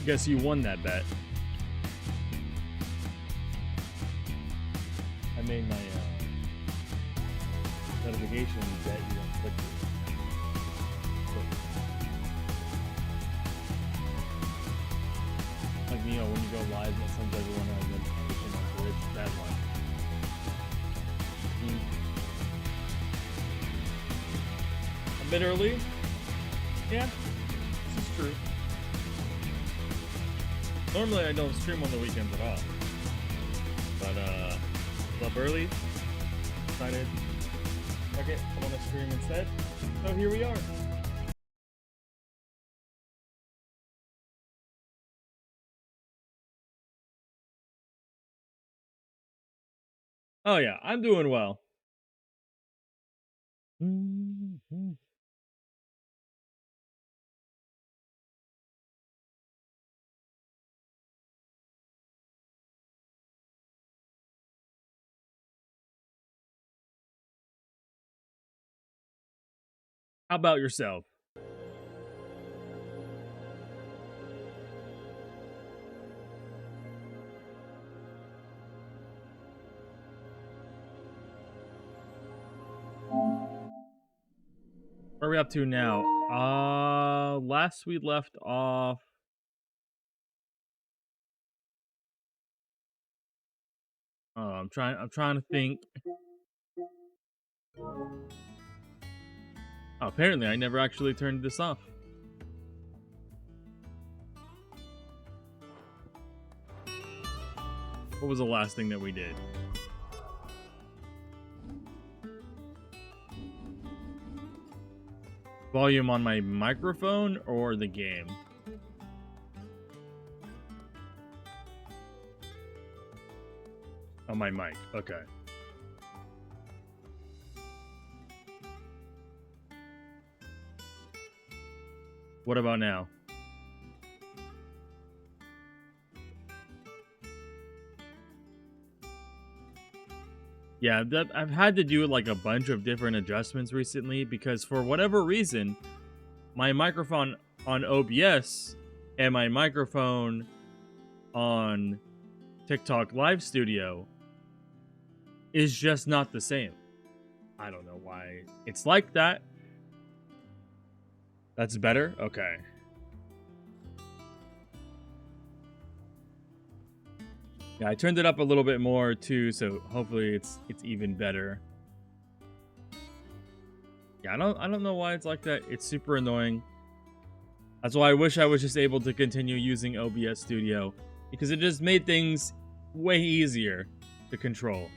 Guess you won that bet. I made my notification that you don't click it. Like, you know, when you go live, it sends everyone a notification on Twitch. That one. A bit early? Yeah, this is true. Normally I don't stream on the weekends at all. But, up early. Decided, okay, I want to stream instead. So here we are. Oh yeah, I'm doing well. How about yourself? Where are we up to now? Last we left off. Oh, I'm trying to think. Oh, apparently I never actually turned this off. What was the last thing that we did? Volume on my microphone or the game? On my mic. Okay. What about now? Yeah, I've had to do like a bunch of different adjustments recently because for whatever reason, my microphone on OBS and my microphone on TikTok Live Studio is just not the same. I don't know why it's like that. That's better? Okay. Yeah, I turned it up a little bit more too, so hopefully it's even better. Yeah, I don't know why it's like that. It's super annoying. That's why I wish I was just able to continue using OBS Studio because it just made things way easier to control.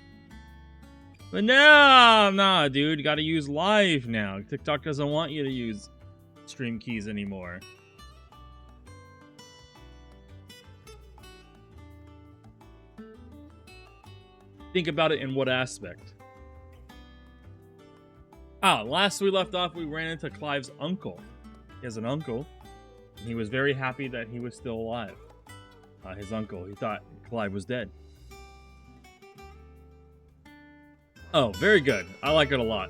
But nah, dude, you gotta use Live now. TikTok doesn't want you to use stream keys anymore. Think about it in what aspect? Last we left off, we ran into Clive's uncle. He has an uncle, and he was very happy that he was still alive. His uncle, he thought Clive was dead. Oh, very good. I like it a lot.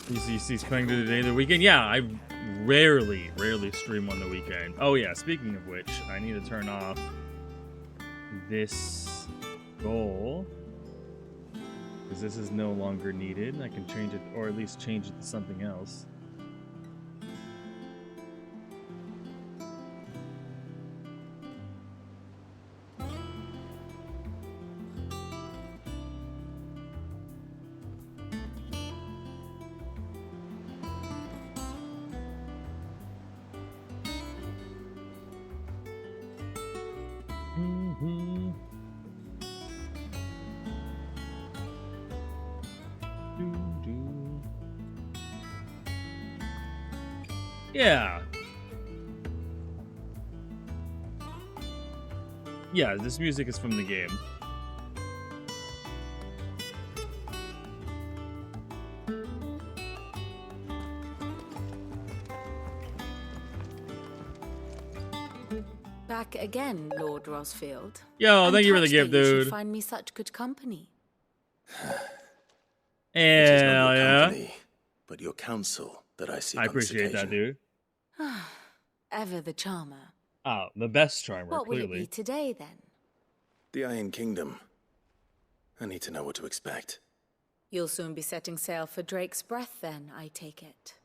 He's playing today the weekend? Yeah, I rarely stream on the weekend. Oh yeah, speaking of which, I need to turn off this goal because this is no longer needed. I can change it, or at least change it to something else. Yeah. Yeah, this music is from the game. Back again, Lord Rosfield. Yo, thank you for the gift, dude. You should find me such good company. Hell yeah. but your counsel that I seek I on this appreciate that, occasion. dude. Ever the charmer. Oh, the best charmer, What will it clearly. be today, then? The Iron Kingdom. I need to know what to expect. You'll soon be setting sail for Drake's Breath, then, I take it.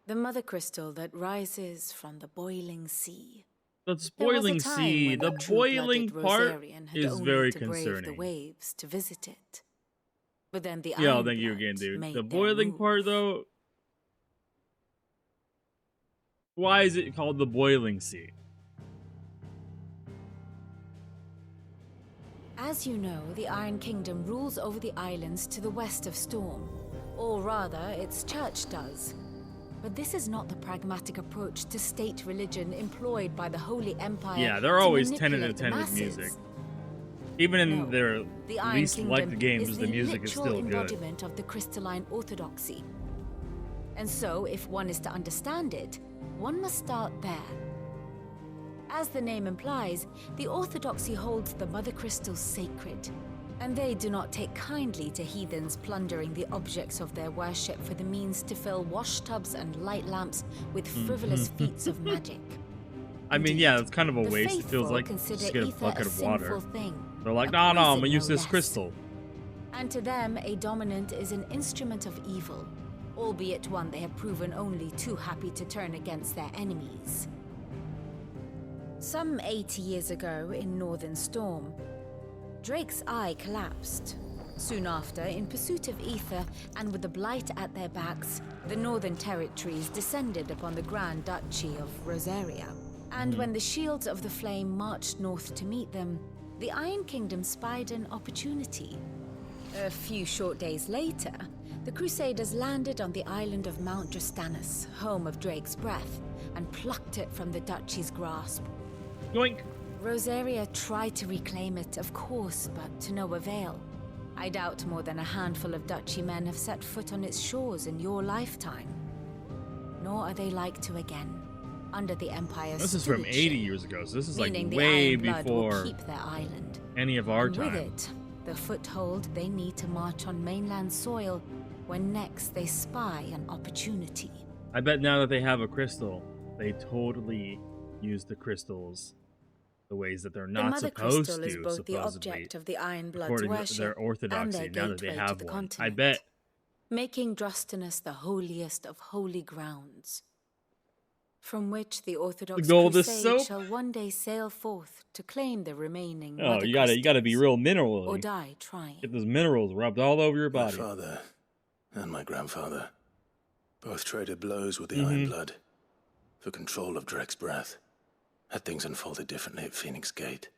The mother crystal that rises from the boiling sea. The There was a boiling time sea, when the a boiling true-blooded part Rosarian had is only very to brave concerning. the waves to visit it. But then the Yeah, Iron thank you Blood again, dude. made The their boiling part, move. though. Why is it called the boiling sea? As you know, the Iron Kingdom rules over the islands to the west of Storm. Or rather, its church does. But this is not the pragmatic approach to state religion employed by the Holy Empire. Yeah, they're to always manipulate the tentative masses. music. Even in No, their the Iron least liked Kingdom games, is the music is literal still good. embodiment of the crystalline orthodoxy. And so, if one is to understand it, one must start there. As the name implies, the orthodoxy holds the mother crystals sacred, and they do not take kindly to heathens plundering the objects of their worship for the means to fill washtubs and light lamps with frivolous feats of magic. I mean, Indeed, yeah, it's kind of a the waste. It feels faithful like consider just get a ether bucket a of water. sinful thing, They're like, a no, I'm poison, gonna use no this less. crystal. And to them, a dominant is an instrument of evil, albeit one they have proven only too happy to turn against their enemies. Some 80 years ago in Northern Storm, Drake's eye collapsed. Soon after, in pursuit of ether and with the blight at their backs, the Northern Territories descended upon the Grand Duchy of Rosaria. And when the Shields of the Flame marched north to meet them, the Iron Kingdom spied an opportunity. A few short days later, the Crusaders landed on the island of Mount Drastanus, home of Drake's Breath, and plucked it from the Duchy's grasp. Yoink. Rosaria tried to reclaim it, of course, but to no avail. I doubt more than a handful of Duchy men have set foot on its shores in your lifetime. Nor are they like to again, under the Empire's This is from stewardship, 80 years ago, so this is like meaning the way Iron Blood will before keep their island. any of our And with time. it, the foothold they need to march on mainland soil when next they spy an opportunity. I bet now that they have a crystal, they totally use the crystals the ways that they're The not Mother supposed Crystal to, is both the supposedly, object of the Iron Blood's according to worship their and orthodoxy, their now that they gateway have to the one. I continent, bet. making Drastanus the holiest of holy grounds, from which the Orthodox Goldest Crusade soap? shall one day sail forth to claim the remaining Oh, Mother you gotta be Crystals, real or mineral-y. die trying. Get those minerals rubbed all over your My body. father and my grandfather both traded blows with the Iron Blood for control of Drake's Breath. Had things unfolded differently at Phoenix Gate,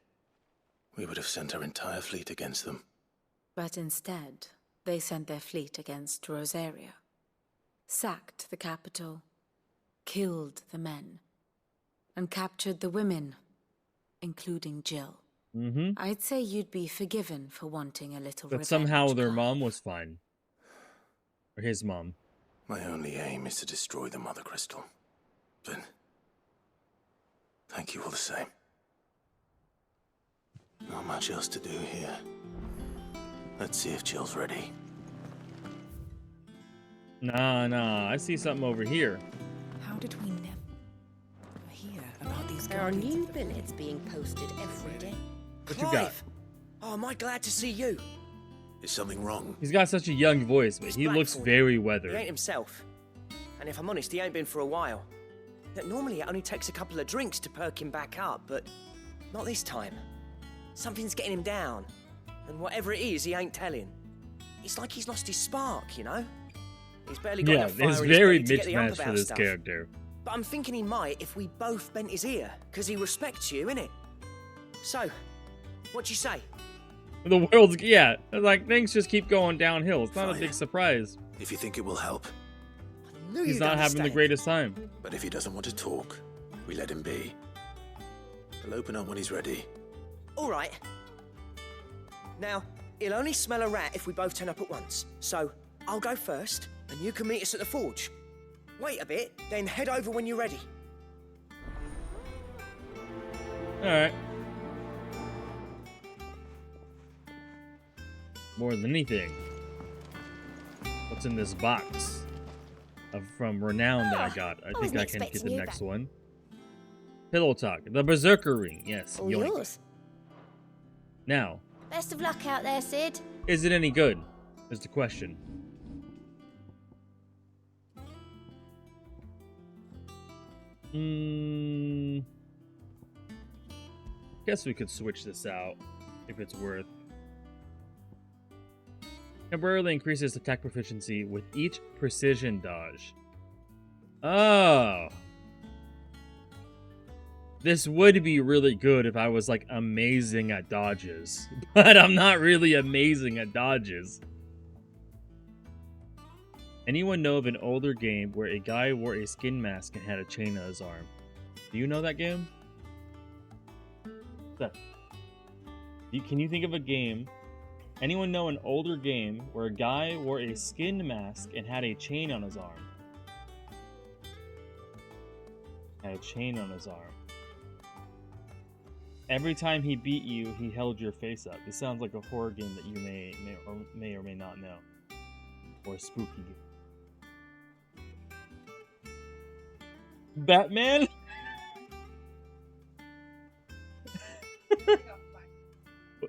we would have sent our entire fleet against them. But instead, they sent their fleet against Rosaria, sacked the capital, killed the men, and captured the women, including Jill. I'd say you'd be forgiven for wanting a little But revenge, somehow their Clive. mom was fine. Or his mom. My only aim is to destroy the Mother Crystal. But thank you all the same. Not much else to do here. Let's see if Jill's ready. Nah, I see something over here. How did we never hear about these There are guardians new of the billets being posted every day. What you got? Clive! Oh, am I glad to see you? Is something wrong? He's got such a young voice, but He's he black looks for you. very He ain't weathered. himself. And if I'm honest, he ain't been for a while. Look, normally it only takes a couple of drinks to perk him back up, but not this time. Something's getting him down. And whatever it is, he ain't telling. It's like he's lost his spark, you know? He's barely got Yeah, enough fire it's in his very belly to get the mismatched ump for about this stuff. character. But I'm thinking he might if we both bent his ear, because he respects you, innit? So, what you say? The world's, yeah, like, things just keep going downhill. It's not a Fine. big surprise. If you think it will help. Knew He's you'd not having the understand. greatest time. But if he doesn't want to talk, we let him be. We'll open up when he's ready. All right. Now, he'll only smell a rat if we both turn up at once. So, I'll go first, and you can meet us at the forge. Wait a bit, then head over when you're ready. Alright. More than anything. What's in this box from Renown that I got? I think wasn't I can get expecting the you next back. one. Pillow Talk. The Berserker Ring. Yes. All yoink. yours. Now, Best of luck out there, Sid. is it any good? Is the question. Guess we could switch this out if it's worth. Temporarily increases attack proficiency with each precision dodge. Oh. This would be really good if I was like amazing at dodges, but I'm not really amazing at dodges. Anyone know of an older game where a guy wore a skin mask and had a chain on his arm? Do you know that game? Can you think of a game? Anyone know an older game where a guy wore a skin mask and had a chain on his arm? Had a chain on his arm. Every time he beat you, he held your face up. This sounds like a horror game that you may or may not know. Or a spooky game. Batman?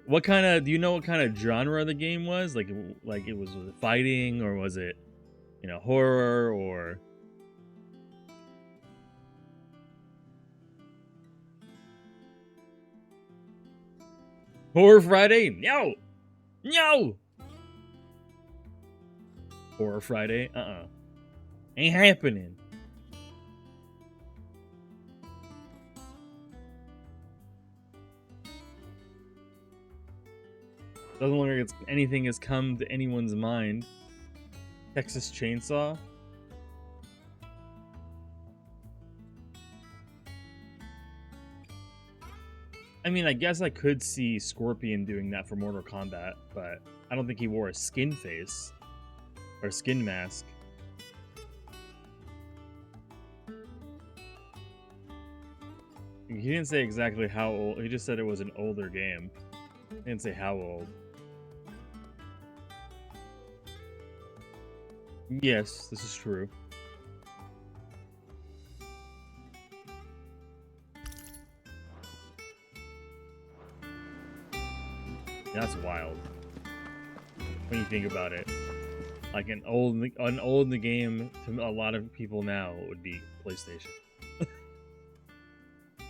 What kind of, do you know what kind of genre the game was? Like it was fighting, or was it, horror, or... Horror Friday? No! No! Horror Friday? Ain't happening. Doesn't look like anything has come to anyone's mind. Texas Chainsaw? I mean, I guess I could see Scorpion doing that for Mortal Kombat, but I don't think he wore a skin face or skin mask. He didn't say exactly how old. He just said it was an older game. He didn't say how old. Yes, this is true. That's wild when you think about it. Like an old in the game to a lot of people now would be PlayStation.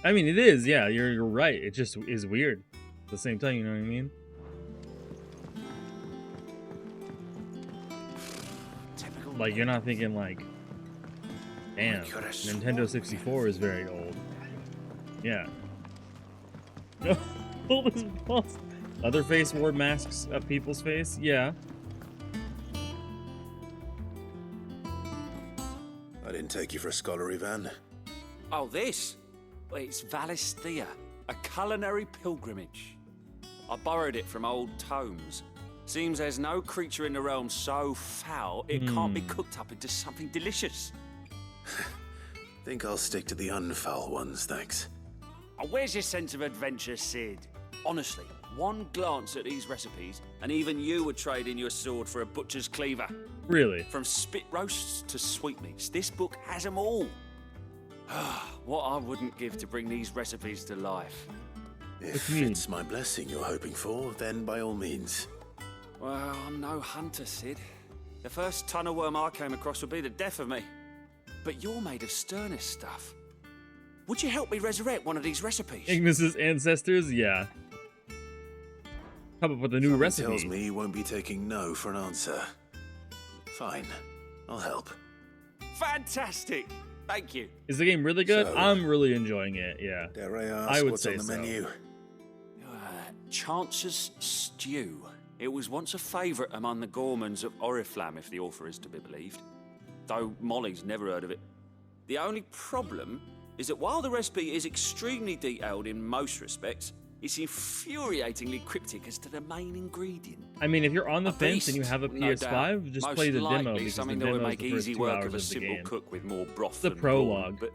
I mean, it is. Yeah, you're right. It just is weird. At the same time, you know what I mean? Like, you're not thinking like, damn, Nintendo 64 is very old. Yeah. Old as balls. Other face wore masks of people's face? Yeah. I didn't take you for a scholarly van. Oh, this? Well, it's Valisthea, a culinary pilgrimage. I borrowed it from old tomes. Seems there's no creature in the realm so foul it can't be cooked up into something delicious. Think I'll stick to the unfoul ones, thanks. Oh, where's your sense of adventure, Sid? Honestly, one glance at these recipes, and even you would trade in your sword for a butcher's cleaver. Really? From spit roasts to sweetmeats, this book has them all. What I wouldn't give to bring these recipes to life. If it's my blessing you're hoping for, then by all means. Well, I'm no hunter, Sid. The first tunnel worm I came across would be the death of me. But you're made of sterner stuff. Would you help me resurrect one of these recipes? Ignis's ancestors? Yeah. Come up with a new recipe. Tells me you won't be taking no for an answer. Fine, I'll help. Fantastic! Thank you. Is the game really good? So, I'm really enjoying it, yeah. Dare I ask I would what's say on the so. menu? Chance's Stew. It was once a favourite among the gourmands of Oriflamme, if the author is to be believed. Though Molly's never heard of it. The only problem is that while the recipe is extremely detailed in most respects, it's infuriatingly cryptic as to the main ingredient. I mean, if you're on the A fence and you beast, have a no PS5, doubt. just Most play the demo likely because the something that demo would is make the first easy 2 work hours of a of the simple game. cook with more broth The than prologue. brawn,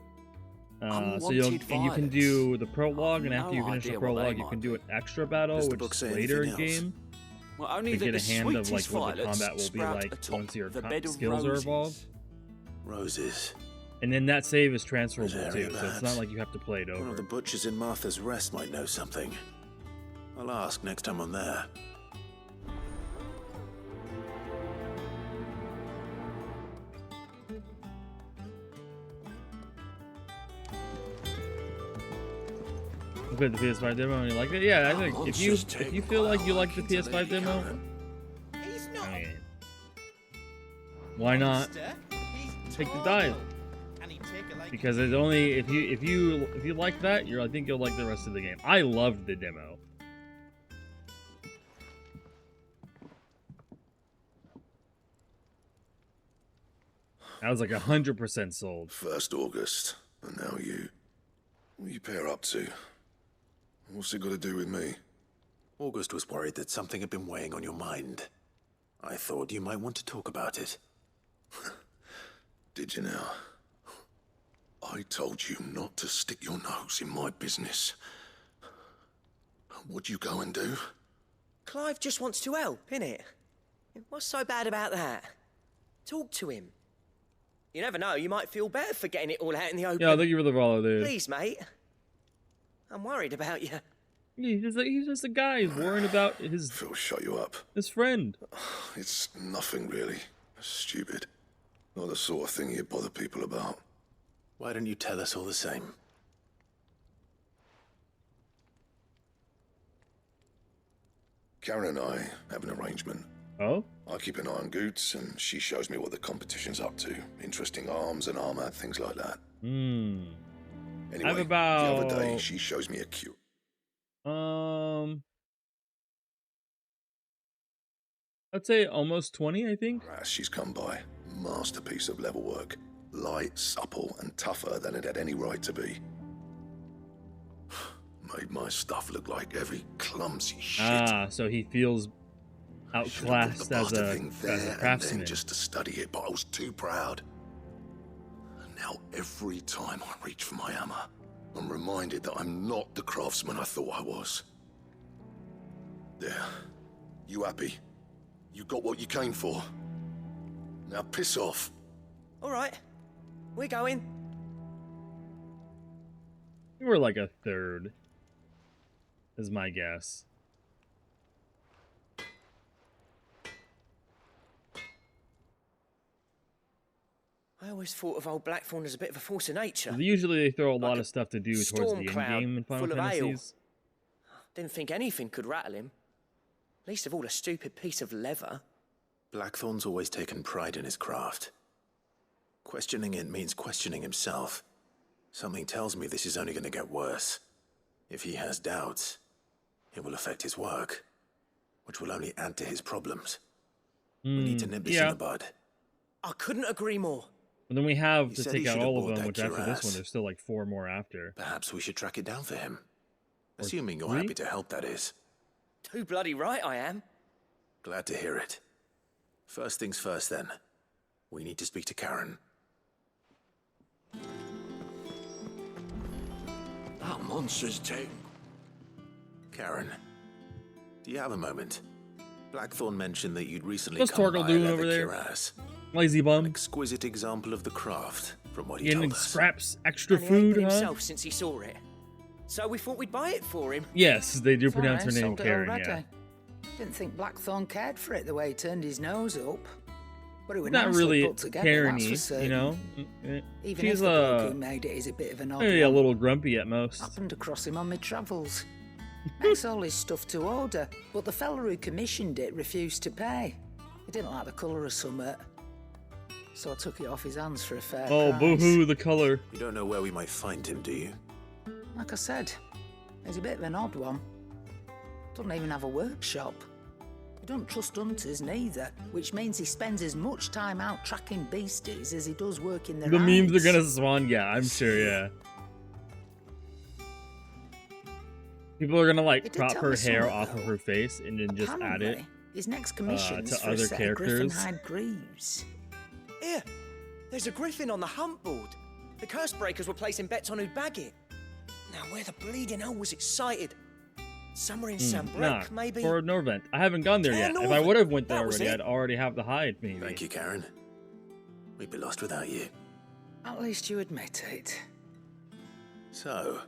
but So you unwanted can do the prologue, I've and after no you finish the idea what they prologue, you might can do be. an extra battle, Does the which book is say later in anything else? game. Well, only to that get a the hand of like sweetest what the violets combat will be sprout like atop once your the bed of skills are roses. evolved. Roses. And then that save is transferable Area, too, so it's not perhaps. like you have to play it One of over. the butchers in Martha's Rest might know something. I'll ask next time I'm there. You played the PS5 demo and you liked it? Yeah, I think if you feel like you like the PS5 demo, He's not. I mean, why not take the dive? Because it's only if you like that, I think you'll like the rest of the game. I loved the demo. I was like 100% sold. First August, and now you. What you pair up to? What's it got to do with me? August was worried that something had been weighing on your mind. I thought you might want to talk about it. Did you now? I told you not to stick your nose in my business. What'd you go and do? Clive just wants to help, innit? What's so bad about that? Talk to him. You never know, you might feel better for getting it all out in the open. Yeah, thank you for the follow, dude. Please, mate. I'm worried about you. He's just a guy. He's worrying about Phil, shut you up. his friend. It's nothing really. Stupid. Not the sort of thing you bother people about. Why don't you tell us all the same? Karen and I have an arrangement. Oh? I keep an eye on Goots, and she shows me what the competition's up to. Interesting arms and armor, things like that. Hmm. Anyway, I've about... the other day, she shows me a cute... I'd say almost 20, I think. As she's come by. Masterpiece of level work. Light, supple, and tougher than it had any right to be. Made my stuff look like heavy, clumsy shit. Ah, so he feels outclassed as a craftsman. Just to study it, but I was too proud. And now every time I reach for my hammer, I'm reminded that I'm not the craftsman I thought I was. There. You happy? You got what you came for. Now piss off. All right, we're going. You were like a third, is my guess. I always thought of old Blackthorn as a bit of a force of nature. Usually they throw a lot Like of stuff to do towards storm the end cloud game in Final full of ale. Fantasies. Didn't think anything could rattle him. Least of all a stupid piece of leather. Blackthorn's always taken pride in his craft. Questioning it means questioning himself. Something tells me this is only going to get worse. If he has doubts, it will affect his work, which will only add to his problems. We need to nip this in the bud. I couldn't agree more. And then we have He to said take he out should have all of bought them, that which after this cuirass. one, there's still like 4 more after. Perhaps we should track it down for him. Or Assuming you're 3? happy to help, that is. Too bloody right I am. Glad to hear it. First things first, then. We need to speak to Karen. That monster's take. Karen, do you have a moment? Blackthorn mentioned that you'd recently What's come Torgal by doing a over leather there? cuirass. Lazy bum. Exquisite example of the craft, from what he Getting told us. scraps, extra And he ain't food, been huh? himself since he saw it. So we thought we'd buy it for him. Yes, they do pronounce her Fine, name sold it Karen, already. yeah. Didn't think Blackthorn cared for it the way he turned his nose up. But it was Not nicely really put together, that's for Karen-y, certain. you know? Even She's if the bloke who made it is a bit of an odd maybe a one. little grumpy at most. Happened across him on my travels. Makes all his stuff to order, but the fella who commissioned it refused to pay. He didn't like the colour of summit, so I took it off his hands for a fair Oh, price. boo-hoo, the color. You don't know where we might find him, do you? Like I said, he's a bit of an odd one. Doesn't even have a workshop. He doesn't trust hunters neither, which means he spends as much time out tracking beasties as he does working their The memes hides. are gonna spawn, yeah, I'm sure, yeah. People are gonna He like did crop tell her me hair something, off of though. her face and then just add it. Apparently, his next commission's to for a other set characters. of griffin-hide greaves. Here, there's a griffin on the hunt board. The curse breakers were placing bets on who'd bag it. Now, where the bleeding hell was excited? Somewhere in Sanbreque, Nah, maybe? for Norvent. I haven't gone there yet. If I Norvent. would have went there That was already, it. I'd already have the hide, maybe. Thank you, Karen. We'd be lost without you. At least you admit it. So,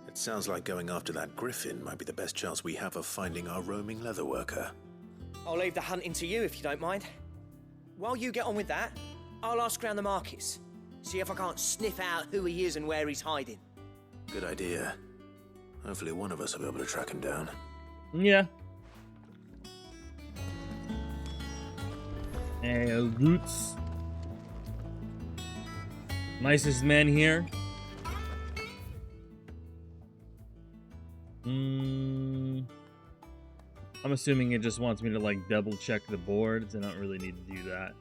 it sounds like going after that griffin might be the best chance we have of finding our roaming leatherworker. I'll leave the hunting to you if you don't mind. While you get on with that, I'll ask around the markets. See if I can't sniff out who he is and where he's hiding. Good idea. Hopefully one of us will be able to track him down. Yeah. Hey, Roots. Nicest man here. I'm assuming it just wants me to like double check the boards. I don't really need to do that.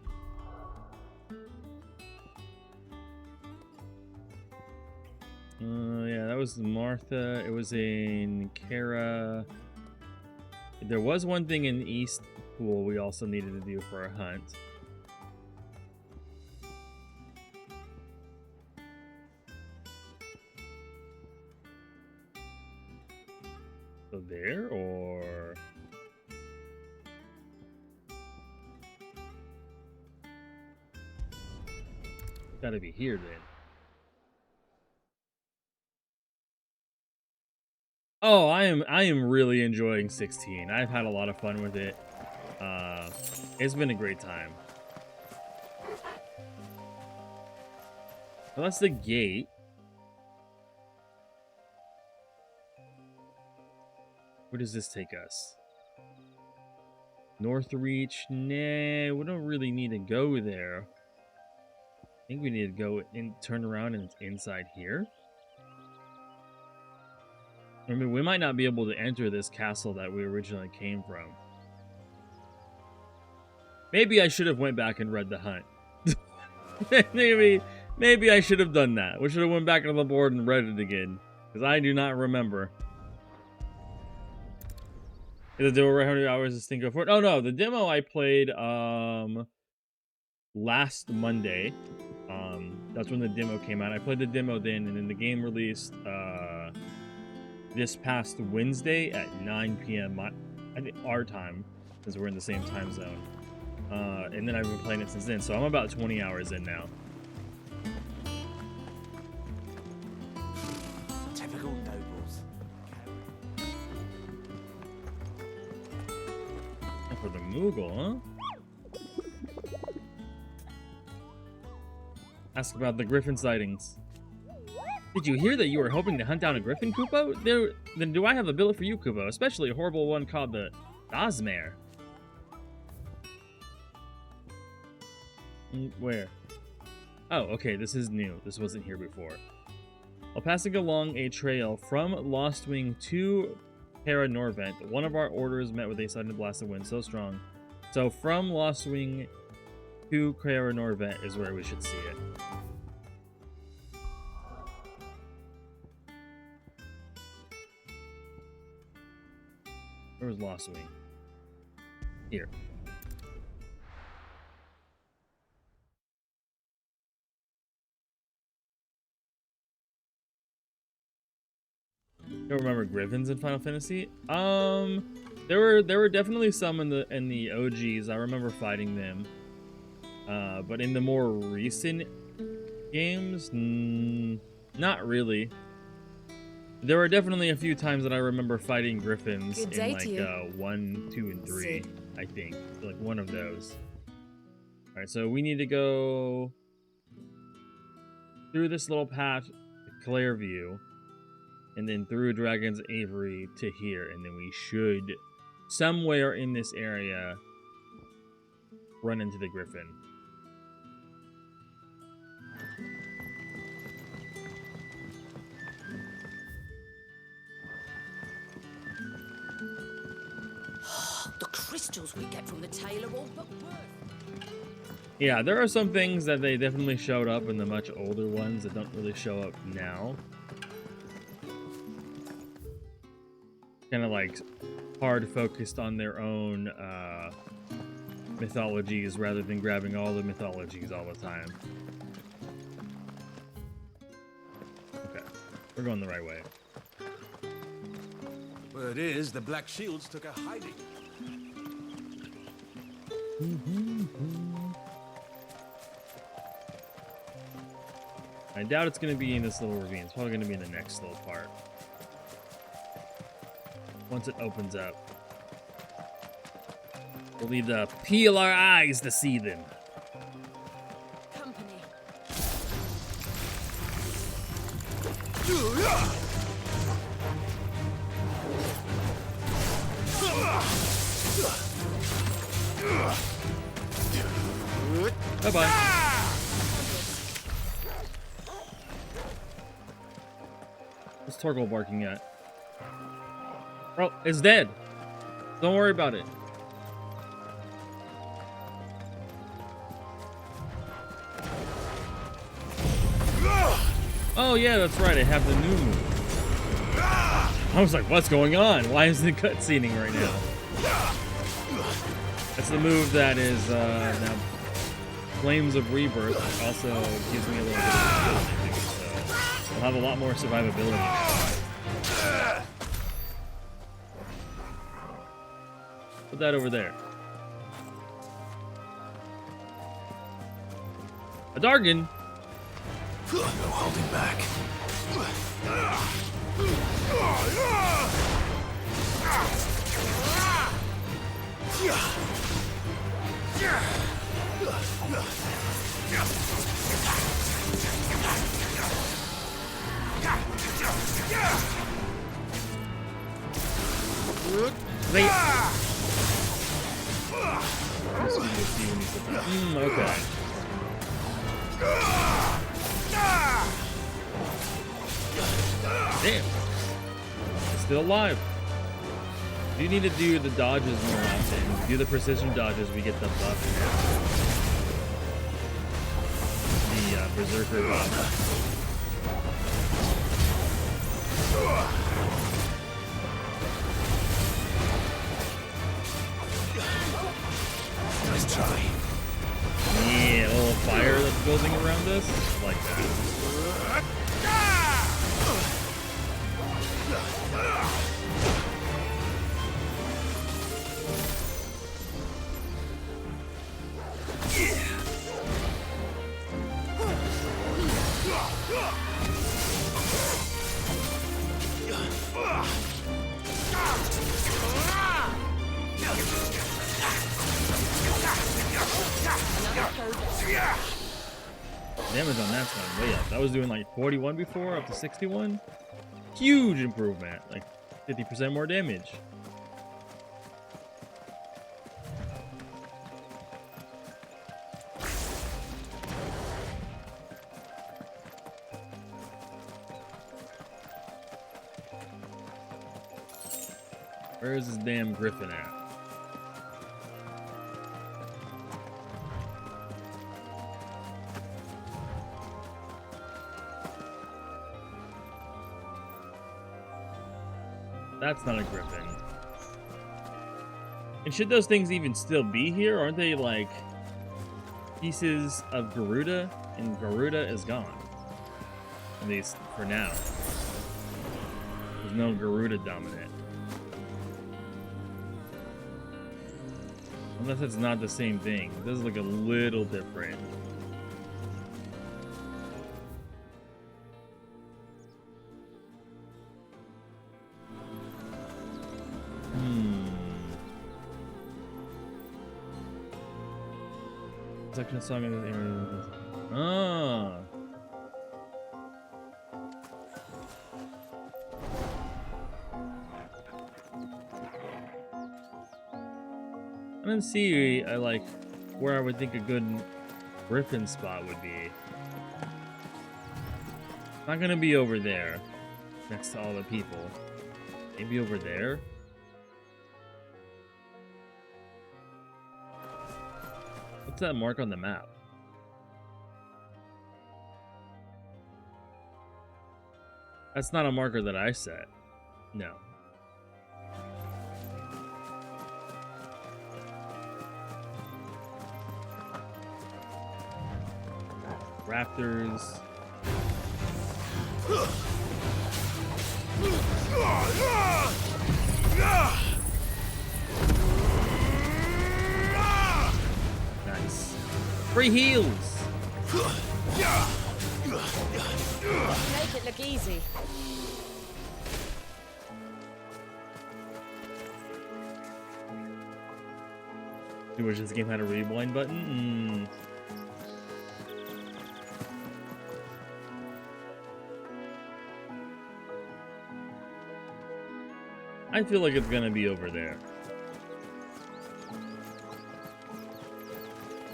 Yeah, that was Martha. It was in Kara. There was one thing in East Pool we also needed to do for a hunt. So there, or... Gotta be here then. Oh, I am really enjoying 16. I've had a lot of fun with it. It's been a great time. Well, that's the gate. Where does this take us? North Reach? Nah, we don't really need to go there. I think we need to go and turn around and it's inside here. I mean, we might not be able to enter this castle that we originally came from. Maybe I should have went back and read the hunt. maybe I should have done that. We should have went back on the board and read it again, because I do not remember. Is the demo how many hours this thing go for? Oh no, the demo I played last Monday. That's when the demo came out. I played the demo then, and then the game released this past Wednesday at 9 p.m. I think our time, because we're in the same time zone. And then I've been playing it since then, so I'm about 20 hours in now. Typical nobles. For the Moogle, huh? Ask about the griffin sightings. Did you hear that you were hoping to hunt down a griffin, Kupo? Then do I have a billet for you, Kupo? Especially a horrible one called the Osmare. Where? Oh, okay, this is new. This wasn't here before. While passing along a trail from Lost Wing to Terra Norvent, one of our orders met with a sudden blast of wind so strong. So from Lost Wing to Terra Norvent is where we should see it. Where was Lost Wing? Here. Don't remember griffins in Final Fantasy. There were definitely some in the OGs. I remember fighting them. But in the more recent games, not really. There were definitely a few times that I remember fighting griffins in like 1, 2, and 3. I think like one of those. All right, so we need to go through this little path to Clairview. And then through Dragon's Aviary to here. And then we should, somewhere in this area, run into the griffin. The crystals we get from the tail are all but worth. Yeah, there are some things that they definitely showed up in the much older ones that don't really show up now. Kind of like hard focused on their own mythologies rather than grabbing all the mythologies all the time. Okay, we're going the right way. Word is, the Black Shields took a hiding. I doubt it's going to be in this little ravine. It's probably going to be in the next little part. Once it opens up. We'll need to peel our eyes to see them. Company. Bye-bye. What's Torgal barking at? Bro, it's dead. Don't worry about it. Oh yeah, that's right. I have the new move. I was like, what's going on? Why isn't it cutscening right now? That's the move that is now Flames of Rebirth. Also gives me a little bit of ability, so I'll have a lot more survivability now. Put that over there. A Dargan. No holding back. Okay. Damn. It's still alive. You need to do the dodges more often. Do the precision dodges, we get the buff. The Berserker buff. Nice try. Yeah, a little fire that's building around us. I like that. Damage on that's gone way up. That was doing like 41 before, up to 61. Huge improvement, like 50% more damage. Where is this damn griffin at? That's not a griffin. And should those things even still be here? Aren't they like pieces of Garuda? And Garuda is gone. At least for now. There's no Garuda dominant. Unless it's not the same thing. It does look a little different. Section of song in this area. Ah. I didn't see like where I would think a good griffin spot would be. Not gonna be over there, next to all the people. Maybe over there. What's that mark on the map? That's not a marker that I set. No. Raptors. Nice. Free heals. Make it look easy. You wish this game had a rewind button? I feel like it's gonna be over there.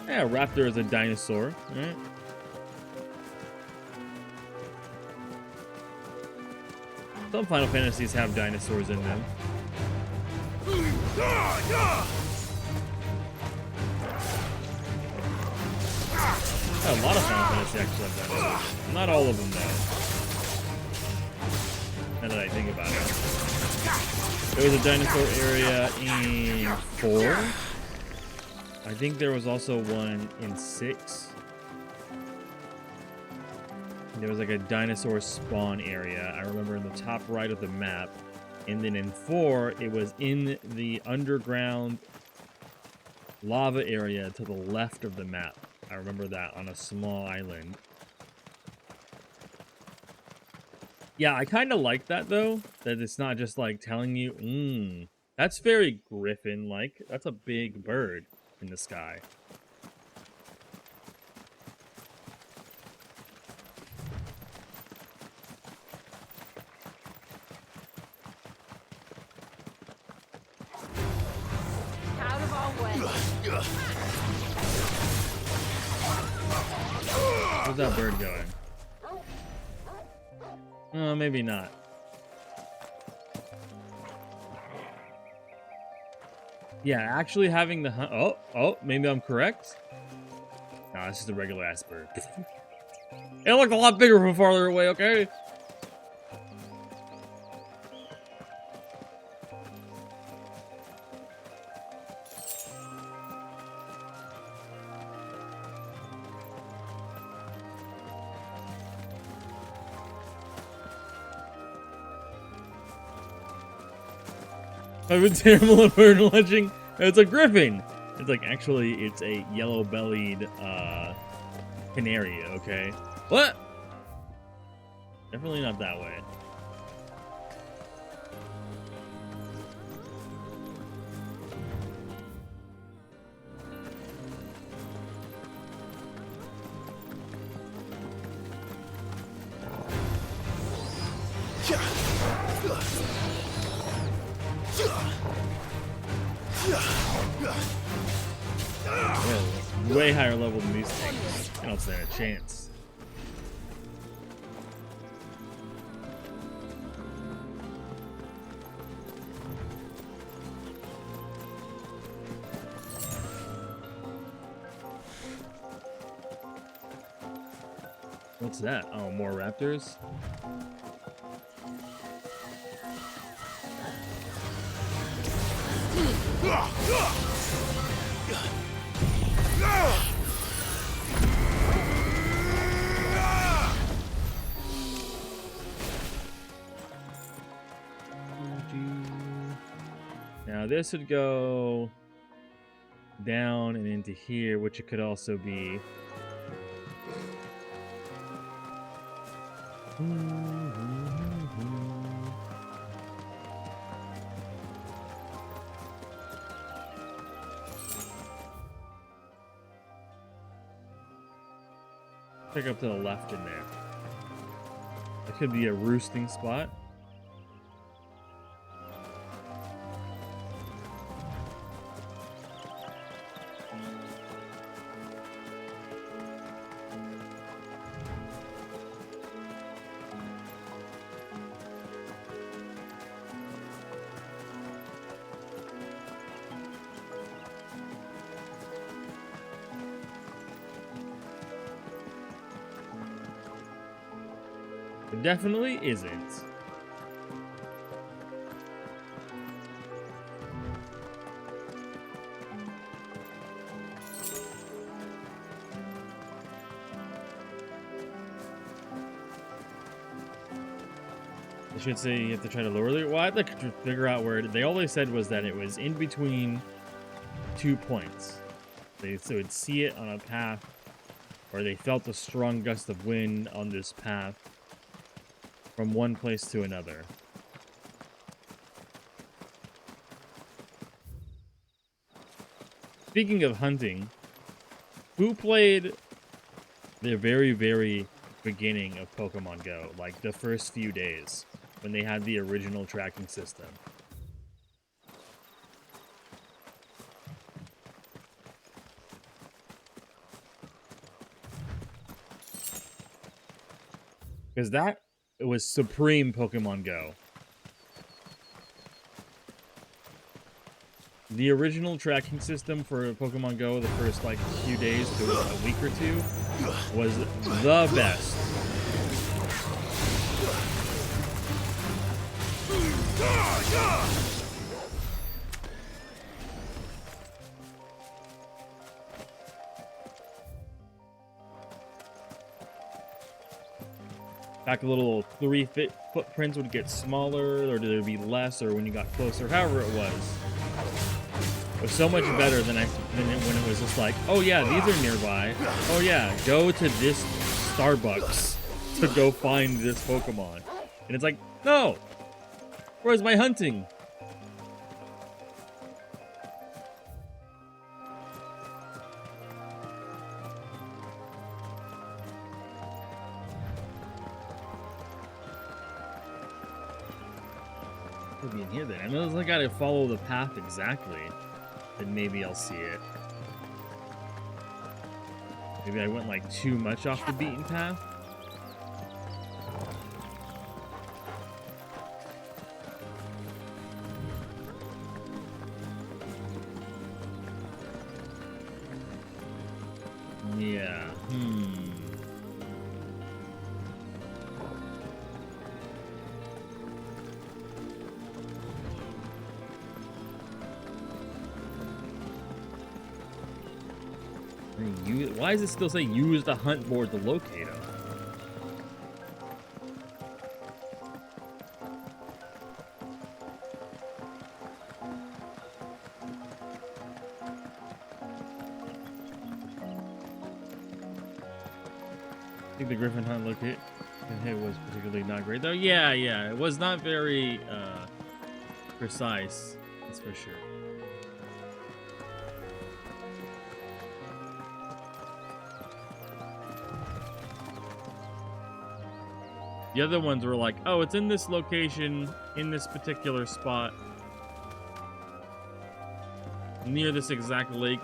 Yeah, raptor is a dinosaur, right? Some Final Fantasies have dinosaurs in them. A lot of Final Fantasy actually have dinosaurs. Not all of them, though. Now that I think about it. There was a dinosaur area in 4. I think there was also one in 6. There was like a dinosaur spawn area. I remember in the top right of the map. And then in 4, it was in the underground lava area to the left of the map. I remember that on a small island. Yeah, I kind of like that, though. That it's not just like telling you, that's very griffin-like. That's a big bird in the sky. Out of our way. Where's that bird going? Maybe not. Yeah, actually having the oh, maybe I'm correct. Nah, this is a regular ass bird. It looked a lot bigger from farther away, okay? I've been terrible at bird watching. It's a griffin. It's like, actually, it's a yellow-bellied canary, okay? What? Definitely not that way. Whoa, way higher level than these things. I don't stand a chance. What's that? Oh, more raptors? Now this would go down and into here, which it could also be. Pick up to the left in there. It could be a roosting spot. It definitely isn't. The should say you have to try to lure it. Well, I'd like to figure out where they all they said was that it was in between 2 points. They would see it on a path, or they felt a strong gust of wind on this path from one place to another. Speaking of hunting, who played the very, very beginning of Pokemon Go, like the first few days when they had the original tracking system? Because that was supreme Pokemon Go. The original tracking system for Pokemon Go, the first like few days to a week or two, was the best. Back the little 3-foot footprints would get smaller, or there would be less, or when you got closer, however it was. It was so much better than when it was just like, oh yeah, these are nearby. Oh yeah, go to this Starbucks to go find this Pokemon. And it's like, no! Where's my hunting? Could be in here then. I know I gotta follow the path exactly. Then maybe I'll see it. Maybe I went like too much off the beaten path. Yeah. Why does it still say use the hunt board to locate them? I think the Griffin hunt locate hit was particularly not great though. Yeah, it was not very precise, that's for sure. The other ones were like, oh, it's in this location, in this particular spot, near this exact lake.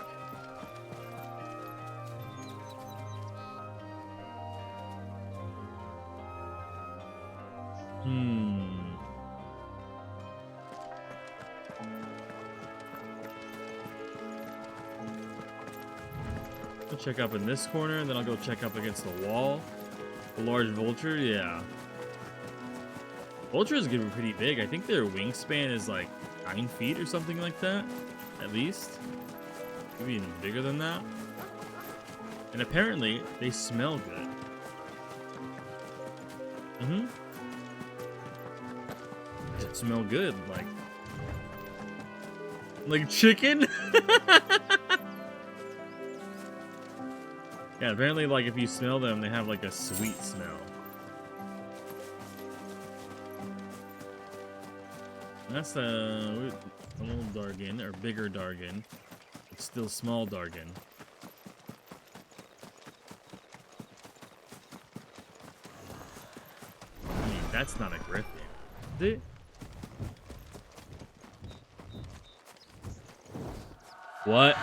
I'll check up in this corner, and then I'll go check up against the wall. The large vulture, yeah. Vultures can be pretty big. I think their wingspan is like 9 feet or something like that, at least. Maybe even bigger than that. And apparently, they smell good. They smell good, like chicken. Yeah, apparently, like if you smell them, they have like a sweet smell. That's a little Dargon, or bigger Dargon. It's still small Dargon. I mean, that's not a Griffin, is it? What?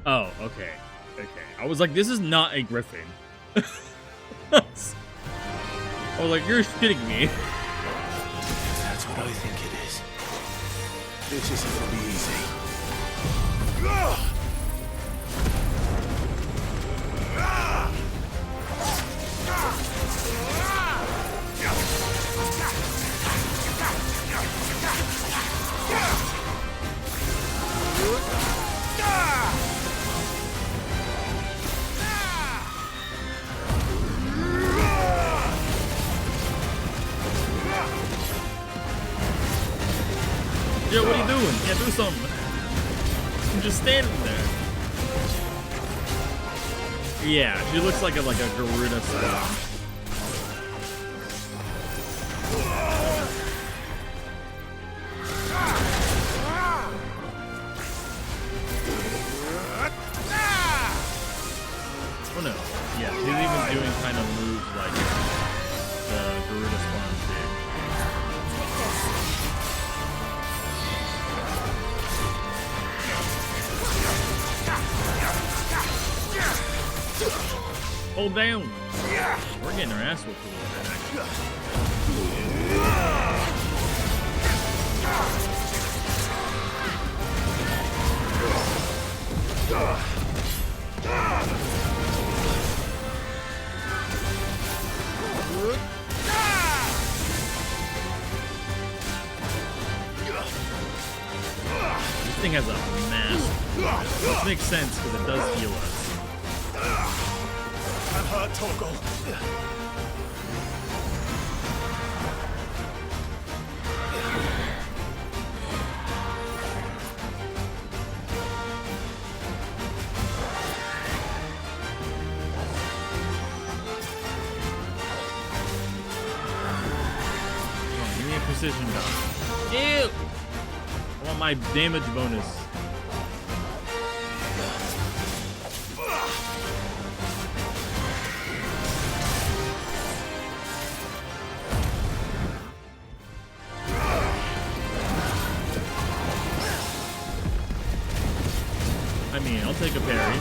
Oh, okay. Okay. I was like, this is not a Griffin. I was like, you're shitting me. That's what I think it is. This isn't gonna be easy. some! I'm just standing there. Yeah, she looks like a Garuda style. Oh no. Yeah, she's even doing kind of moves like the Garuda spawns do. Hold down. We're getting our ass whooped a little bit, actually. This thing has a mass. Which makes sense because it does heal us. I'm hurt, Torgal. Come on, give me a precision dodge. Ew! I want my damage bonus. I mean, I'll take a parry.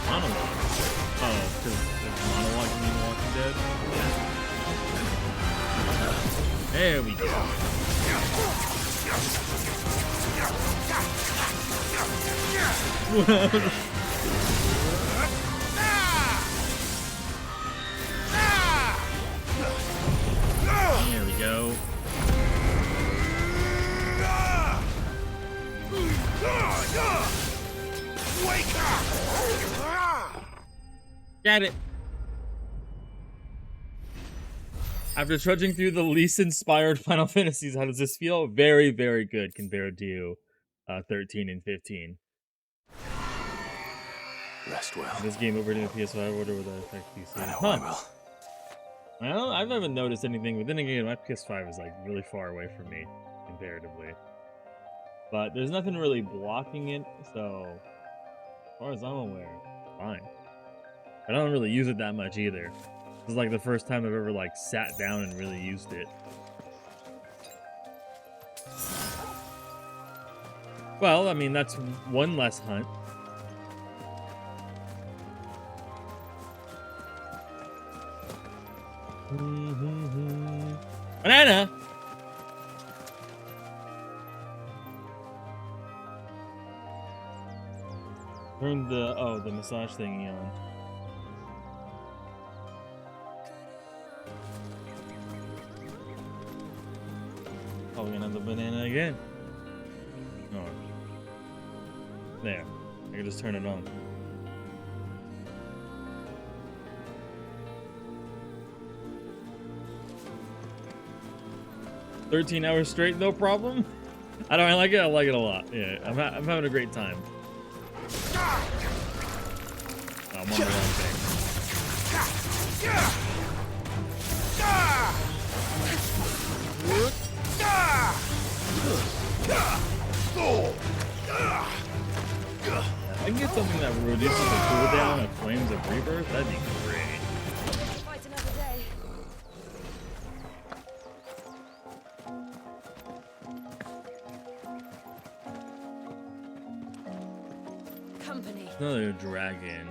Monologue. Oh, because it's monologue in Walking Dead? There we go. There we go. Wake up! Got it. After trudging through the least inspired Final Fantasies, how does this feel? Very, very good compared to 13 and 15. Rest well. This game over to the PS5 order with the FFXVI. I know Huh. I will. Well, I haven't noticed anything, but then again, my PS5 is like really far away from me comparatively. But there's nothing really blocking it, so as far as I'm aware, fine. I don't really use it that much either. This is like the first time I've ever like sat down and really used it. Well, I mean, that's one less hunt. Banana! Turn the massage thingy on. Oh, we're gonna have the banana again. Oh. There. I can just turn it on. "13 hours straight, no problem." I like it. I like it a lot. Yeah, I'm having a great time. Oh, I'm on the wrong thing. If I can get something that reduces the cooldown of Flames of Rebirth, that'd be great. Fight another day. Company. Another dragon.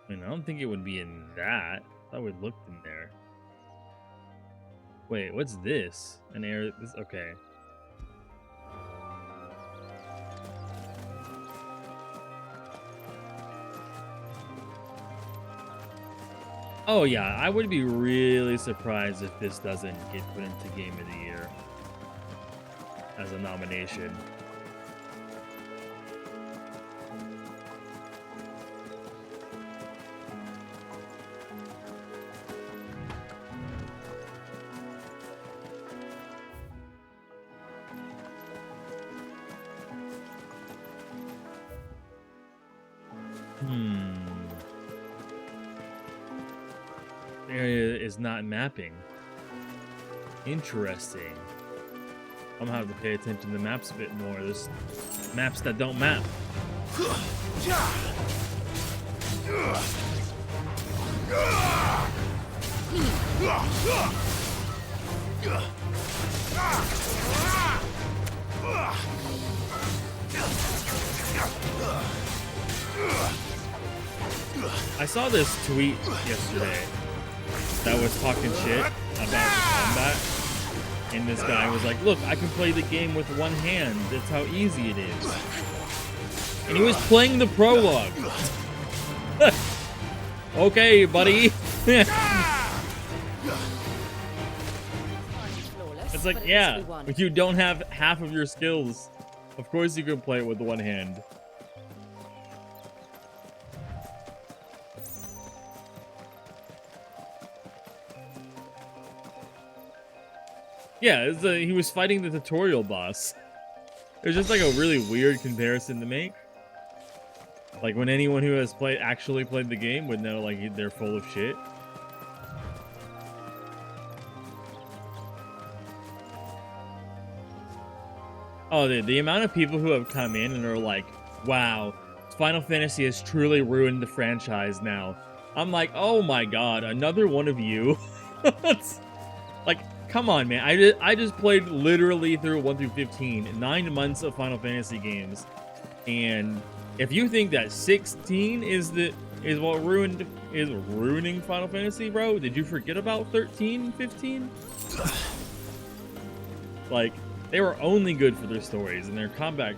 I mean, I don't think it would be in that. I thought we looked in there. Wait, what's this? An air. This okay. Oh yeah, I would be really surprised if this doesn't get put into Game of the Year as a nomination. Area is not mapping. Interesting. I'm gonna have to pay attention to maps a bit more. There's maps that don't map. I saw this tweet yesterday that was talking shit about the combat, and this guy was like, look, I can play the game with one hand, that's how easy it is. And he was playing the prologue. Okay, buddy. It's like, yeah, if you don't have half of your skills, of course you can play it with one hand. Yeah, he was fighting the tutorial boss. It was just like a really weird comparison to make. Like when anyone who has actually played the game would know like they're full of shit. Oh, the amount of people who have come in and are like, wow, Final Fantasy has truly ruined the franchise now. I'm like, oh my god, another one of you. Like, come on, man. I just played literally through 1 through 15, 9 months of Final Fantasy games, and if you think that 16 is what ruining Final Fantasy, bro, did you forget about 13, 15? Like, they were only good for their stories, and their combat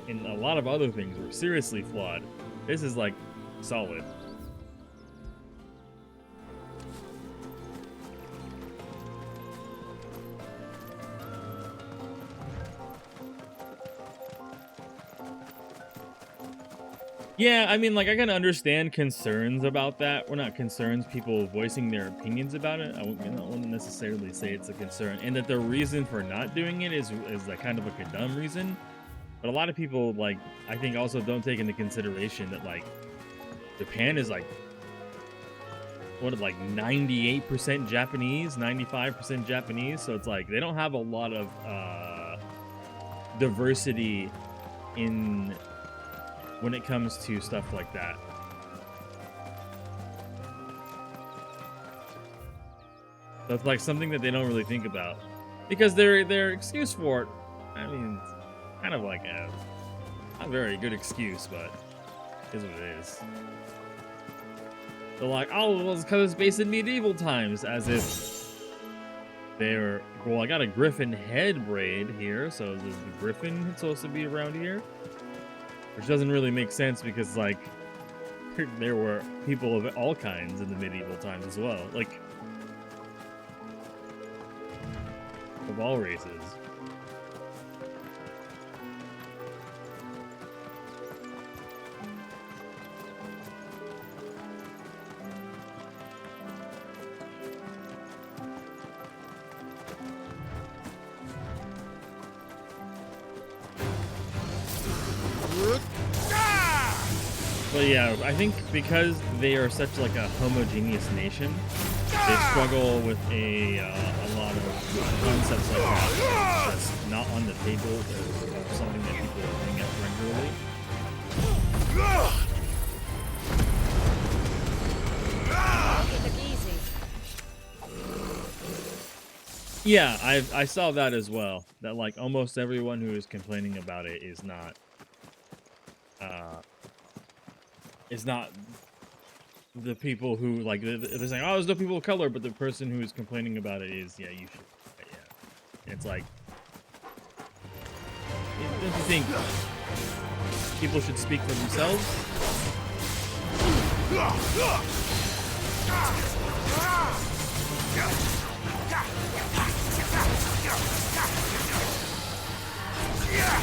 and a lot of other things were seriously flawed. This is like solid. Yeah, I mean, like, I can understand concerns about that. Well, not concerns, people voicing their opinions about it. I wouldn't necessarily say it's a concern. And that the reason for not doing it is like kind of like a dumb reason. But a lot of people, like, I think also don't take into consideration that, like, Japan is, like, what, like 98% Japanese, 95% Japanese. So it's like, they don't have a lot of diversity in... when it comes to stuff like that. That's like something that they don't really think about. Because their excuse for it, I mean, it's kind of like a not very good excuse, but it is what it is. They're like, oh, well, it's because it's based in medieval times, as if they're, well, I got a griffin head braid here, so is the griffin supposed to be around here? Which doesn't really make sense because, like, there were people of all kinds in the medieval times as well. Like, of all races. But yeah, I think because they are such like a homogeneous nation, they struggle with a lot of concepts like that that's not on the table of something that people are bringing up regularly. Yeah, I saw that as well. That like almost everyone who is complaining about it is not the people who, like, they're saying, oh, there's no people of color, but the person who is complaining about it is, yeah, you should, yeah. It's like, don't you think people should speak for themselves? Oh, yeah.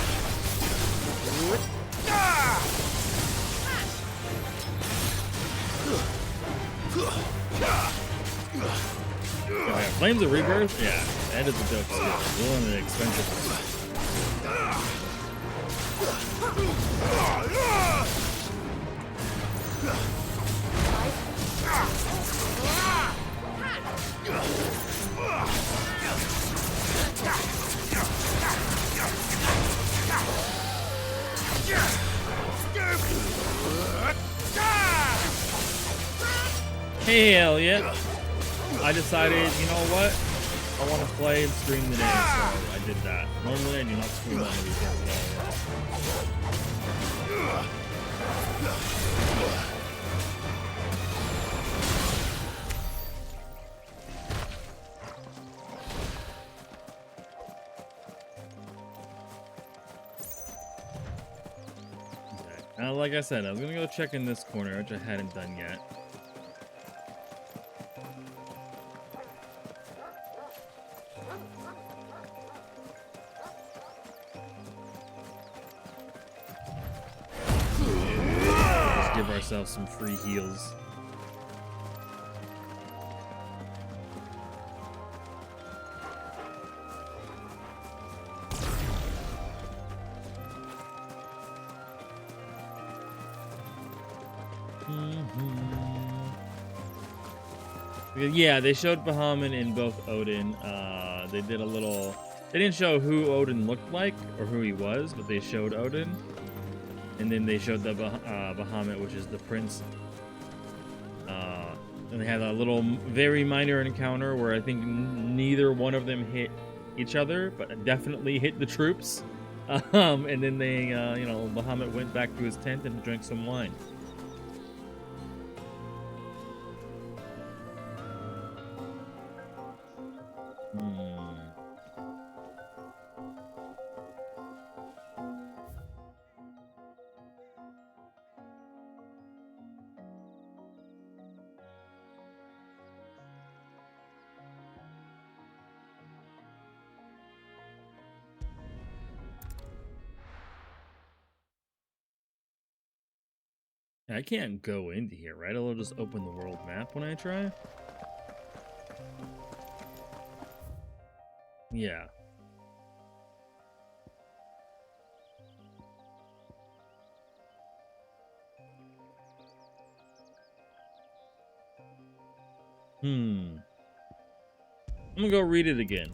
Flames of Rebirth? Yeah, that is a dope skill. It's one of the expensive ones. Hell yeah. I decided, you know what? I want to play and stream the day, so I did that. Normally I do not stream on the weekends at all. Okay. Now, like I said, I was gonna go check in this corner, which I hadn't done yet. Give ourselves some free heals. Yeah, they showed Bahamut in both Odin. They did a little... They didn't show who Odin looked like or who he was, but they showed Odin. And then they showed the Bahamut, which is the prince. And they had a little, very minor encounter where I think neither one of them hit each other, but definitely hit the troops. And then they, you know, Bahamut went back to his tent and drank some wine. I can't go into here, right? It'll just open the world map when I try. Yeah. I'm gonna go read it again.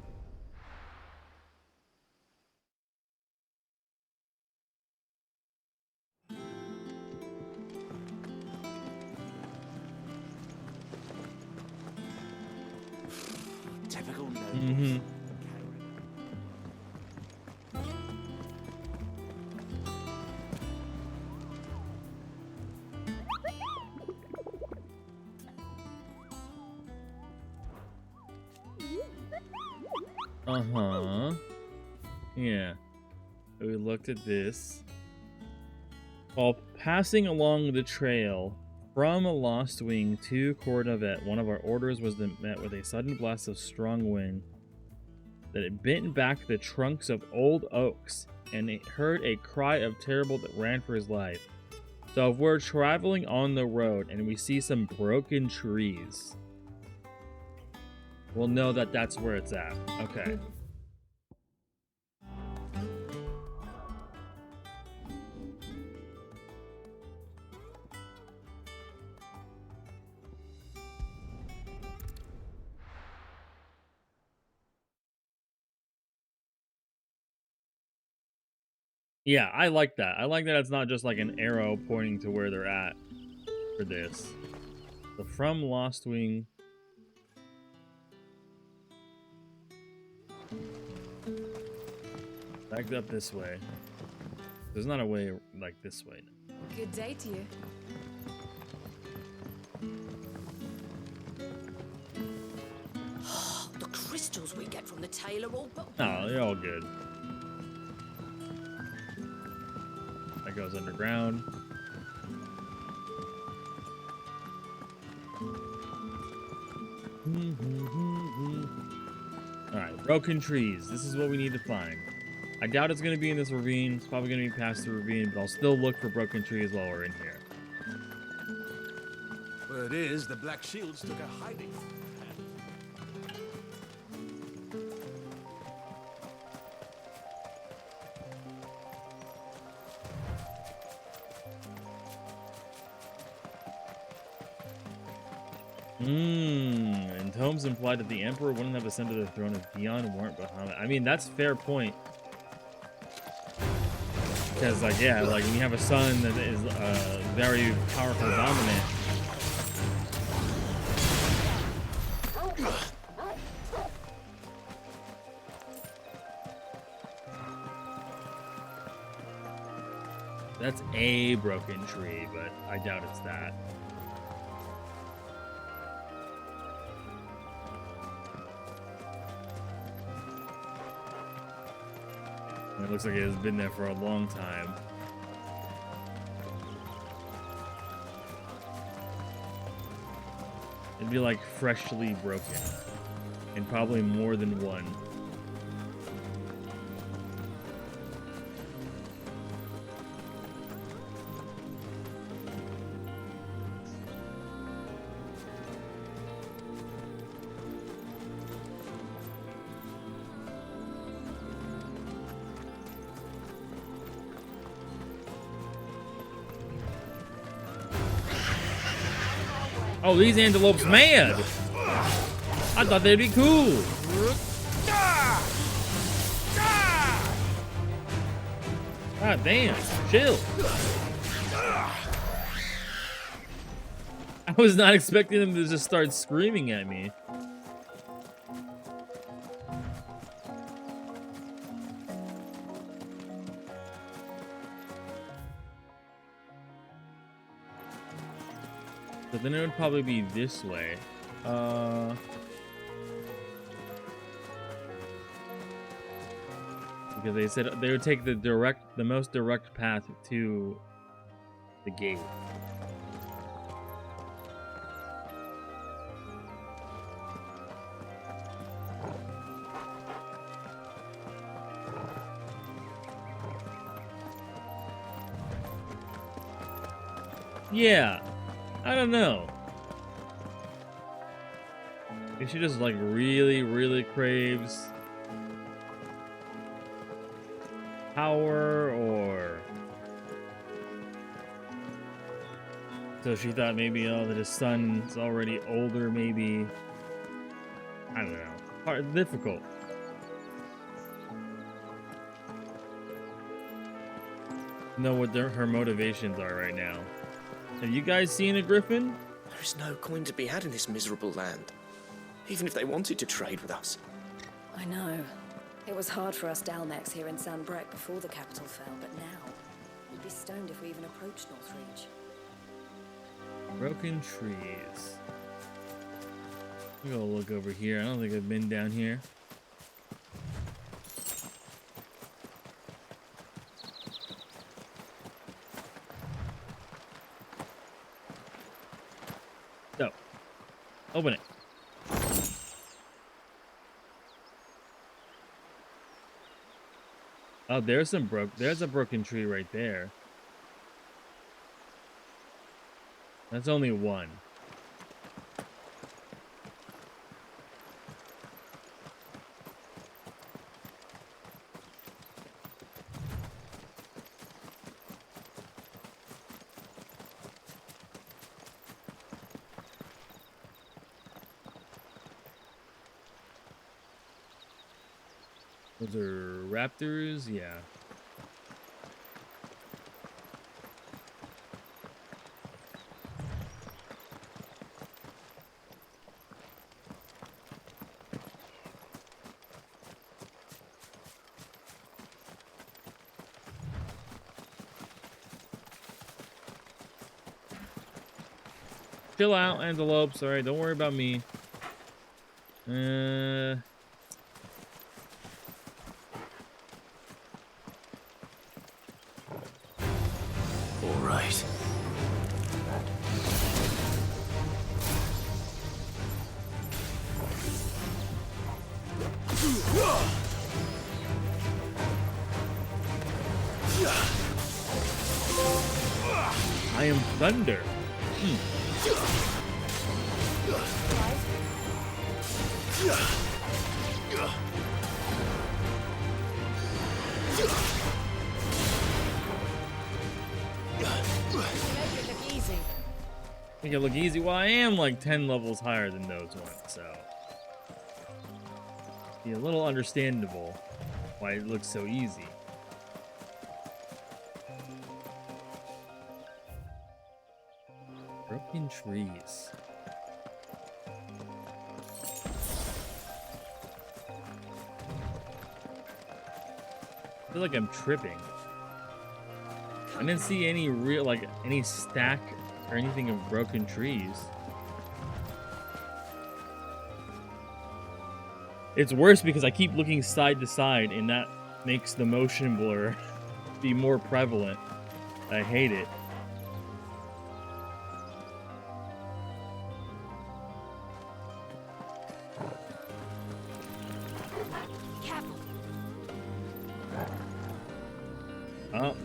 Typical no. Yeah. So we looked at this. While passing along the trail from a Lost Wing to Cordovet, one of our orders was met with a sudden blast of strong wind that it bent back the trunks of old oaks, and it heard a cry of terror that ran for his life. So if we're traveling on the road and we see some broken trees, we'll know that that's where it's at. Okay. Yeah, I like that. I like that it's not just like an arrow pointing to where they're at for this. So from Lost Wing. Back up this way. There's not a way like this way. Good day to you. The crystals we get from the tailor all but... Oh, they're all good. That goes underground. Alright, broken trees. This is what we need to find. I doubt it's going to be in this ravine. It's probably going to be past the ravine, but I'll still look for broken trees while we're in here. Word is, the Black Shields took a hiding. And Holmes implied that the Emperor wouldn't have ascended to the throne if Dion weren't behind it. I mean, that's a fair point. Because, like, yeah, like, when you have a son that is very powerful, dominant. That's a broken tree, but I doubt it's that. It looks like it has been there for a long time. It'd be like freshly broken. And probably more than one. Oh, these antelopes mad. I thought they'd be cool. God damn, chill. I was not expecting them to just start screaming at me. But then it would probably be this way. Because they said they would take the most direct path to the gate. Yeah. I don't know. If she just like really craves power, or so she thought maybe that his son's already older, maybe. I don't know. Hard, difficult. Know what her motivations are right now. Have you guys seen a griffin? There is no coin to be had in this miserable land. Even if they wanted to trade with us. I know. It was hard for us Dalmex here in Sanbreque before the capital fell, but now we'd be stoned if we even approached Northreach. Broken trees. I'm gonna look over here. I don't think I've been down here. So, open it. Oh, there's a broken tree right there. That's only one. Those are raptors, yeah. Chill out, antelopes. All right, don't worry about me. All right. am thunder. Make it look easy. Well, I am like 10 levels higher than those ones, so be a little understandable why it looks so easy. Broken trees. I feel like I'm tripping. I didn't see any real, like, any stack or anything of broken trees. It's worse because I keep looking side to side, and that makes the motion blur be more prevalent. I hate it. Oh.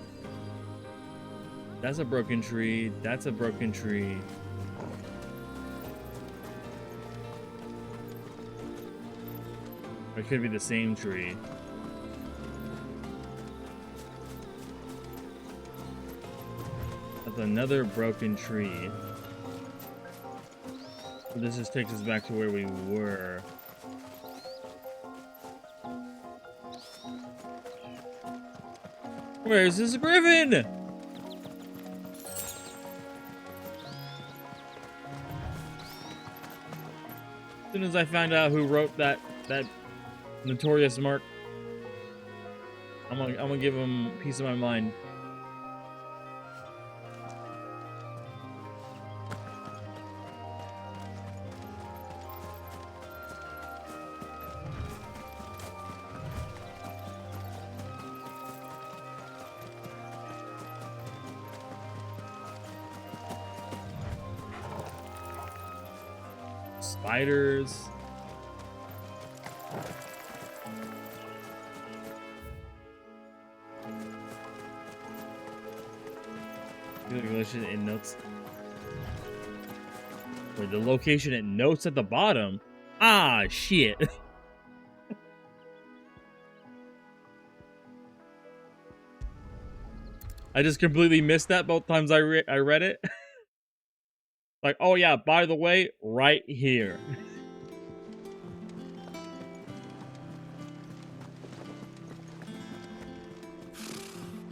That's a broken tree. That's a broken tree. It could be the same tree. That's another broken tree. So this just takes us back to where we were. Where's this griffin? As soon as I found out who wrote that notorious mark, I'm gonna give him peace of my mind. Spiders. The location it notes. Wait, the location it notes at the bottom. Ah, shit. I just completely missed that both times I read it. Like, oh yeah, by the way, right here.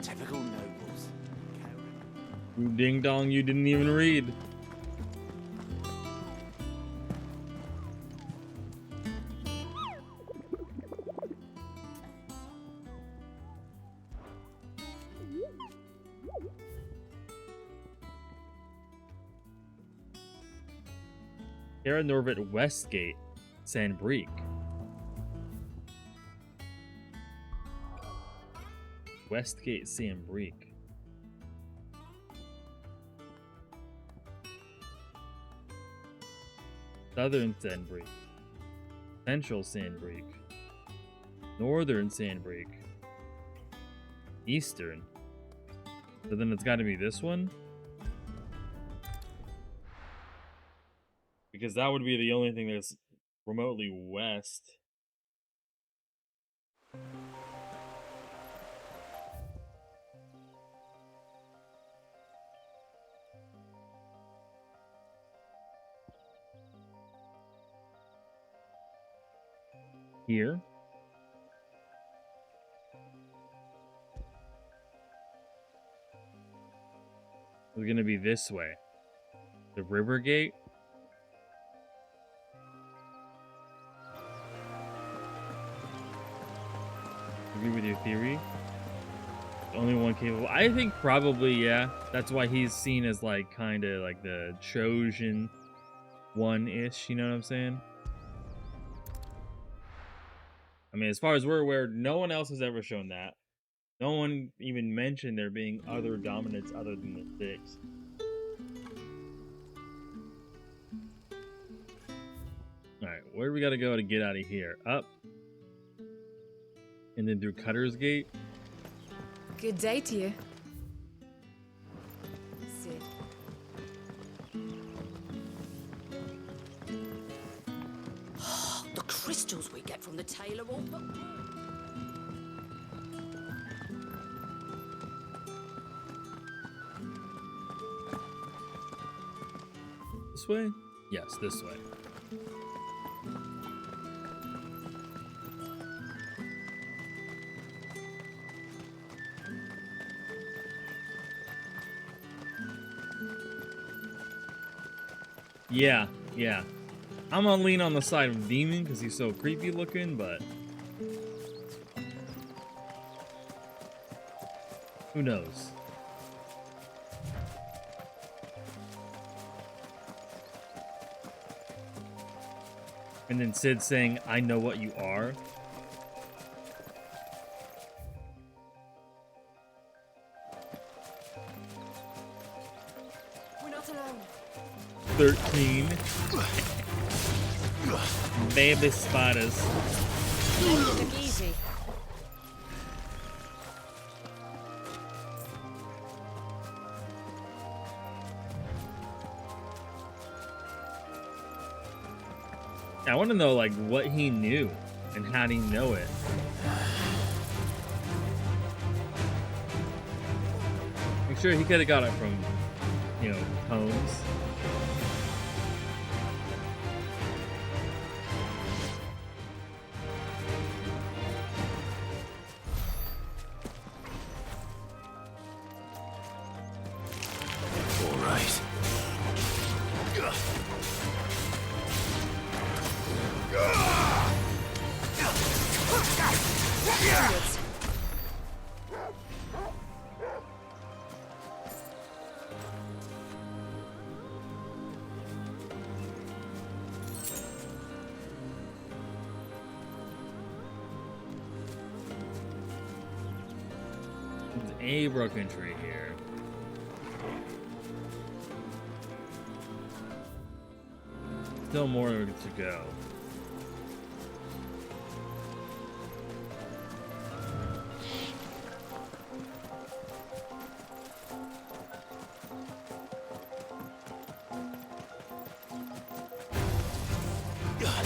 Typical nobles. You ding dong, you didn't even read. Terra Norvit Westgate, Sandbreak. Westgate, Sandbreak. Southern Sandbreak. Central Sandbreak. Northern Sandbreak. Eastern. So then it's got to be this one? Because that would be the only thing that's remotely west. Here. We're gonna be this way. The river gate. Agree with your theory? Only one capable. I think probably, yeah. That's why he's seen as like kind of like the chosen one-ish, you know what I'm saying? I mean, as far as we're aware, no one else has ever shown that. No one even mentioned there being other dominants other than the six. Alright, where do we gotta go to get out of here? Up. And then through Cutter's Gate. Good day to you. Sid. crystals we get from the tailor all but... This way? Yes, this way. Yeah. I'm gonna lean on the side of Demon because he's so creepy looking, but who knows? And then Sid saying, "I know what you are." We're not alone. 13 baby spiders. Make it look easy. I want to know like what he knew and how did he know it. I'm sure he could have got it from, you know, poems. All right. There's a broken tree here. Still more to go.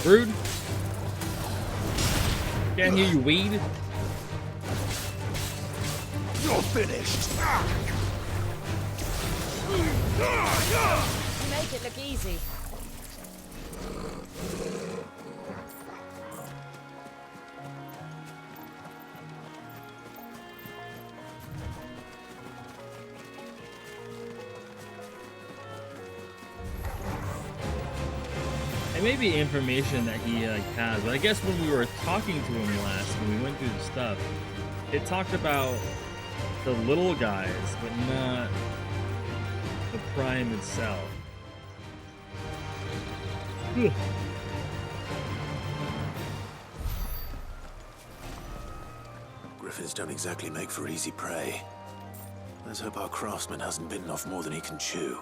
Rude. Can't hear you, weed. You're finished. Make it look easy. It may be information that he has, but I guess when we were talking to him last, when we went through the stuff, it talked about the little guys, but not the Prime itself. Ugh. Griffins don't exactly make for easy prey. Let's hope our craftsman hasn't bitten off more than he can chew.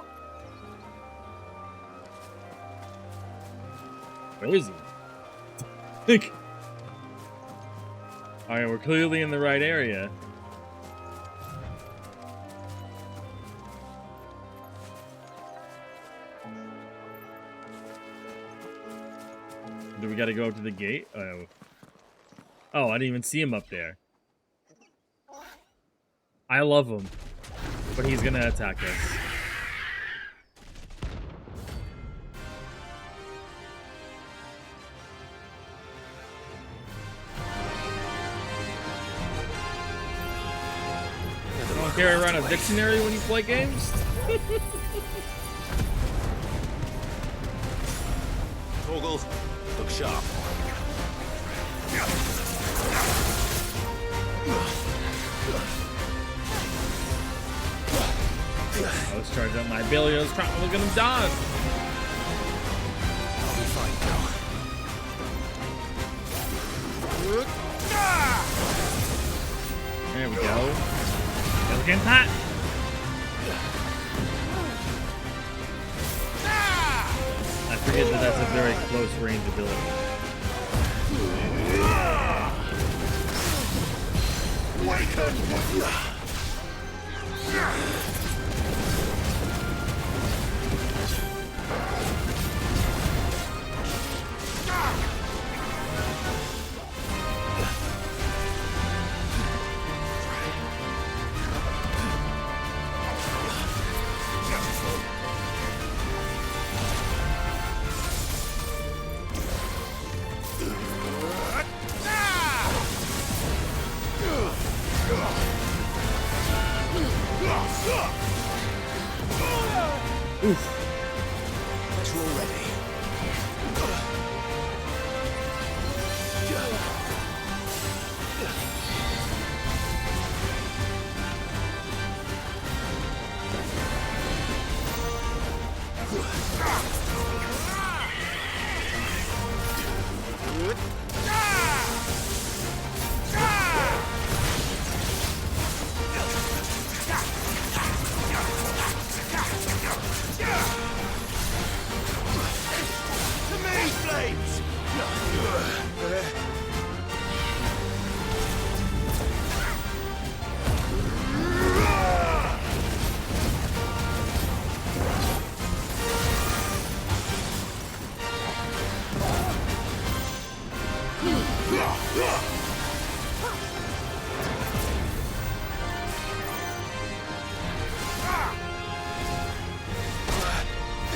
Where is he? Alright, we're clearly in the right area. Do we gotta go up to the gate? Oh, I didn't even see him up there. I love him, but he's gonna attack us. Don't carry around a dictionary when you play games? Torgal, look sharp. I was charging up my ability. I was trying to look at him dodge. I'll be fine now. There we go. Let's get hot. I forget that that's a very close range ability.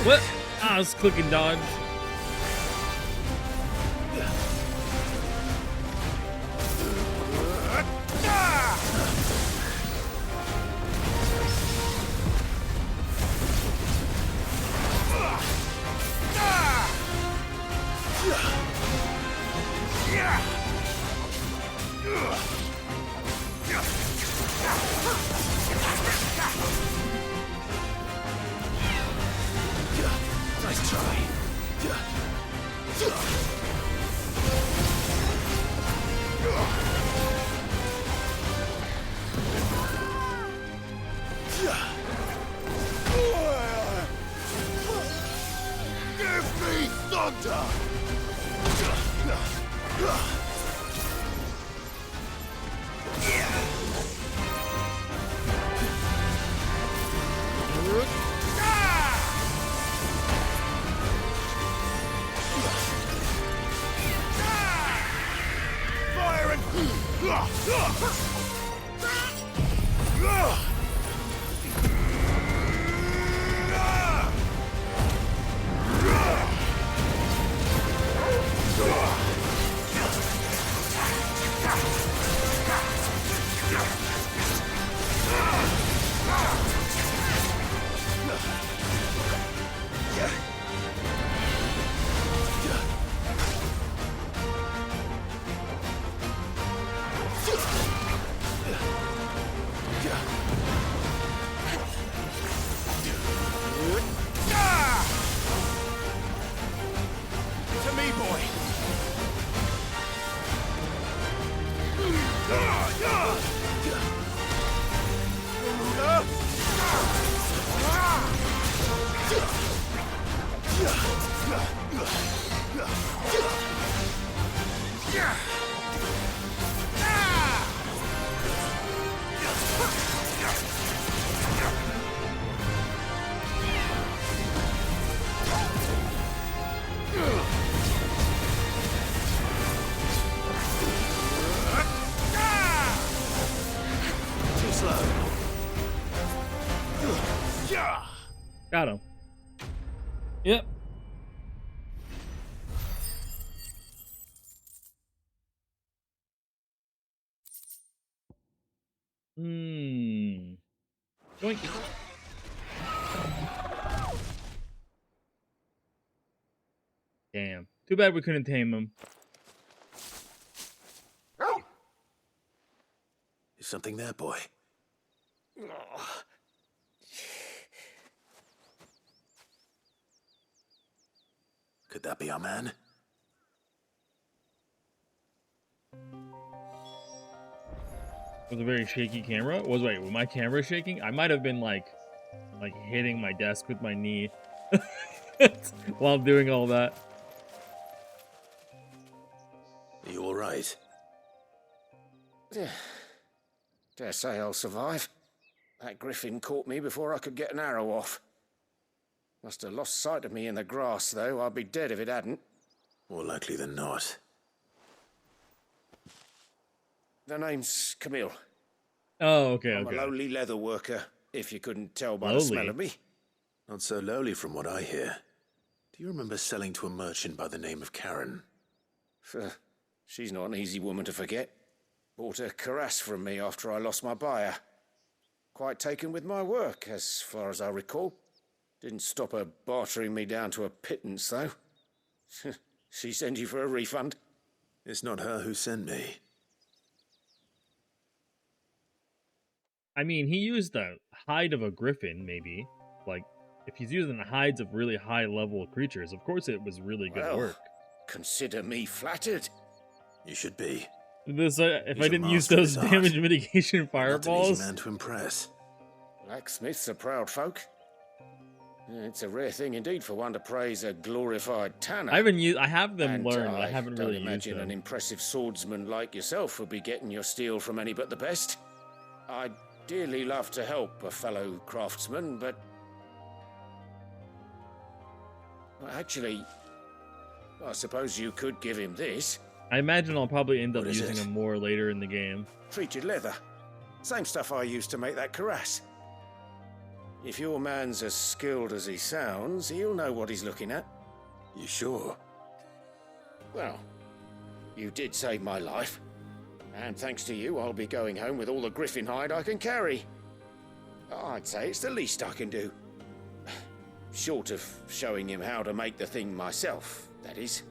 What? Ah, I was clicking dodge. Nice try. Give me thunder! Fire and... To me, boy! Too slow. Got him. Yep. Yoink. Damn. Too bad we couldn't tame him. Is something there, boy? Could that be our man? It was a very shaky camera. Was my camera shaking? I might have been like hitting my desk with my knee while doing all that. Are you all right? Dare say I'll survive. That griffin caught me before I could get an arrow off. Must have lost sight of me in the grass, though. I'd be dead if it hadn't. More likely than not. The name's Camille. Oh, okay, I'm okay. a lowly leather worker, if you couldn't tell by Lowly? the smell of me. Not so lowly from what I hear. Do you remember selling to a merchant by the name of Karen? She's not an easy woman to forget. Bought a cuirass from me after I lost my buyer. Quite taken with my work, as far as I recall. Didn't stop her bartering me down to a pittance, though. She send you for a refund? It's not her who sent me. I mean, he used the hide of a griffin, maybe. Like, if he's using the hides of really high-level creatures, of course it was really good Well, work. Consider me flattered. You should be. This, if He's I a didn't use master of those his art. damage mitigation Not an fireballs, easy man to impress. Blacksmiths are proud folk. It's a rare thing indeed for one to praise a glorified tanner. I have them And learned. I haven't don't really used imagine them. an impressive swordsman like yourself would be getting your steel from any but the best. I'd dearly love to help a fellow craftsman, but... Well, actually, I suppose you could give him this. I imagine I'll probably end up What is using it? them more later in the game. Treated leather. Same stuff I used to make that cuirass. If your man's as skilled as he sounds, he'll know what he's looking at. You sure? Well, you did save my life. And thanks to you, I'll be going home with all the griffin hide I can carry. I'd say it's the least I can do. Short of showing him how to make the thing myself, that is.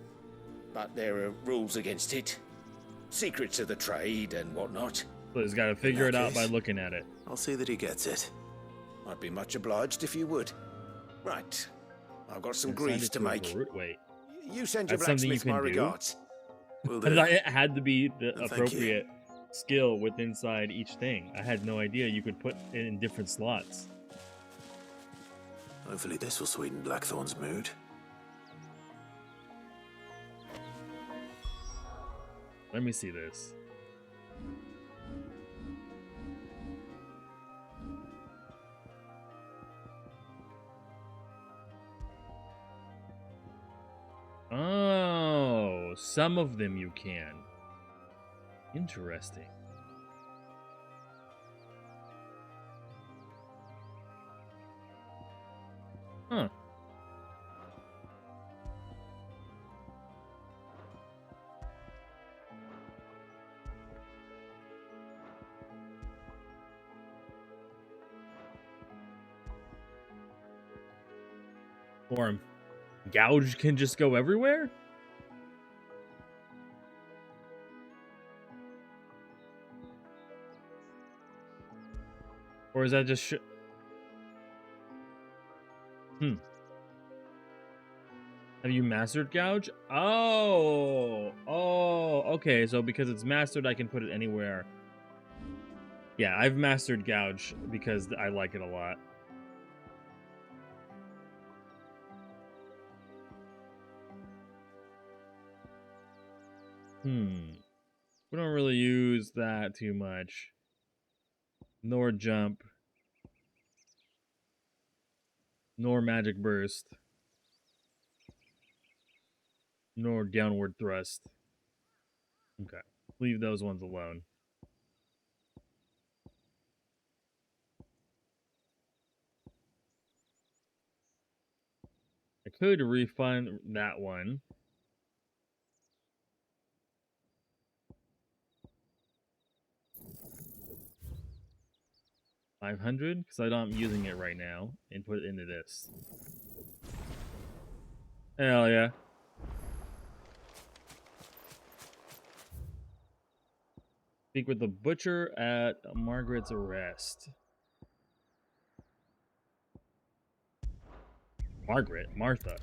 But there are rules against it. Secrets of the trade and whatnot. So he's got to figure it out by looking at it. I'll see that he gets it. I'd be much obliged if you would. Right. I've got some Assign greaves it to a make. Wait. You send your That's something you blacksmith my can do? regards. Will I do. thought it had to be the Thank you. appropriate skill with inside each thing. I had no idea you could put it in different slots. Hopefully this will sweeten Blackthorn's mood. Let me see this. Oh, some of them you can. Interesting. Huh. Or gouge can just go everywhere? Or is that just Have you mastered gouge? Oh, okay. So because it's mastered, I can put it anywhere. Yeah, I've mastered gouge because I like it a lot. We don't really use that too much. Nor jump. Nor magic burst. Nor downward thrust. Okay. Leave those ones alone. I could refund that one. $500 because I know I'm using it right now and put it into this. Hell yeah. Speak with the butcher at Margaret's arrest. Martha.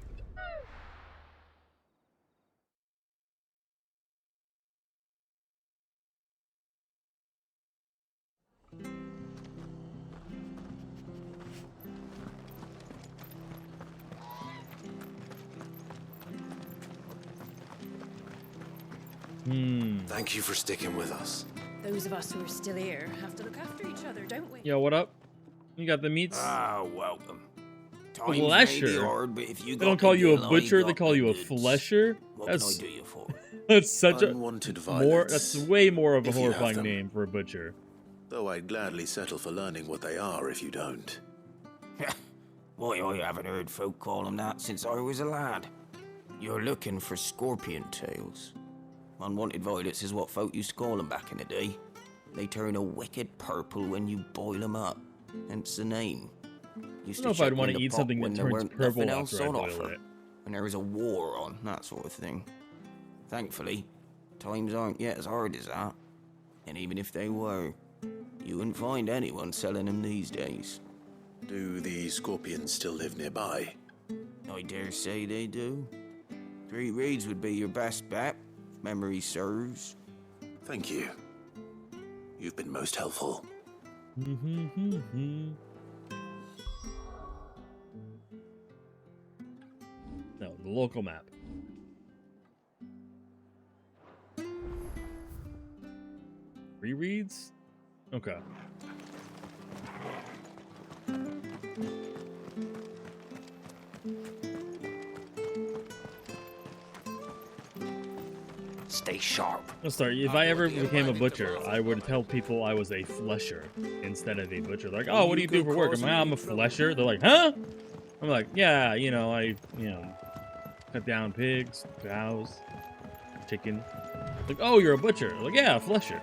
Thank you for sticking with us. Those of us who are still here have to look after each other, don't we? Yo, what up? You got the meats? Ah, welcome. Times may be Flesher? hard, but if you They don't call you a butcher, they call you a flesher? What can I do you for? That's such Unwanted a violence, that's way more of a if you have horrifying them. name for a butcher. Though I'd gladly settle for learning what they are if you don't. Why, I haven't heard folk call them that since I was a lad. You're looking for scorpion tails. Unwanted violets is what folk used to call them back in the day. They turn a wicked purple when you boil them up. Hence the name. Used I don't know if chuck I'd 'em want in to the eat pot something when that there turns weren't purple nothing else after I on boil offer. it. When there was a war on, that sort of thing. Thankfully, times aren't yet as hard as that. And even if they were, you wouldn't find anyone selling them these days. Do the scorpions still live nearby? I dare say they do. 3 reeds would be your best bet, if memory serves. Thank you. You've been most helpful. No, the local map. Rereads? Okay. Stay sharp. I'll start. If I ever became a butcher, I would tell people I was a flesher instead of a butcher. They're like, oh, what do you do for work? I'm a flesher. They're like, huh? I'm like, yeah, I cut down pigs, cows, chicken. Like, oh, you're a butcher. Like, yeah, a flesher.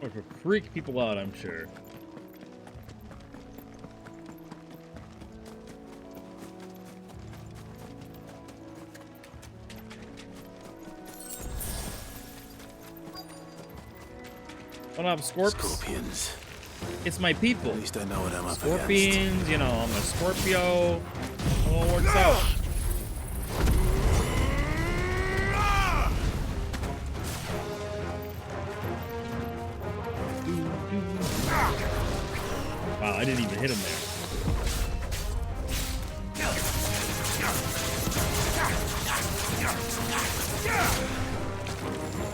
Or to freak people out, I'm sure. What up, Scorpions. It's my people. At least I know what I'm up Scorpions, you know, I'm a Scorpio. It all works out. Wow, I didn't even hit him there.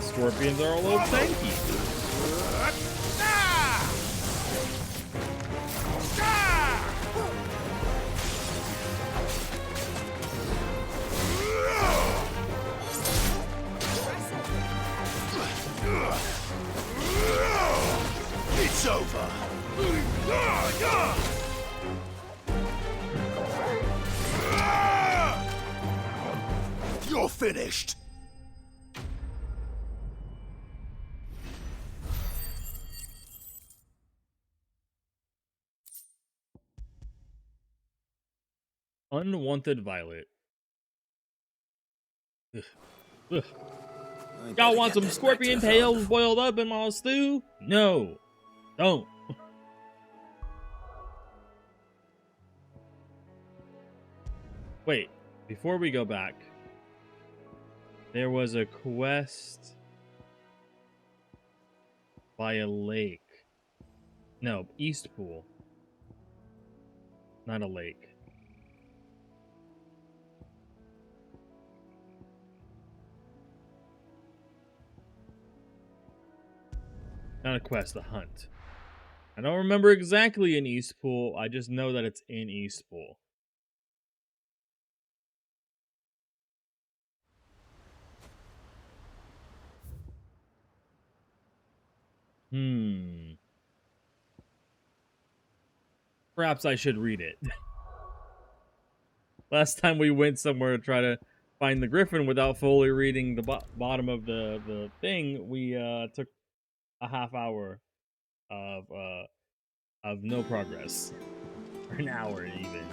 Scorpions are all over tanky. It's over. You're finished. Unwanted violet. Ugh. Ugh. Y'all want some scorpion tails boiled up in my stew? No. Don't. Wait, before we go back, there was a quest by a lake. No, East Pool. Not a lake. Not a quest, a hunt. I don't remember exactly in East Pool. I just know that it's in East Pool. Perhaps I should read it. Last time we went somewhere to try to find the griffin without fully reading the bottom of the thing, we took a half hour of no progress. Or an hour even.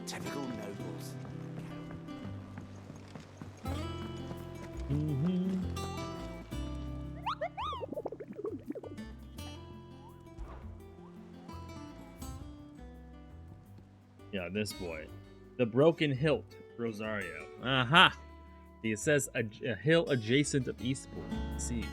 Typical nobles. Yeah, this boy. The Broken Hilt, Rosario. Aha! It says a hill adjacent of Eastpool. Let's see.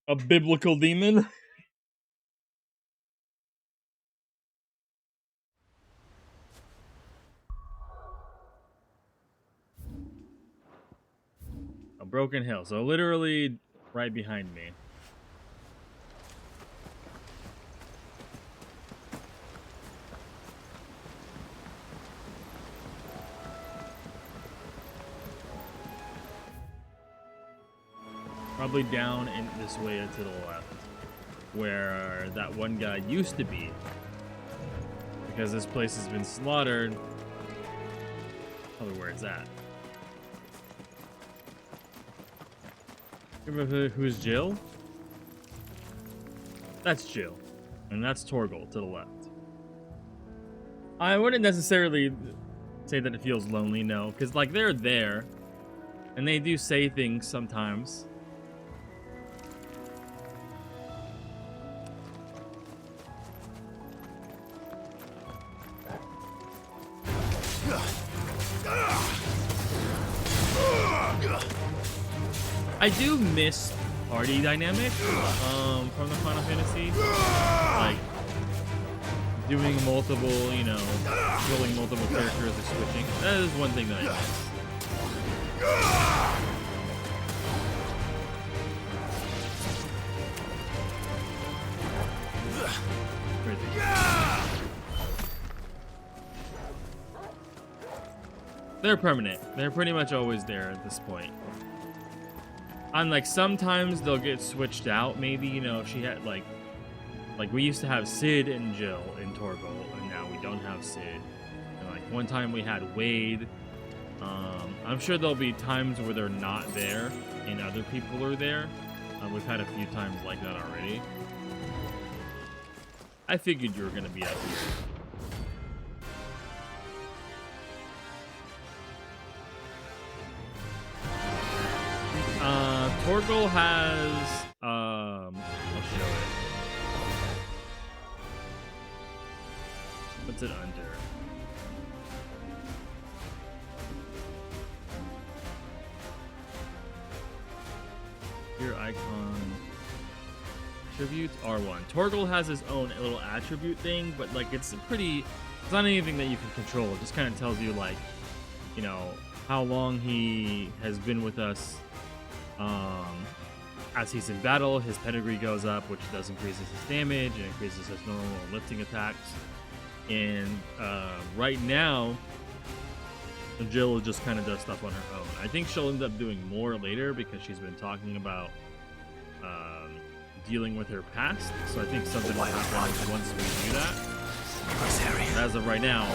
A biblical demon? A broken hill. So literally right behind me. Probably down in this way to the left, where that one guy used to be. Because this place has been slaughtered. Probably where it's at. Remember who's Jill? That's Jill. And that's Torgal to the left. I wouldn't necessarily say that it feels lonely, no. Because, like, they're there. And they do say things sometimes. I do miss party dynamic from the Final Fantasy, like doing multiple, you know, killing multiple characters or switching. That is one thing that I miss. They're permanent. They're pretty much always there at this point. And like sometimes they'll get switched out. Maybe, you know, if she had like we used to have Sid and Jill in Torgal, and now we don't have Sid. And like one time we had Wade. I'm sure there'll be times where they're not there and other people are there. We've had a few times like that already. I figured you were gonna be up here. Torgal has, I'll show it. What's it under? Your icon. Attributes R1. Torgal has his own little attribute thing, but like it's not anything that you can control. It just kind of tells you like, you know, how long he has been with us. As he's in battle, his pedigree goes up, which does increases his damage and increases his normal lifting attacks. And right now, Jill just kind of does stuff on her own. I think she'll end up doing more later because she's been talking about dealing with her past. So I think something will happen once we do that. But as of right now,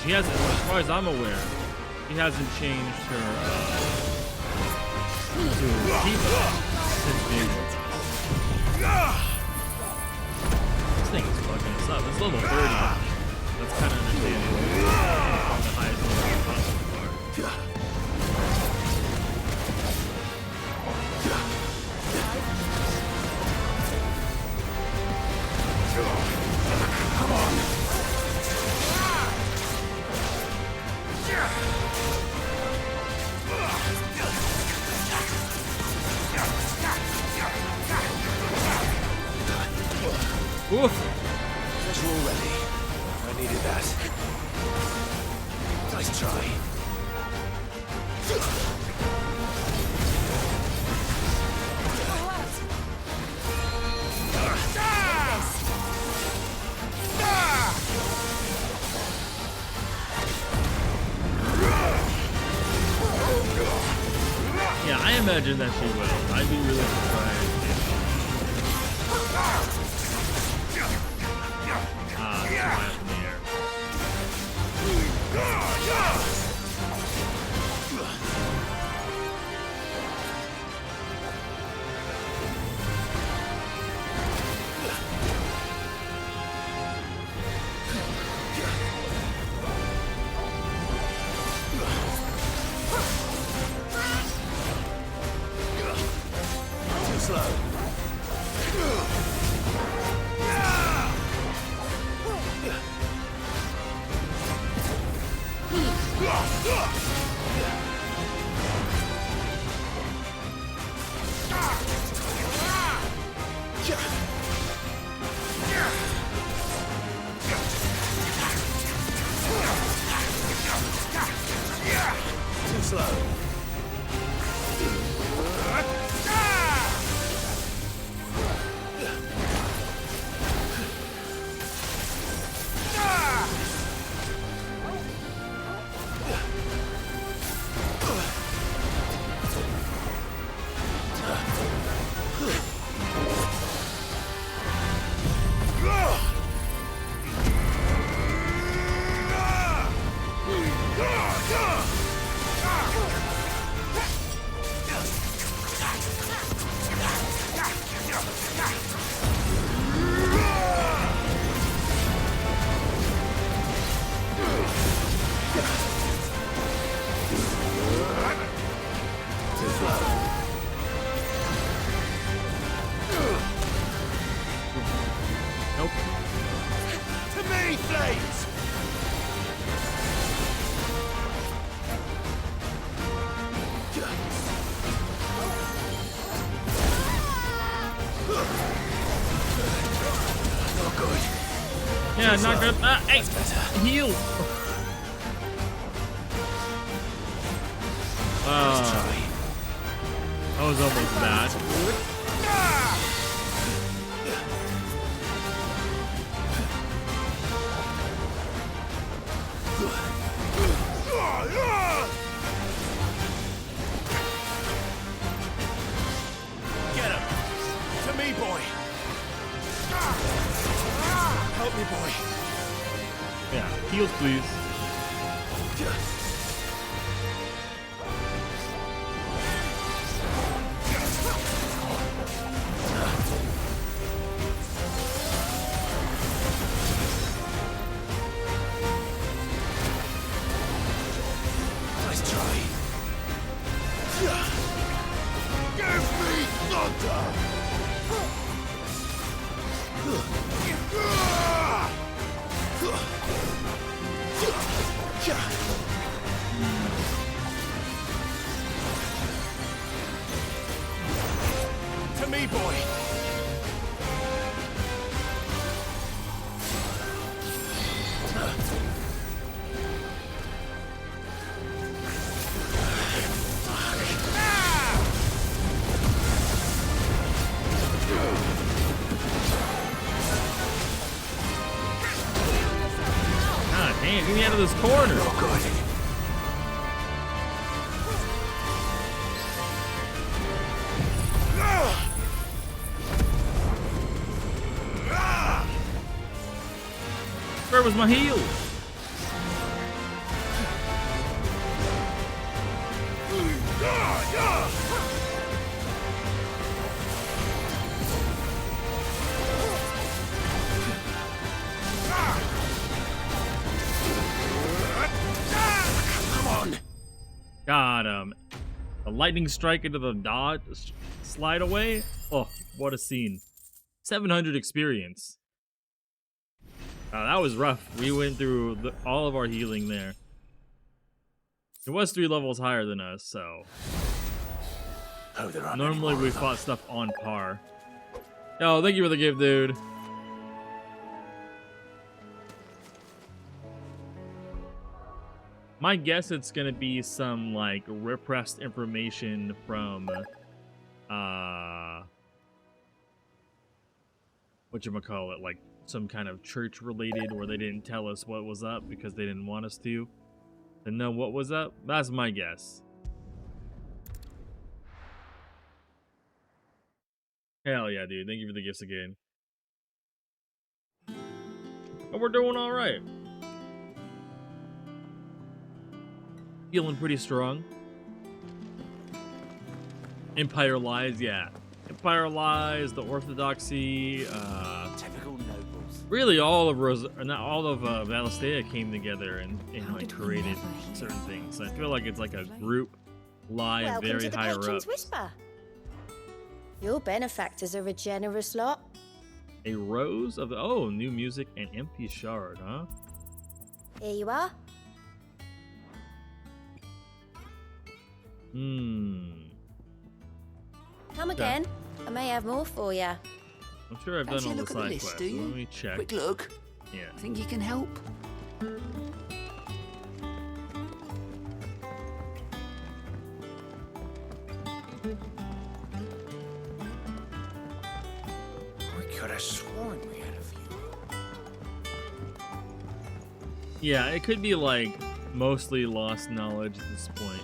she hasn't, as far as I'm aware, she hasn't changed her to keep since being with us. This thing is fucking us up. It's level 30. That's kind of understandable. On the highest level possible far. Come on. Oof. Guess we're all ready. I needed that. Nice try. Yeah, I imagine that she will. I'd be really surprised if fly up in the air. Too slow. Too slow. not good. Hey, heal. That was almost bad. Get him! To me, boy! Help me, boy! Yeah, heals, please. Nice try. Give me thunder! To me, boy! Ah, damn, get me out of this corner. Where was my heal? Come on! Got him. A lightning strike into the dodge slide away. Oh, what a scene. 700 experience. That was rough. We went through all of our healing there. It was 3 levels higher than us, so Oh, there aren't normally any more we of them. fought stuff on par. Oh, thank you for the gift, dude. My guess it's gonna be some like repressed information from whatchamacallit, like some kind of church related where they didn't tell us what was up because they didn't want us to know what was up. That's my guess. Hell yeah, dude. Thank you for the gifts again. Oh, we're doing all right. Feeling pretty strong. Empire Lies, yeah. Empire Lies, the Orthodoxy, Typical nobles. really all of Valistea came together and like created certain things. I feel like it's like a group lie Welcome very to the higher Patron's up. Whisper. Your benefactors are a generous lot. A rose of the new music and empty shard, huh? Here you are. Come again. I may have more for you. I'm sure I've Fancy done a all the look at the side list, quests. do So you? let me check. Quick look. Yeah. Think you can help? I could have sworn we had a few. Yeah, it could be like mostly lost knowledge at this point.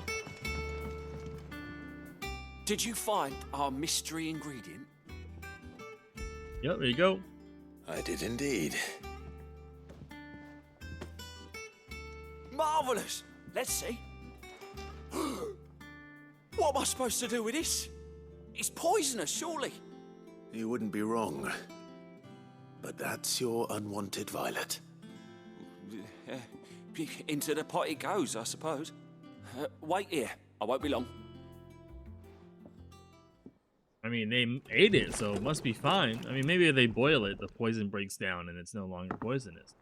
Did you find our mystery ingredient? Yep, there you go. I did indeed. Marvelous! Let's see. What am I supposed to do with this? It's poisonous, surely. You wouldn't be wrong. But that's your unwanted violet. Into the pot it goes, I suppose. Wait here. I won't be long. I mean, they ate it, so it must be fine. I mean, maybe if they boil it, the poison breaks down and it's no longer poisonous.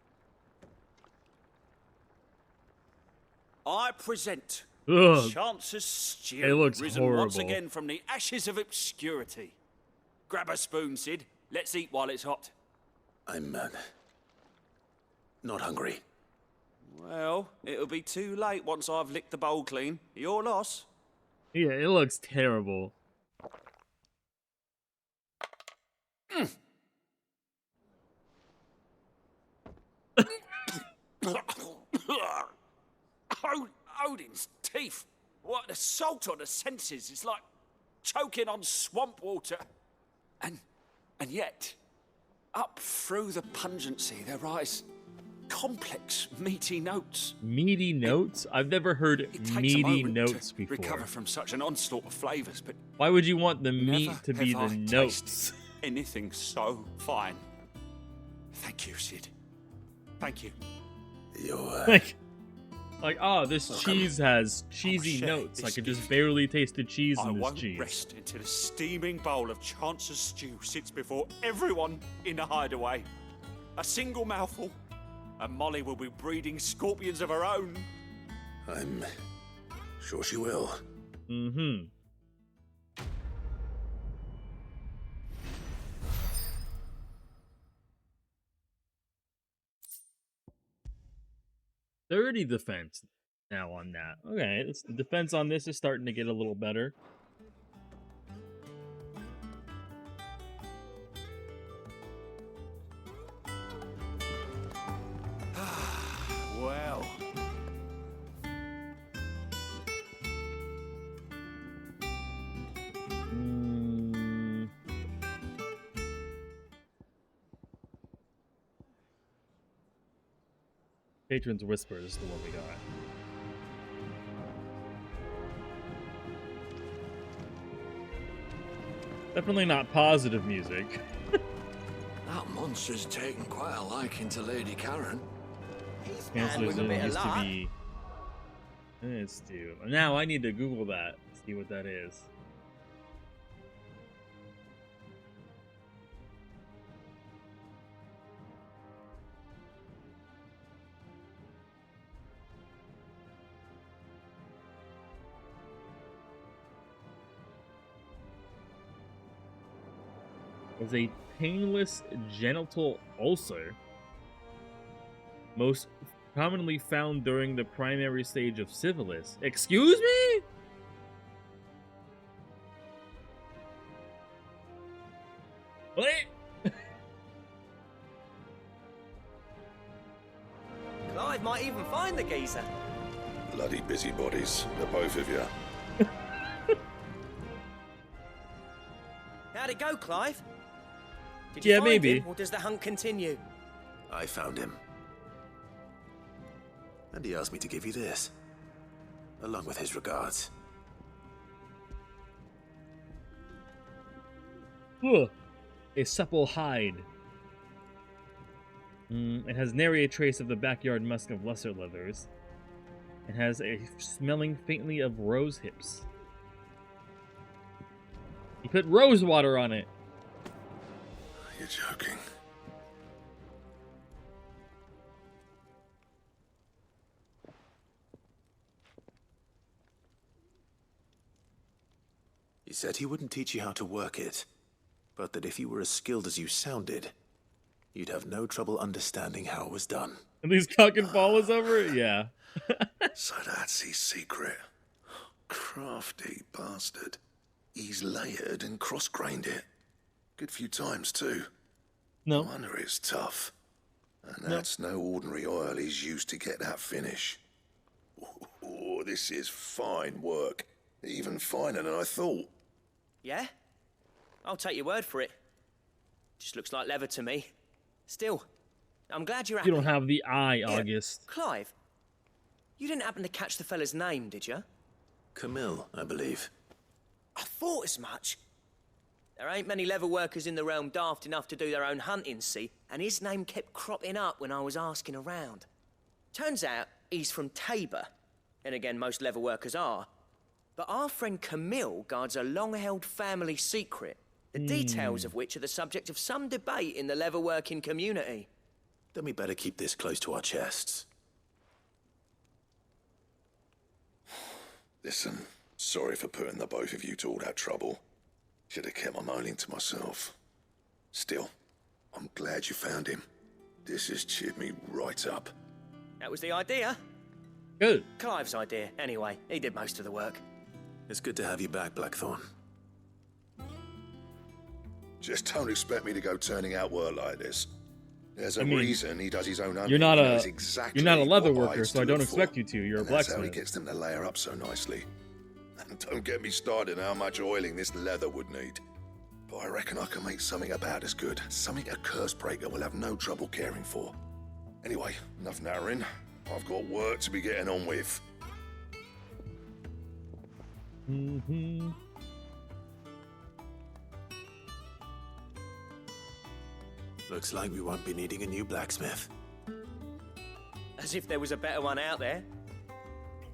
I present Ugh. Chance's stew, It looks risen horrible. once again from the ashes of obscurity. Grab a spoon, Sid. Let's eat while it's hot. I'm not hungry. Well, it'll be too late once I've licked the bowl clean. Your loss. Yeah, it looks terrible. Odin's teeth. What an assault on the senses. It's like choking on swamp water. And yet, up through the pungency, there rise complex, meaty notes. Meaty notes? I've never heard meaty notes before. Recover from such an onslaught of flavors, but why would you want the meat to be never the have I notes? tasted anything so fine. Thank you, Sid. Thank you. You're like, oh, this cheese has cheesy notes. I could just barely taste the cheese in this cheese. I won't rest until a steaming bowl of Chance's stew sits before everyone in a hideaway. A single mouthful, and Molly will be breeding scorpions of her own. I'm sure she will. Mm-hmm. $30 defense now on that. Okay, the defense on this is starting to get a little better. Well. Patron's Whisper is the one we got. Definitely not positive music. That monster's taken quite a liking to Lady Karen. Chancellor with a Zoom bit of used to luck. be. Let's do. Now I need to Google that. See what that is. Was a painless genital ulcer, most commonly found during the primary stage of syphilis. Excuse me? What? Clive might even find the geezer. Bloody busybodies, the both of you. How'd it go, Clive? Did Yeah, you find maybe. him, or does the hunt continue? I found him. And he asked me to give you this, along with his regards. Ugh. A supple hide. It has nary a trace of the backyard musk of lesser leathers. It has a smelling faintly of rose hips. He put rose water on it. You're joking. He said he wouldn't teach you how to work it, but that if you were as skilled as you sounded, you'd have no trouble understanding how it was done. And these cock and ball is over it? Yeah. So that's his secret. Crafty bastard. He's layered and cross-grained it. Good few times, too. No. No wonder it's tough. And that's no ordinary oil he's used to get that finish. Oh, this is fine work. Even finer than I thought. Yeah? I'll take your word for it. Just looks like leather to me. Still, I'm glad you're happy. You don't have the eye, Here, August. Clive, you didn't happen to catch the fella's name, did you? Camille, I believe. I thought as much. There ain't many leather workers in the realm daft enough to do their own hunting, see? And his name kept cropping up when I was asking around. Turns out he's from Tabor. And again, most leather workers are. But our friend Camille guards a long-held family secret, the details of which are the subject of some debate in the leather-working community. Then we better keep this close to our chests. Listen, sorry for putting the both of you to all that trouble. Should have kept my moaning to myself. Still, I'm glad you found him. This has cheered me right up. That was the idea. Good. Clive's idea, anyway. He did most of the work. It's good to have you back, Blackthorn. Just don't expect me to go turning out work like this. There's a reason he does his own hunting. You're not He a knows exactly you're not a leather what worker, hides so I to don't look for. expect you to. You're a And that's how he blacksmith. gets them to layer up so nicely. And don't get me started on how much oiling this leather would need. But I reckon I can make something about as good. Something a curse breaker will have no trouble caring for. Anyway, enough nattering. I've got work to be getting on with. Mm-hmm. Looks like we won't be needing a new blacksmith. As if there was a better one out there.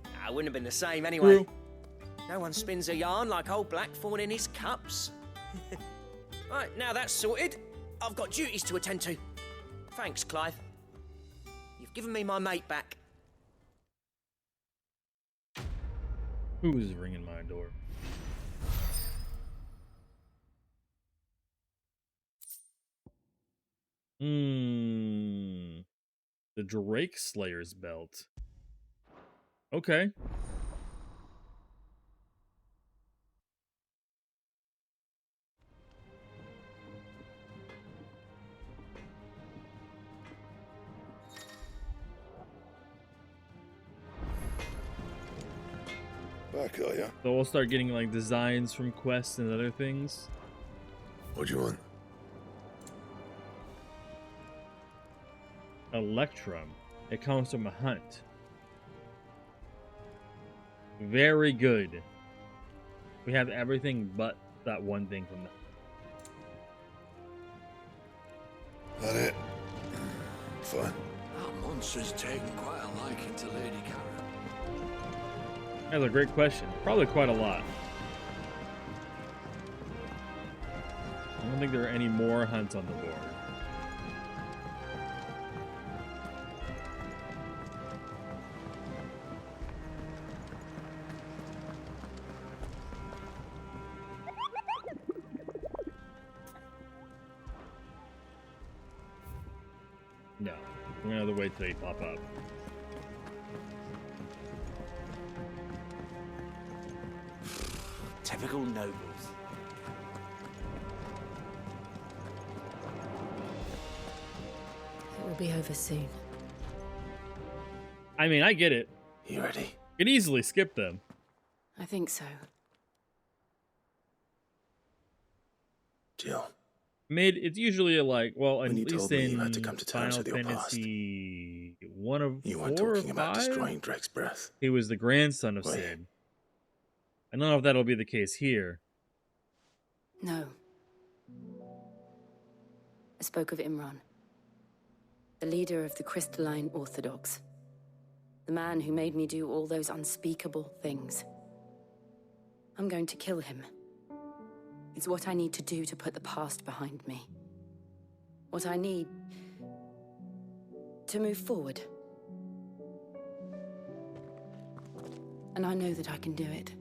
Nah, it wouldn't have been the same anyway. True. No one spins a yarn like old Blackthorn in his cups. Right, now that's sorted, I've got duties to attend to. Thanks, Clive. You've given me my mate back. Who's ringing my door? The Drake Slayer's belt. Okay. Back, are ya? So we'll start getting like designs from quests and other things. What do you want? Electrum. It comes from a hunt. Very good. We have everything but that one thing from the... That it? Fine. That monster's taken quite a liking to Lady Karen. That's a great question. Probably quite a lot. I don't think there are any more hunts on the board. No, we're gonna have to wait till they pop up. Typical nobles. It will be over soon. I mean, I get it. You ready? Could easily skip them. I think so. Jill. It's usually like, well, at When you least told me in you had to come to terms Final with your past, Fantasy one of you weren't 4 or talking about 5, destroying Drake's breath. he was the grandson of Wait. Sid. I don't know if that'll be the case here. No. I spoke of Imran, the leader of the Crystalline Orthodox. The man who made me do all those unspeakable things. I'm going to kill him. It's what I need to do to put the past behind me. What I need to move forward. And I know that I can do it.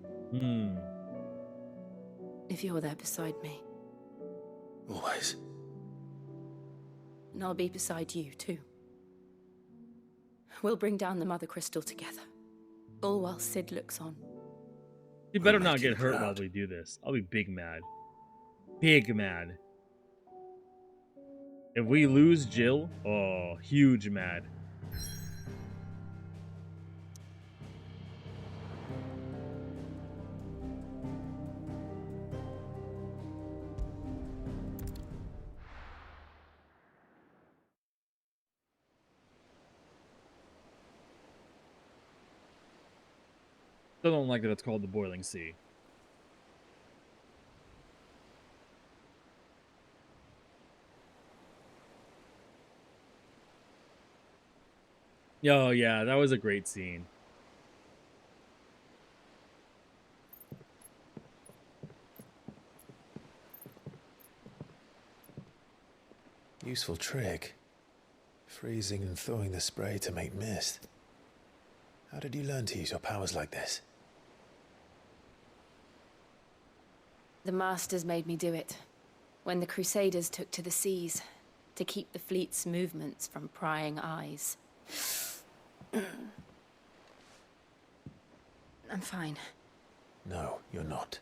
If you're there beside me. Always. And I'll be beside you, too. We'll bring down the Mother Crystal together. All while Sid looks on. You better not get hurt while we do this. I'll be big mad. Big mad. If we lose Jill, oh, huge mad. Still don't like that it's called the Boiling Sea. Oh yeah, that was a great scene. Useful trick. Freezing and thawing the spray to make mist. How did you learn to use your powers like this? The Masters made me do it. When the Crusaders took to the seas, to keep the fleet's movements from prying eyes. I'm fine. No, you're not.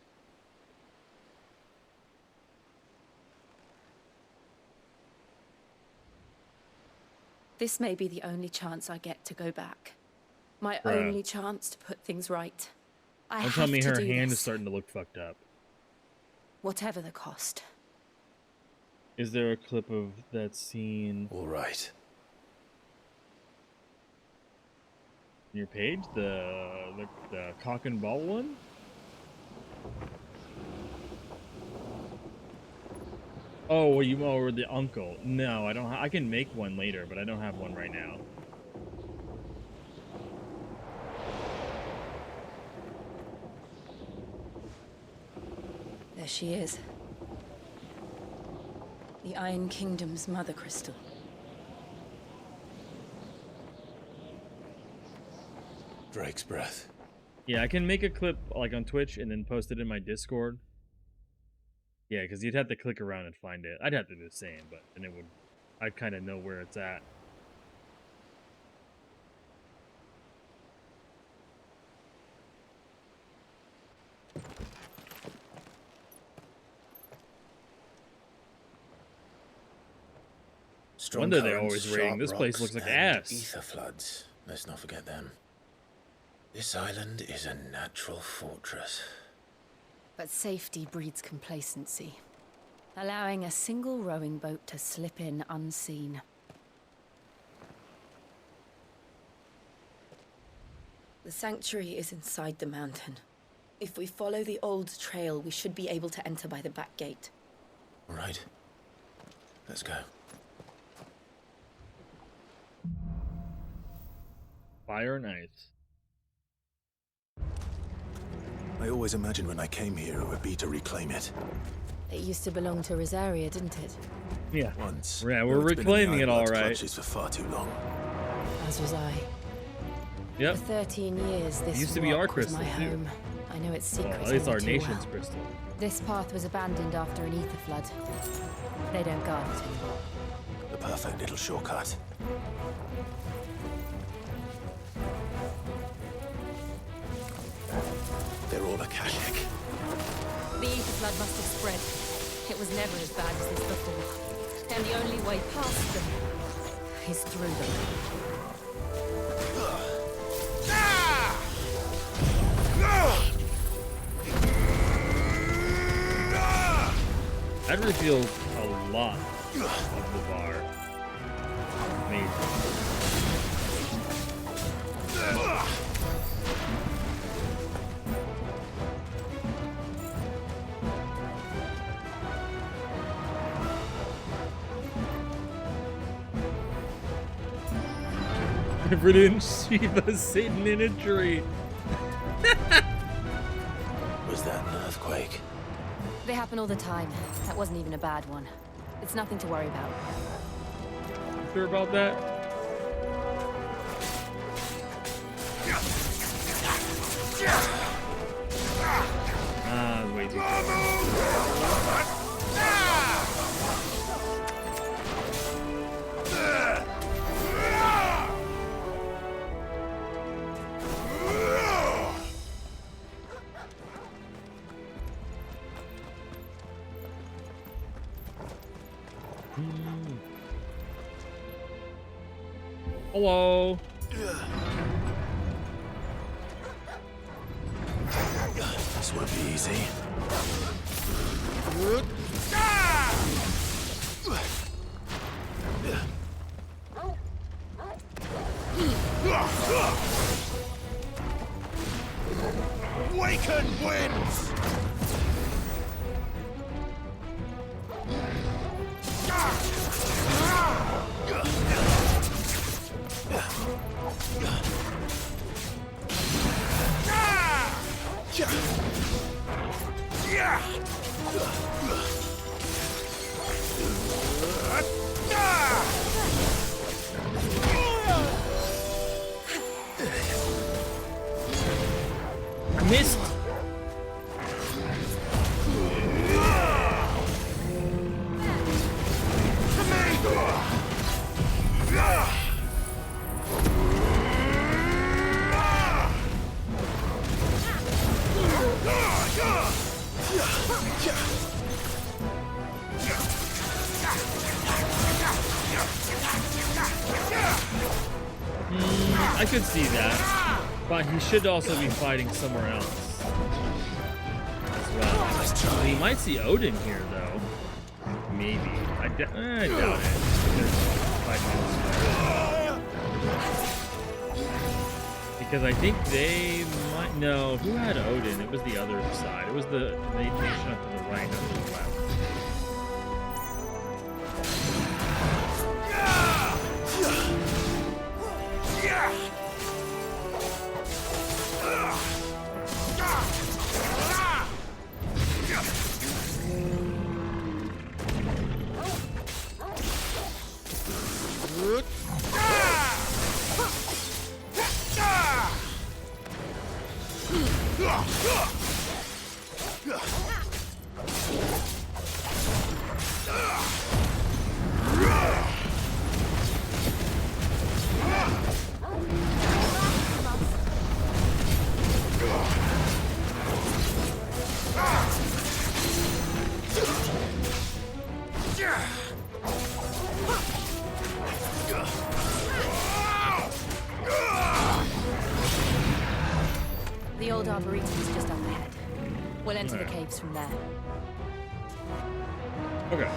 This may be the only chance I get to go back. My Bruh. only chance to put things right. I Don't have tell me to her do hand this, is starting to look fucked up. whatever the cost. Is there a clip of that scene? All right. On your page? The cock and ball one? Oh, well, you or the uncle? No, I don't. I can make one later, but I don't have one right now. There she is. The Iron Kingdom's mother crystal. Drake's breath. Yeah, I can make a clip like on Twitch and then post it in my Discord. Yeah, because you'd have to click around and find it. I'd have to do the same, but then it would. I'd kind of know where it's at. Strong Wonder they're currents, always raiding. sharp This place rocks, looks like and ass. Ether floods. Let's not forget them. This island is a natural fortress. But safety breeds complacency, allowing a single rowing boat to slip in unseen. The sanctuary is inside the mountain. If we follow the old trail, we should be able to enter by the back gate. All right. Let's go. Fire and ice. I always imagined when I came here it would be to reclaim it. It used to belong to Rosaria, didn't it? Yeah. Once. Yeah, though we're it's been in the reclaiming it all Ironblood's right. clutches for far too long. As was I. Yep. For 13 years, this Used to be our rock was my crystal, too. home. I know its Well, secrets at least only our too nation's well. crystal. This path was abandoned after an ether flood. They don't guard it anymore. The perfect little shortcut. They're all Akashic. The ether flood must have spread. It was never as bad as this before. And the only way past them is through them. That reveals a lot of the bar. Amazing. Brilliant Shiva sitting in a tree. Was that an earthquake? They happen all the time. That wasn't even a bad one. It's nothing to worry about. Sure about that? Ah, way too far. Hello. This won't be easy. Waken winds! I missed. To me! I could see that, but he should also be fighting somewhere else as well. We might see Odin here, though. Maybe. I doubt it. Because I think they might. No, who had Odin? It was the other side. It was the nation up to the right, not to the left. The old arboretum is just up ahead. We'll enter the caves from there. Okay.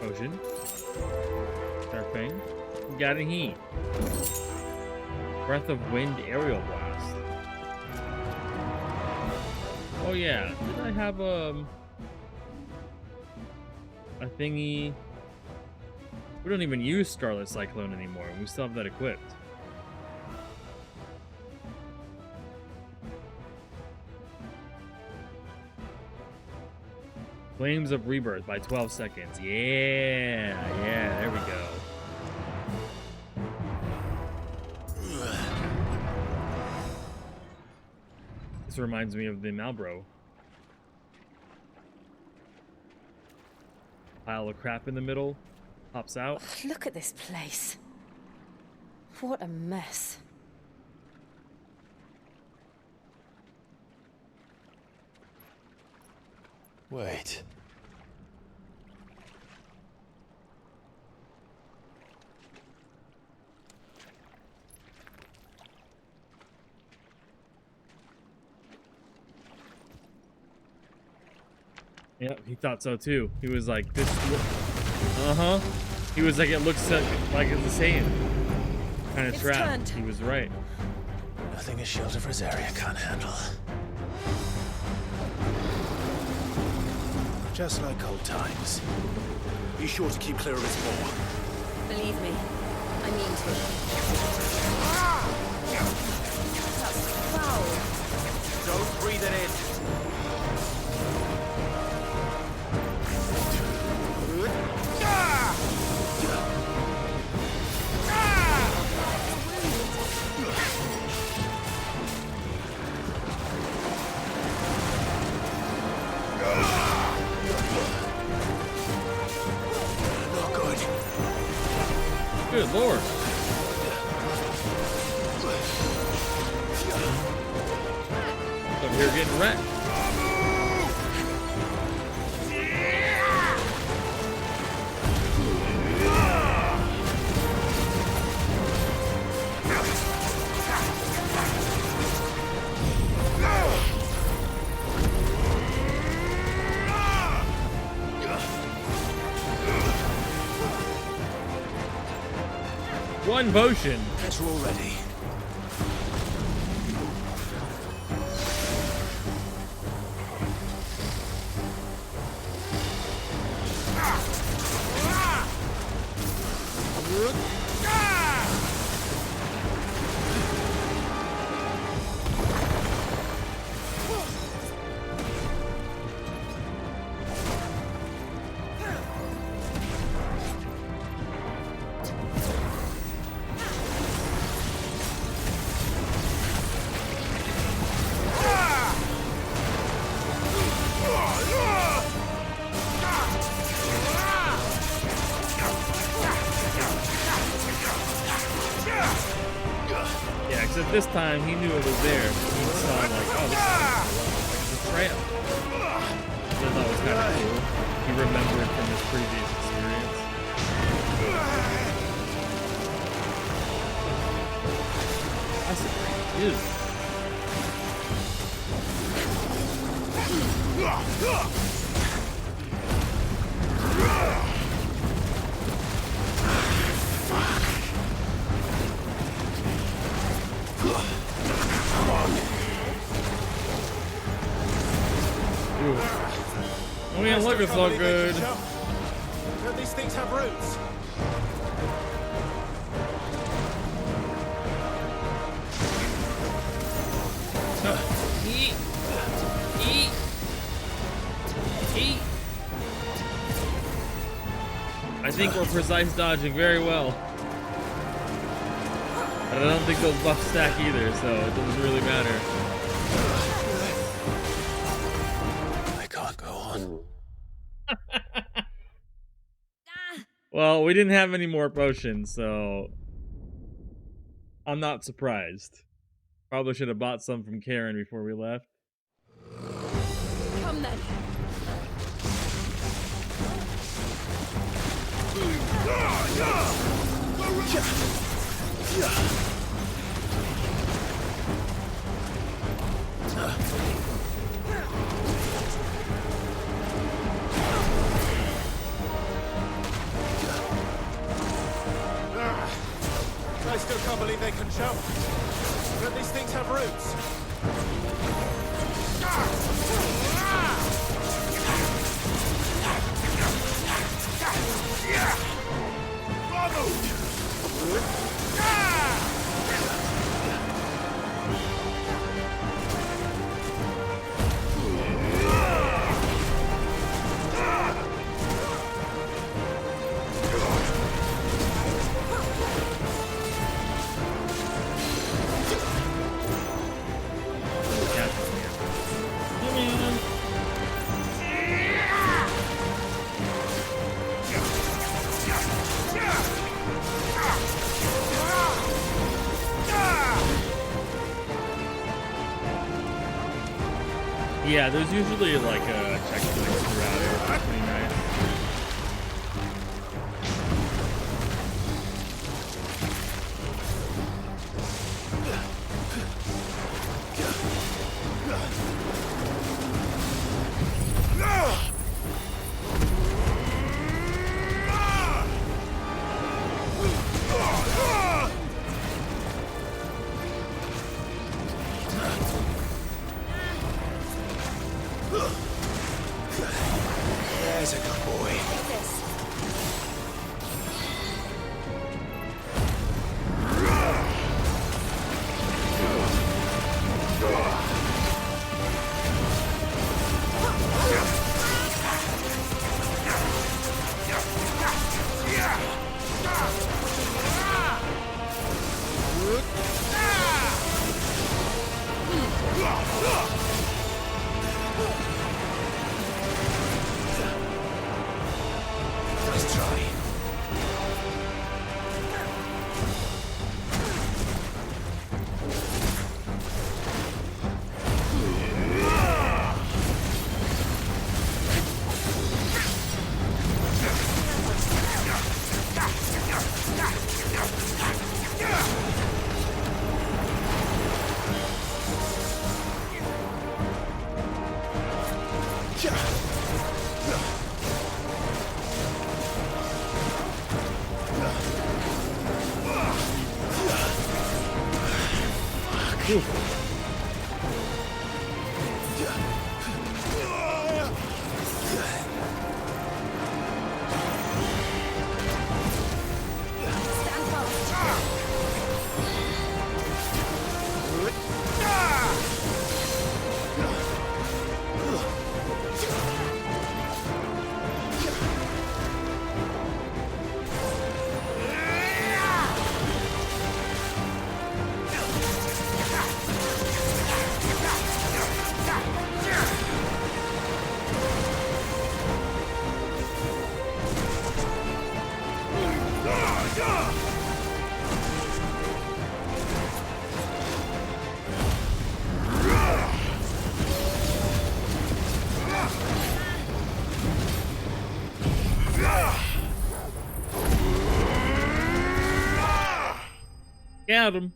Ocean. Starfang. Got a heat. Breath of Wind aerial blast. Oh yeah, did I have a thingy? We don't even use Scarlet Cyclone anymore. We still have that equipped. Flames of Rebirth by 12 seconds. Yeah, there we go. This reminds me of the Malbro. Pile of crap in the middle. Pops out. Look at this place. What a mess. Wait. Yep, he thought so too. He was like, this. He was like, it looks like it's the same kind of trap. Turned. He was right. Nothing a shield of Rosaria can't handle. Just like old times. Be sure to keep clear of his paw. Believe me, I mean to. That's foul. Don't breathe it in. Good lord. Over here getting wrecked. One potion. Better already. this time he knew it was there. He saw like, oh, this is a trail. Which I thought was kind of cool. He remembered from his previous experience. That's a great dude. Oh yeah, look, it's so good. Don't these things have roots? Eat. I think we're precise dodging very well. But I don't think those buffs stack either, so it doesn't really matter. I can't go on. Well, we didn't have any more potions, so I'm not surprised. Probably should have bought some from Karen before we left. Come then. I still can't believe they can jump. Don't these things have roots? Yeah, there's usually like a checkpoint throughout it, which is pretty nice. There's a good boy. Take this. Let's try. Stand fast. at him.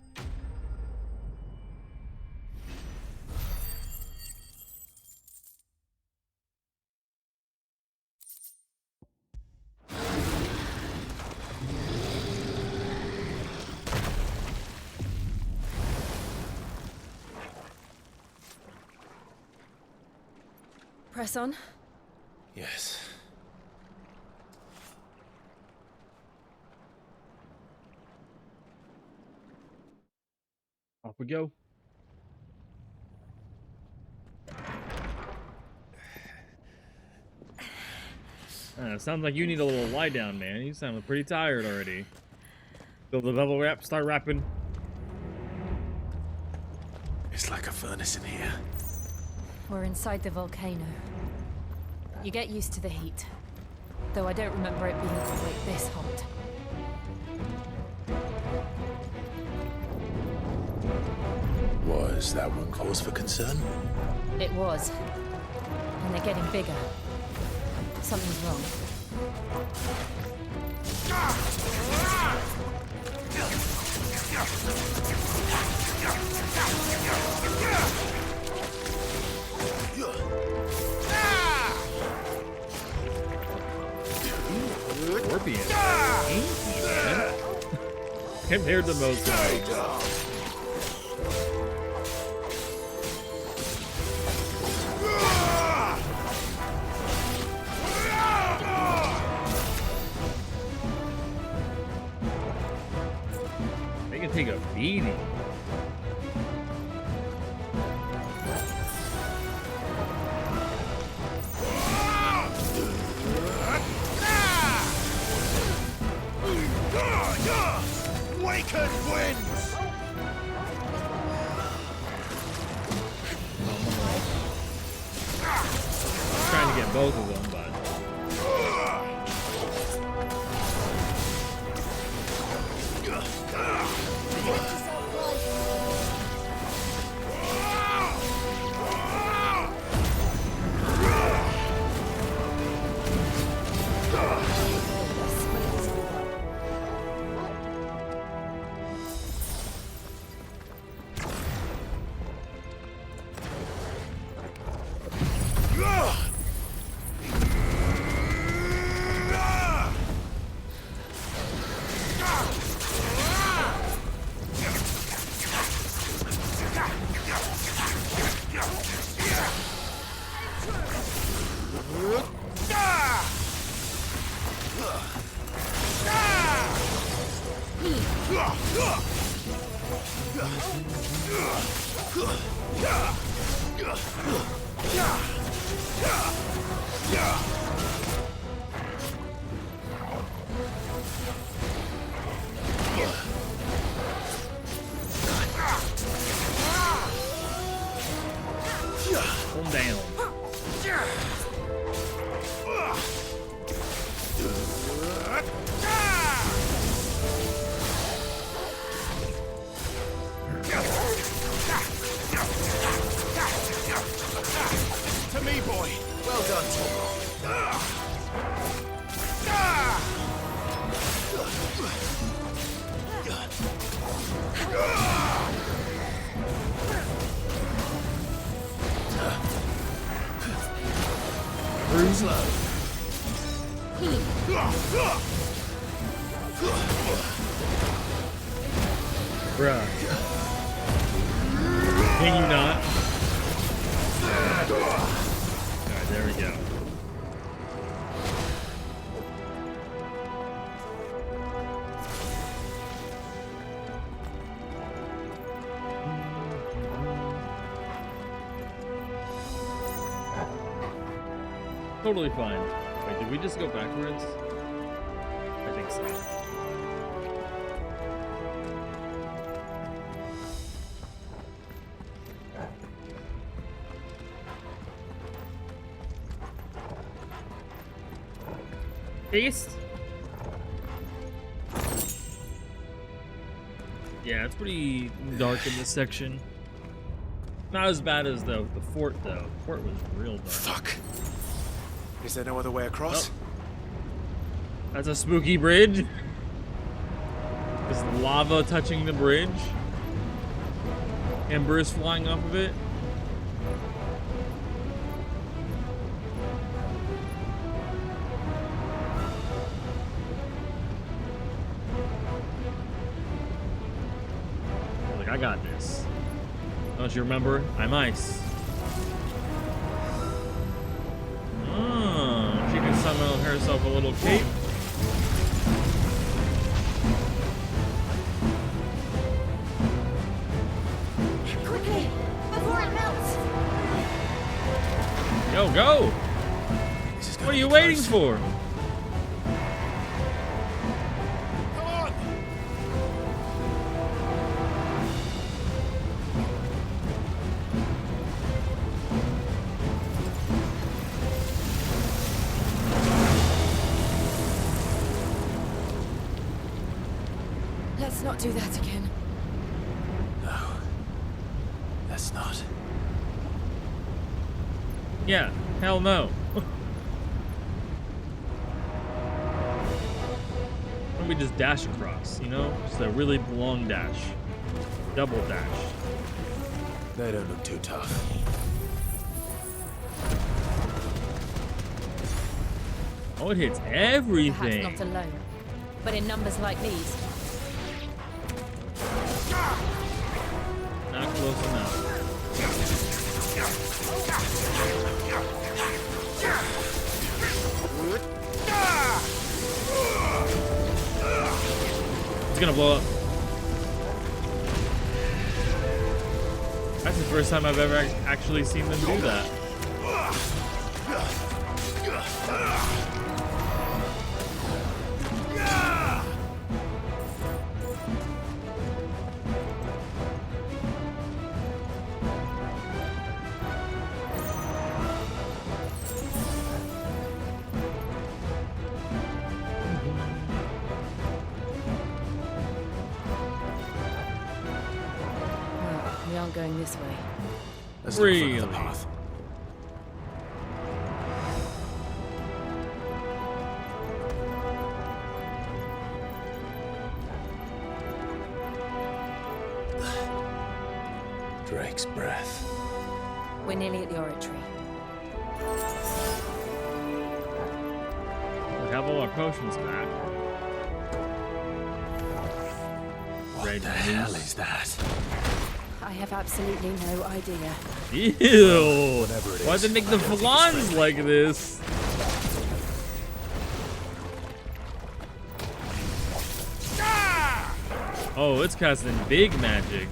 Press on. Yes. Off we go. Sounds like you need a little lie down, man. You sound pretty tired already. Fill the bubble wrap, start rapping. It's like a furnace in here. We're inside the volcano. You get used to the heat. Though I don't remember it being quite this hot. Was that one cause for concern? It was. And they're getting bigger. Something's wrong. Scorpion. Ain't man. Compared to most dogs. They can take a beating. Waken winds! I'm trying to get both of them, but calm down. To me, boy. Well done, Bruh. Can you not? Alright, there we go. Totally fine. Wait, did we just go backwards? I think so. East? Yeah, it's pretty dark in this section. Not as bad as the fort, though. The fort was real dark. Fuck. Is there no other way across? Oh. That's a spooky bridge. This lava touching the bridge. Embers flying off of it. Like, I got this. Don't you remember? I'm ice. Oh, she can summon herself a little cape. Quickly, before it melts. Yo, go! What are you waiting for? Let's not do that again. No. Let's not. Yeah, hell no. Why don't we just dash across, you know? Just a really long dash. Double dash. They don't look too tough. Oh, it hits everything. Perhaps not alone, but in numbers like these. Not close enough. It's gonna blow up. That's the first time I've ever actually seen them do that. We aren't going this way. Let's look for Really? another path. Drake's breath. We're nearly at the oratory. We have all our potions back. What the hell is that? I have absolutely no idea. Ew! Whatever it Why'd is, they make the I don't think it's flans friendly. like this? Oh, it's casting big magic.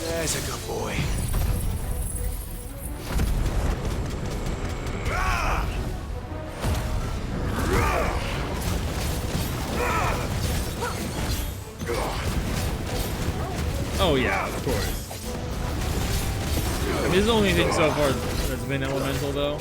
There's a good boy. Oh yeah, of course. I mean, this is the only thing so far that's been elemental, though.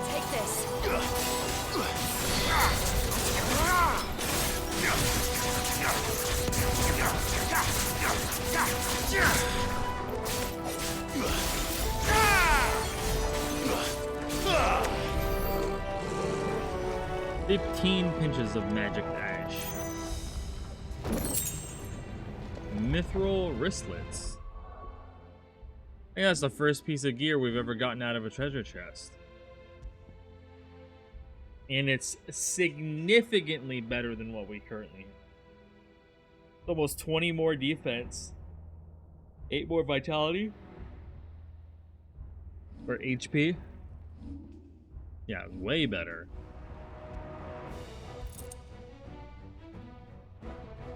Take this. "15 pinches of magic ash. Mithril wristlets. I think that's the first piece of gear we've ever gotten out of a treasure chest. And it's significantly better than what we currently have. Almost 20 more defense, 8 more vitality, or HP. Yeah, way better.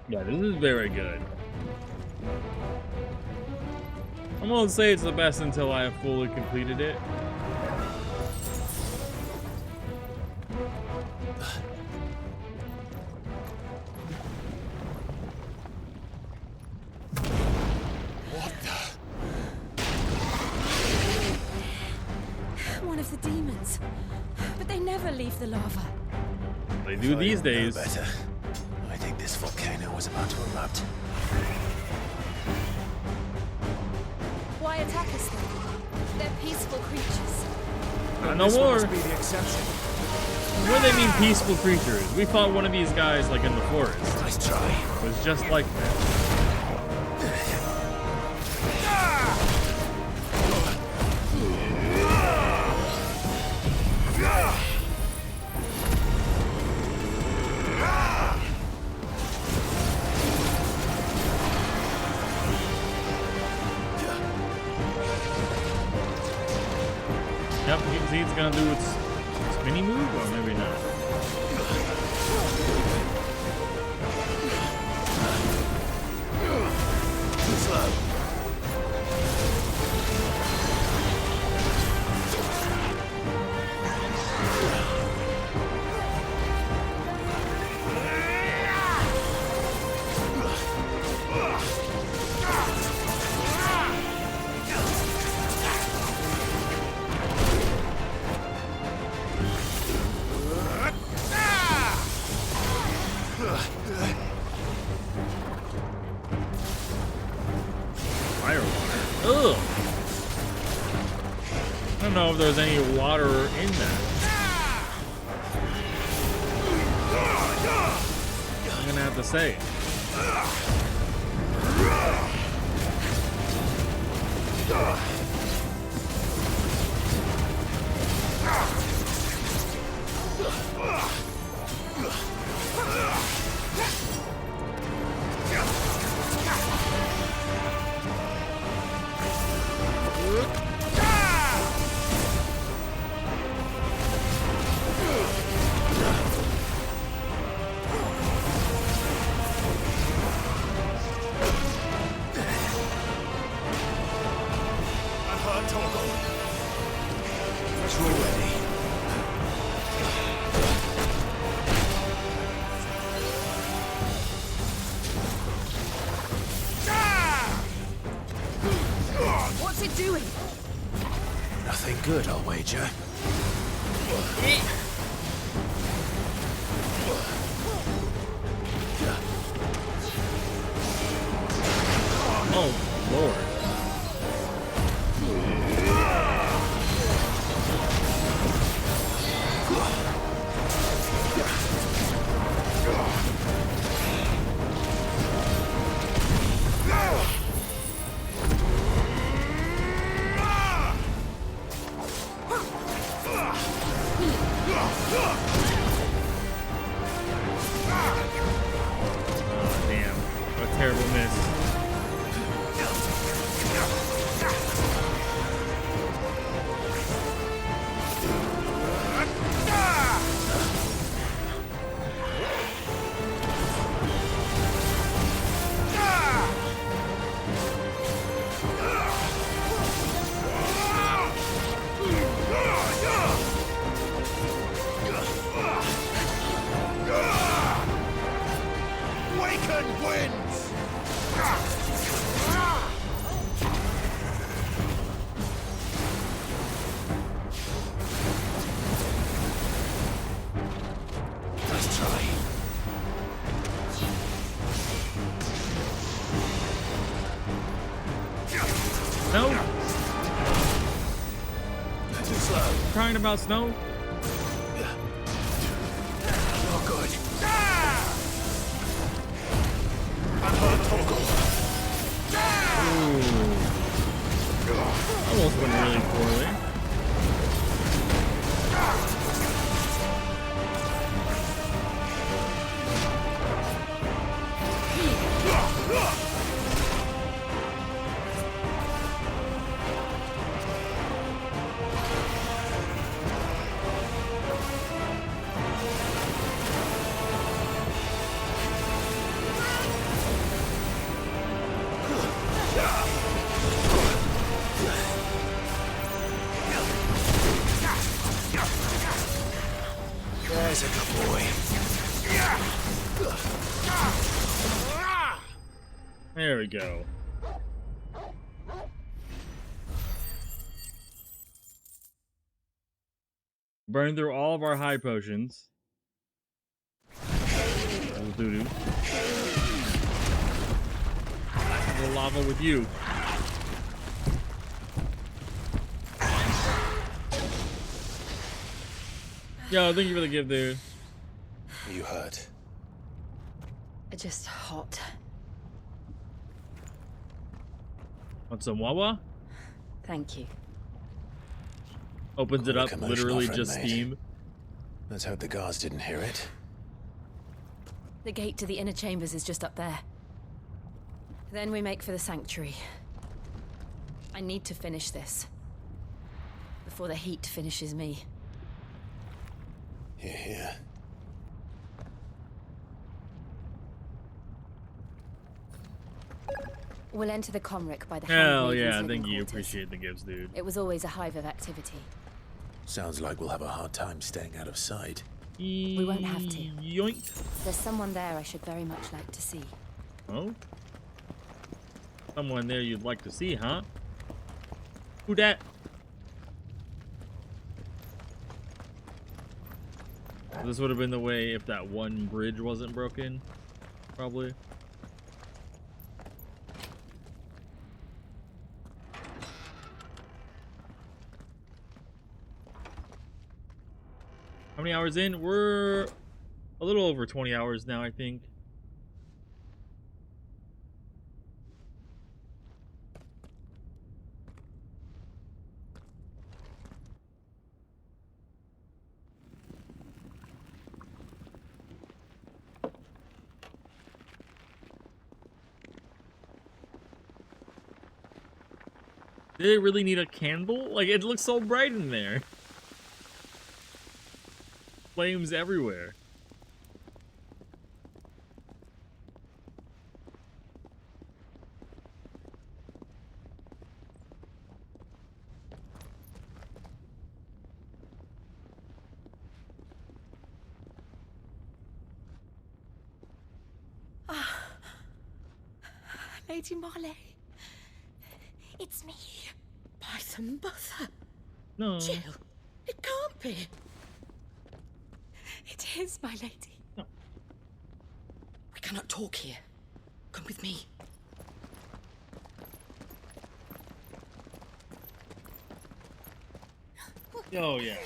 Yeah, this is very good. I'm gonna say it's the best until I have fully completed it. One of the demons. But they never leave the lava. They do these days. Better. I think this volcano was about to erupt. Why attack us then? They're peaceful creatures. No more. Must be the exception. What do they mean peaceful creatures? We fought one of these guys like in the forest. Nice try. It was just like that. Yep, you can see it's gonna do its mini move, or maybe not. Slow. Fire water. Ugh. I don't know if there's any water in that. I'm gonna have to say. What's it doing? Nothing good, I'll wager. Oh, Lord. Oh, damn. What a terrible miss. Waken wins! Let's try. No? Too slow. Crying about snow? Not good. Ooh. Almost went really poorly. Quizzica, boy. There we go. Burn through all of our high potions. Little doo-doo. The lava with you. Yo, thank you for the gift, dude. You hurt? Just hot. Want some Wawa? Thank you. Opens it up, Commotion literally our friend just made. steam. Let's hope the guards didn't hear it. The gate to the inner chambers is just up there. Then we make for the sanctuary. I need to finish this. Before the heat finishes me. Here, here. We'll enter the Comric by the Hell Handmaidens' yeah, living thank you. quarters. Appreciate the gifts, dude. It was always a hive of activity. Sounds like we'll have a hard time staying out of sight. We won't have to. Yoink. There's someone there I should very much like to see. Oh? Someone there you'd like to see, huh? Who dat? This would have been the way if that one bridge wasn't broken, probably. How many hours in? We're a little over 20 hours now, I think. Did it really need a candle? Like, it looks so bright in there. Flames everywhere. Lady Marley. It's me. Python Mother. No. Jill, it can't be. It is, my lady. No. We cannot talk here. Come with me. Oh, yeah.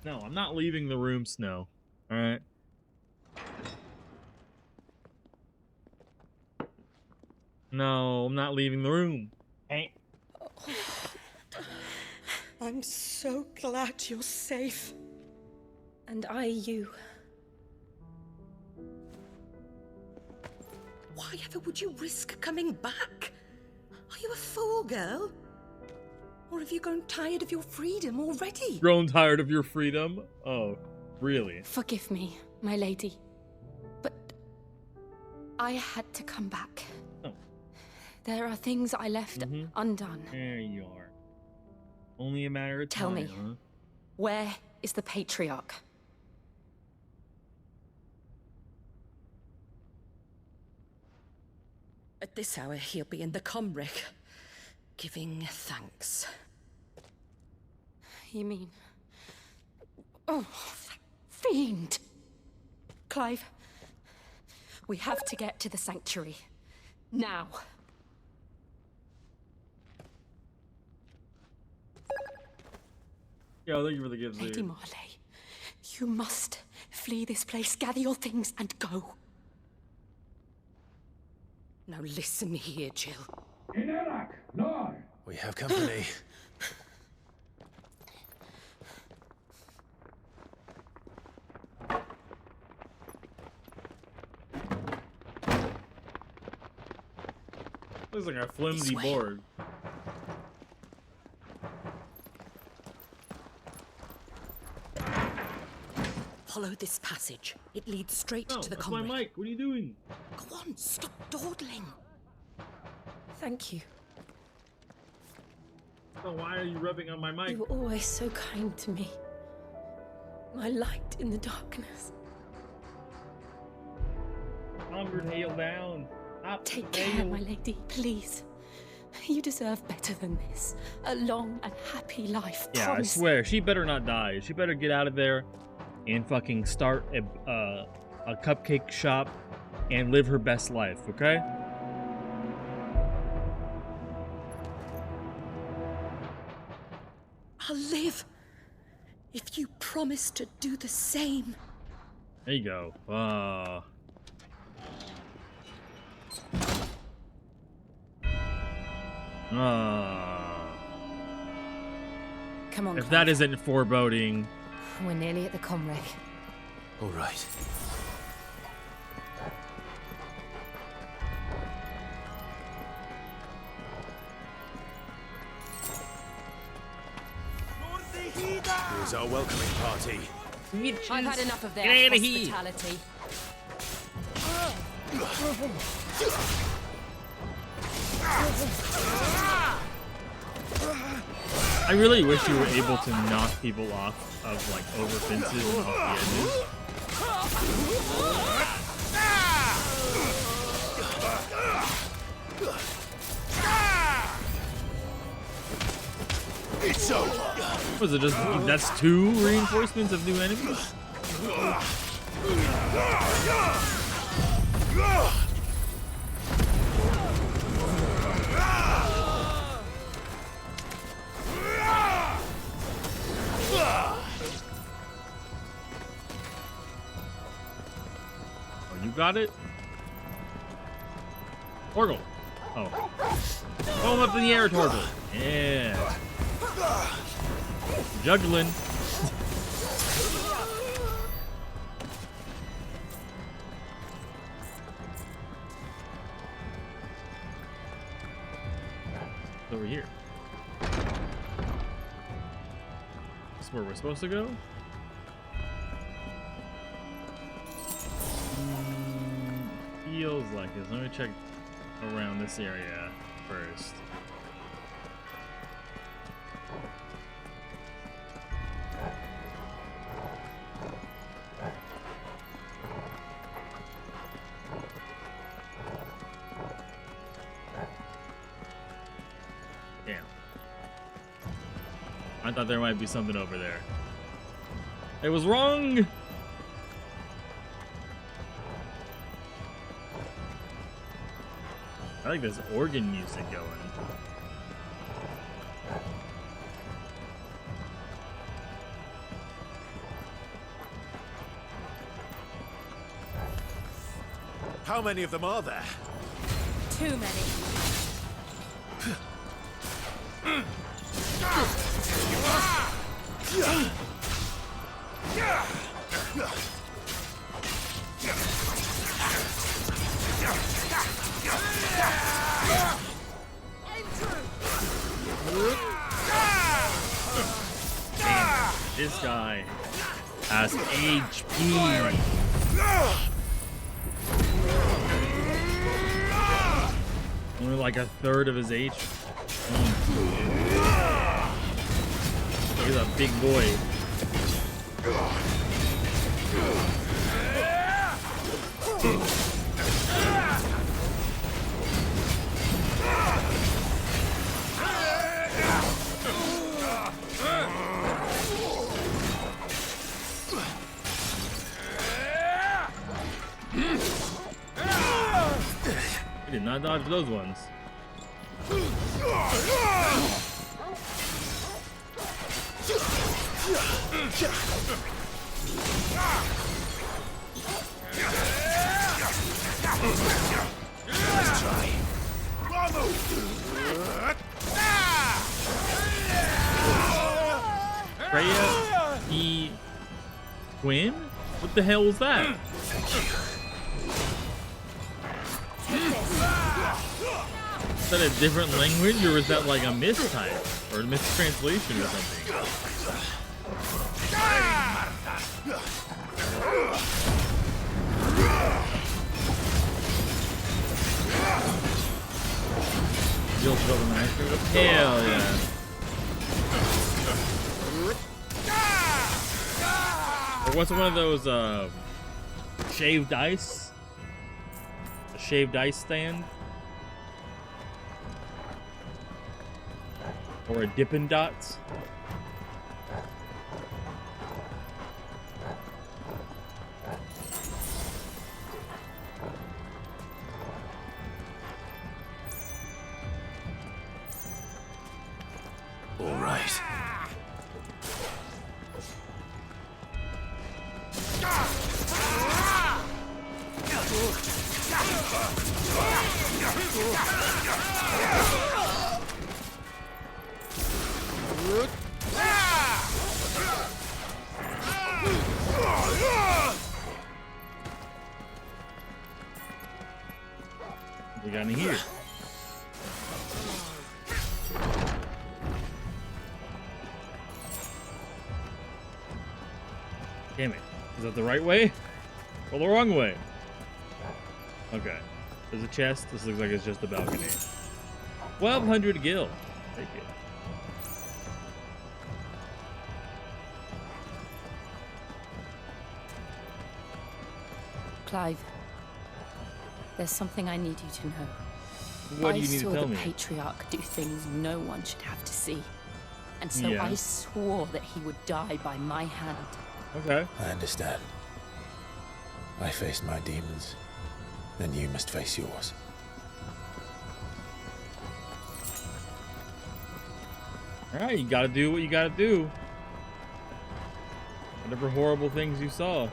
No, I'm not leaving the room, Snow. Alright? No, I'm not leaving the room. Hey. I'm so glad you're safe. And I you. Why ever would you risk coming back? Are you a fool, girl? Or have you grown tired of your freedom already? Grown tired of your freedom? Oh, really? Forgive me, my lady. But I had to come back. Oh. There are things I left undone. There you are. Only a matter of time, Tell me, huh? where is the Patriarch? At this hour, he'll be in the Comric, giving thanks. You mean... Oh, that fiend! Clive, we have to get to the sanctuary. Now. Yeah, thank you for the gifts, Lady dude. Marley, you must flee this place, gather your things, and go. Now listen here, Jill. In Iraq, no. We have company. Looks like a flimsy board. Follow this passage. It leads straight to the that's my Comric. mic. What are you doing? Go on, stop dawdling. Thank you. So why are you rubbing on my mic? You were always so kind to me. My light in the darkness. Onward, hail down. Up, Take care, my lady, please. You deserve better than this. A long and happy life. Yeah, promise. I swear, she better not die. She better get out of there and fucking start a cupcake shop and live her best life, okay? I'll live if you promise to do the same. There you go. Come on, If Clive. that isn't foreboding. We're nearly at the comreg. All right. Here's our welcoming party. I've had enough of their Get outta here. hospitality. I really wish you were able to knock people off of like over fences and off the edges. It's over. Was it just that's 2 reinforcements of new enemies? Oh, you got it? Torgal. Oh. Throw him up in the air, Torgal. Yeah. Juggling. Over here. This is where we're supposed to go? Feels like it. Let me check around this area first. Damn. I thought there might be something over there. I was wrong! I like this organ music going. How many of them are there? Too many. Damn, this guy has HP. Only like a third of his HP. He's a big boy. He did not dodge those ones. Let's try. Freya E. Quinn? What the hell was that? Is that a different language, or is that like a mistype or a mistranslation or something? Jill should open the ice cream. Hell yeah. what's one of those shaved ice? A shaved ice stand? Or a Dippin' Dots? All right. We got in here. Damn it. Is that the right way? Or the wrong way? Okay. There's a chest. This looks like it's just a balcony. 1,200 gil. Take it. Clive, there's something I need you to know. What do you need to tell me? I saw the Patriarch do things no one should have to see. And so Yeah. I swore that he would die by my hand. Okay. I understand. I faced my demons, then you must face yours. Alright, you gotta do what you gotta do. Whatever horrible things you saw.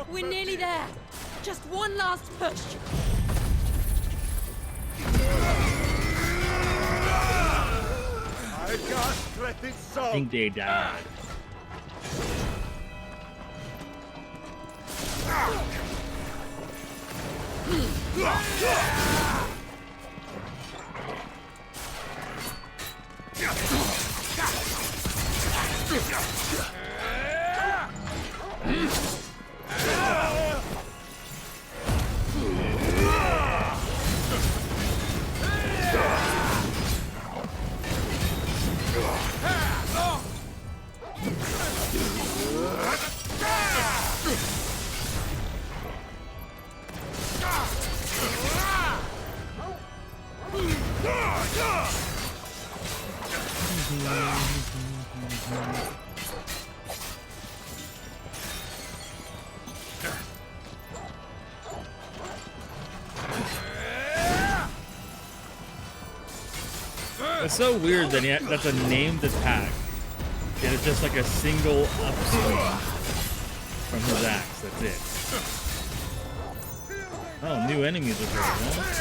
We're nearly there. Just one last push. I think they died. It's so weird that that's a named attack. And it's just like a single upswing from his axe. That's it. Oh, new enemies are here, huh?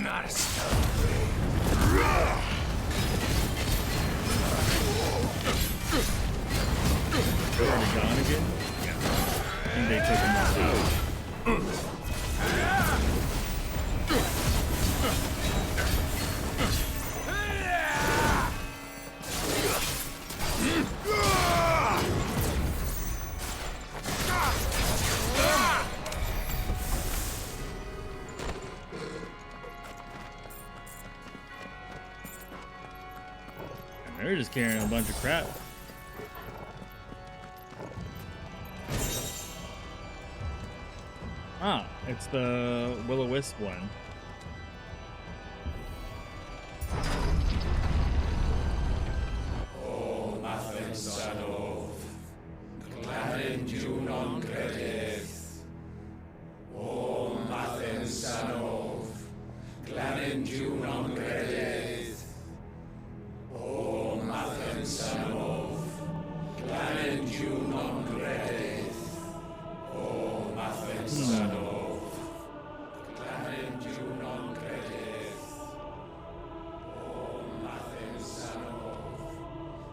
Not a stone. Already gone again? Yeah. I think they took him all out. And they're just carrying a bunch of crap. Ah, it's the Will-O-Wisp one. O Mathen Sanov, Clanin Junon Credith. O Mathen Sanov, Clanin Junon Credith. O Mathen Sanov, Clanin Junon Credith. O Mathen Sanov, Clanin Junon Credith. O Mathen Sanov,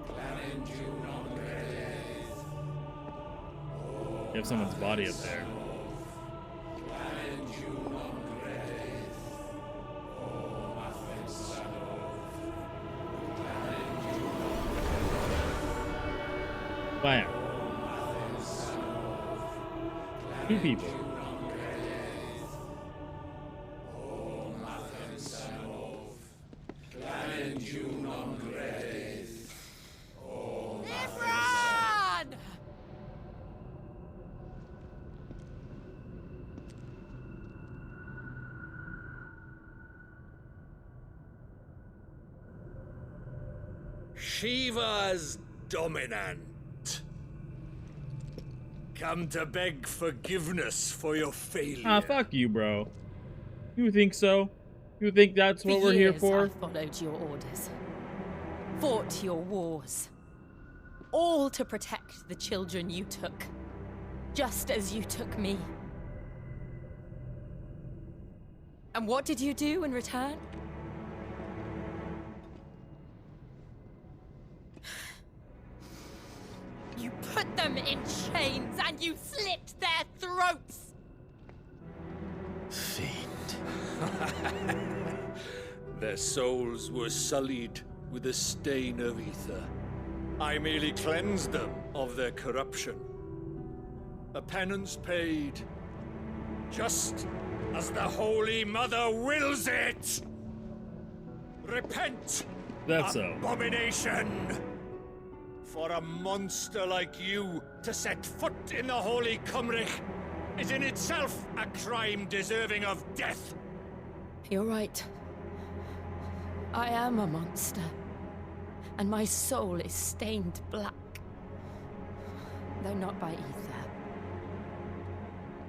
Clanin Junon Credith. You have someone's body up there. Clanin Junon Bam. 2 people. Shiva's dominant. Come to beg forgiveness for your failure. Ah, fuck you, bro. You think so? You think that's what we're here for? I followed your orders, fought your wars, all to protect the children you took, just as you took me. And what did you do in return? You put them in chains and you slit their throats! Fiend. Their souls were sullied with the stain of ether. I merely cleansed them of their corruption. A penance paid, just as the Holy Mother wills it! Repent, That's so. abomination! For a monster like you to set foot in the Holy Cymric is in itself a crime deserving of death. You're right. I am a monster. And my soul is stained black. Though not by ether.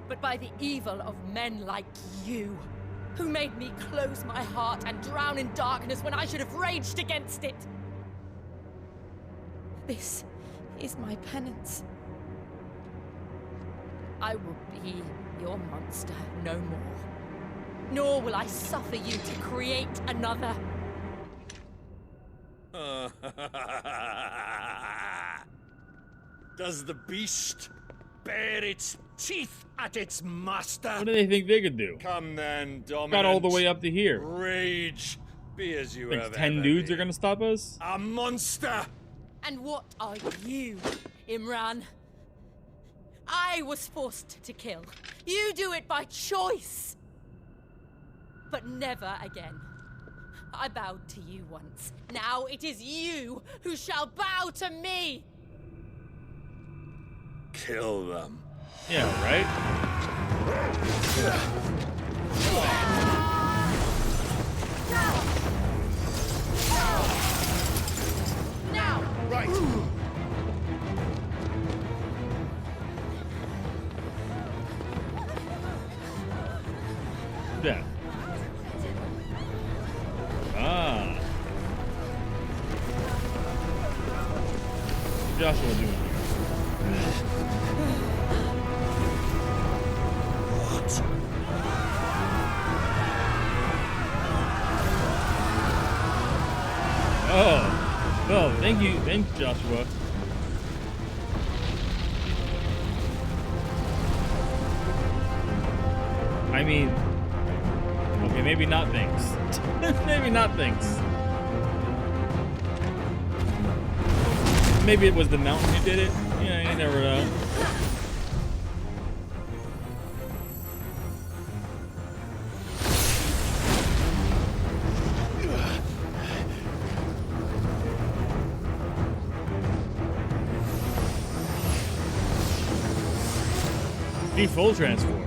But by the evil of men like you, who made me close my heart and drown in darkness when I should have raged against it. This is my penance. I will be your monster no more. Nor will I suffer you to create another. Does the beast bare its teeth at its master? What do they think they could do? Come then, dominant. Got all the way up to here. Rage, be as you Think have 10 ever dudes been. are gonna stop us? A monster! And what are you, Imran? I was forced to kill. You do it by choice. But never again. I bowed to you once. Now it is you who shall bow to me. Kill them. Yeah, right? Now! Right. Yeah. Ah. Joshua doing here? Oh, well, thank you, Joshua. I mean, okay, maybe not thanks. Maybe not thanks. Maybe it was the mountain who did it. Yeah, you never know. Be full transform.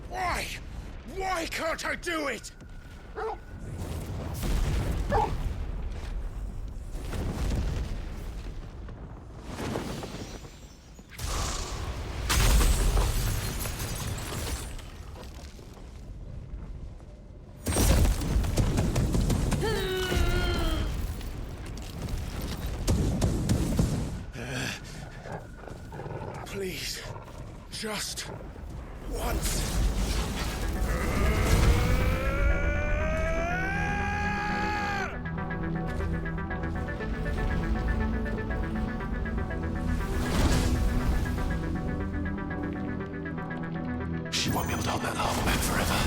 Why? Why can't I do it? Please. Just once. She won't be able to hold that lava back forever.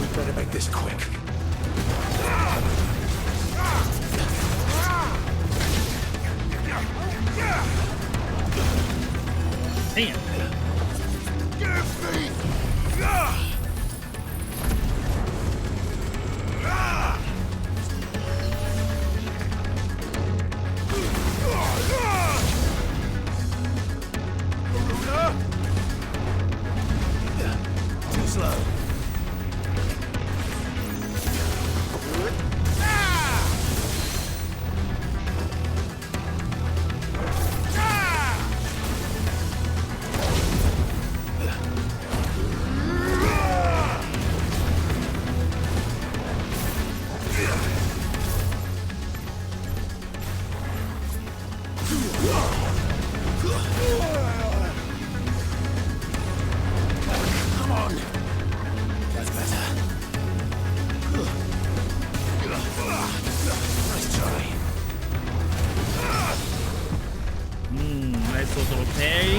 We'd better make this quick. Damn. Give me! Too slow. Come on. That's better. Nice try. Nice little parry.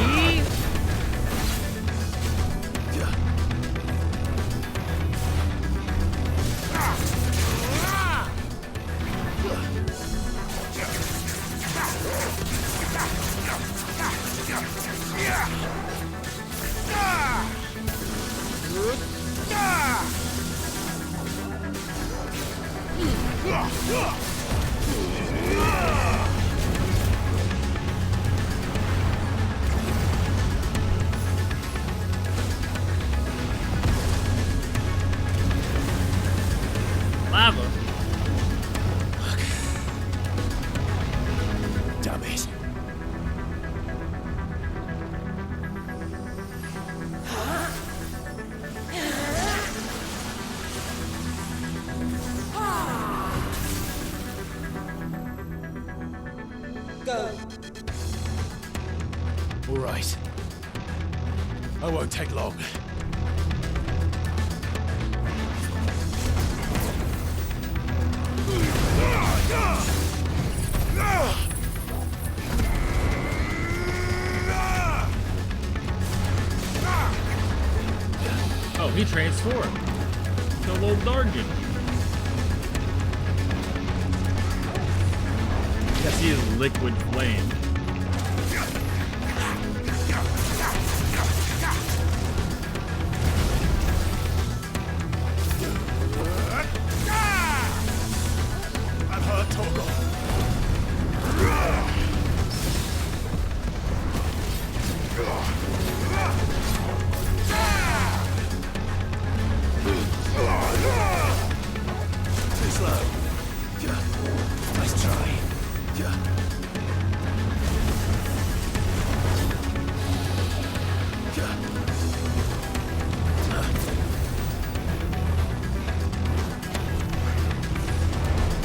Lava. Damn it. Go. All right. I won't take long. Oh, he transformed. The little Dargan. Guess he is liquid flame. I've heard Toggle. Too slow. Nice try.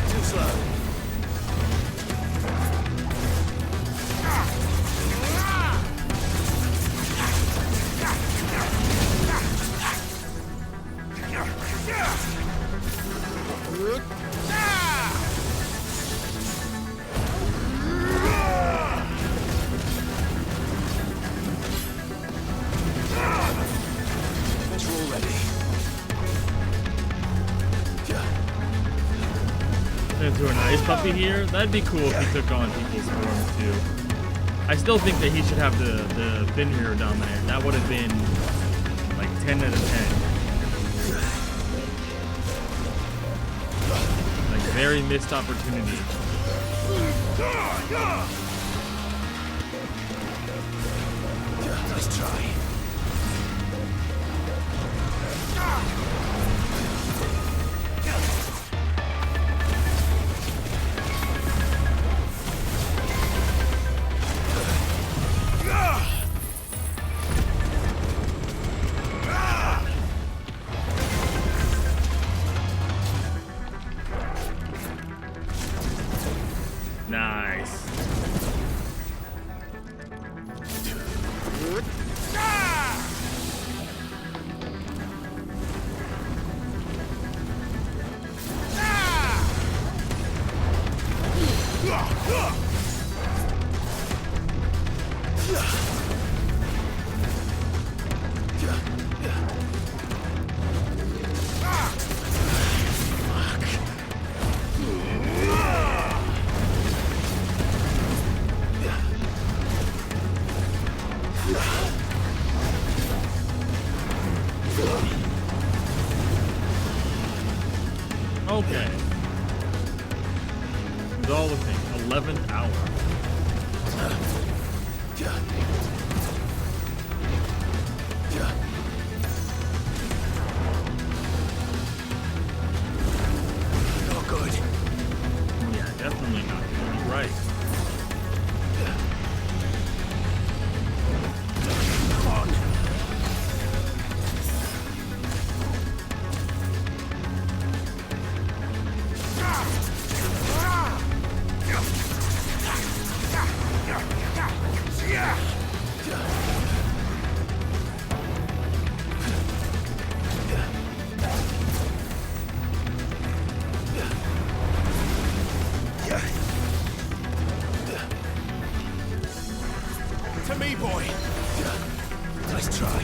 Too slow. Guess we're all ready. Into an ice puppy here. That'd be cool if he took on people's form too. I still think that he should have the Fenrir down there. That would have been like 10 out of 10. Like very missed opportunity. Nice try. Nice. Okay. It's all the thing. 11th hour. Not good. Yeah, definitely not good. Right. Come on. To me, boy. Nice try.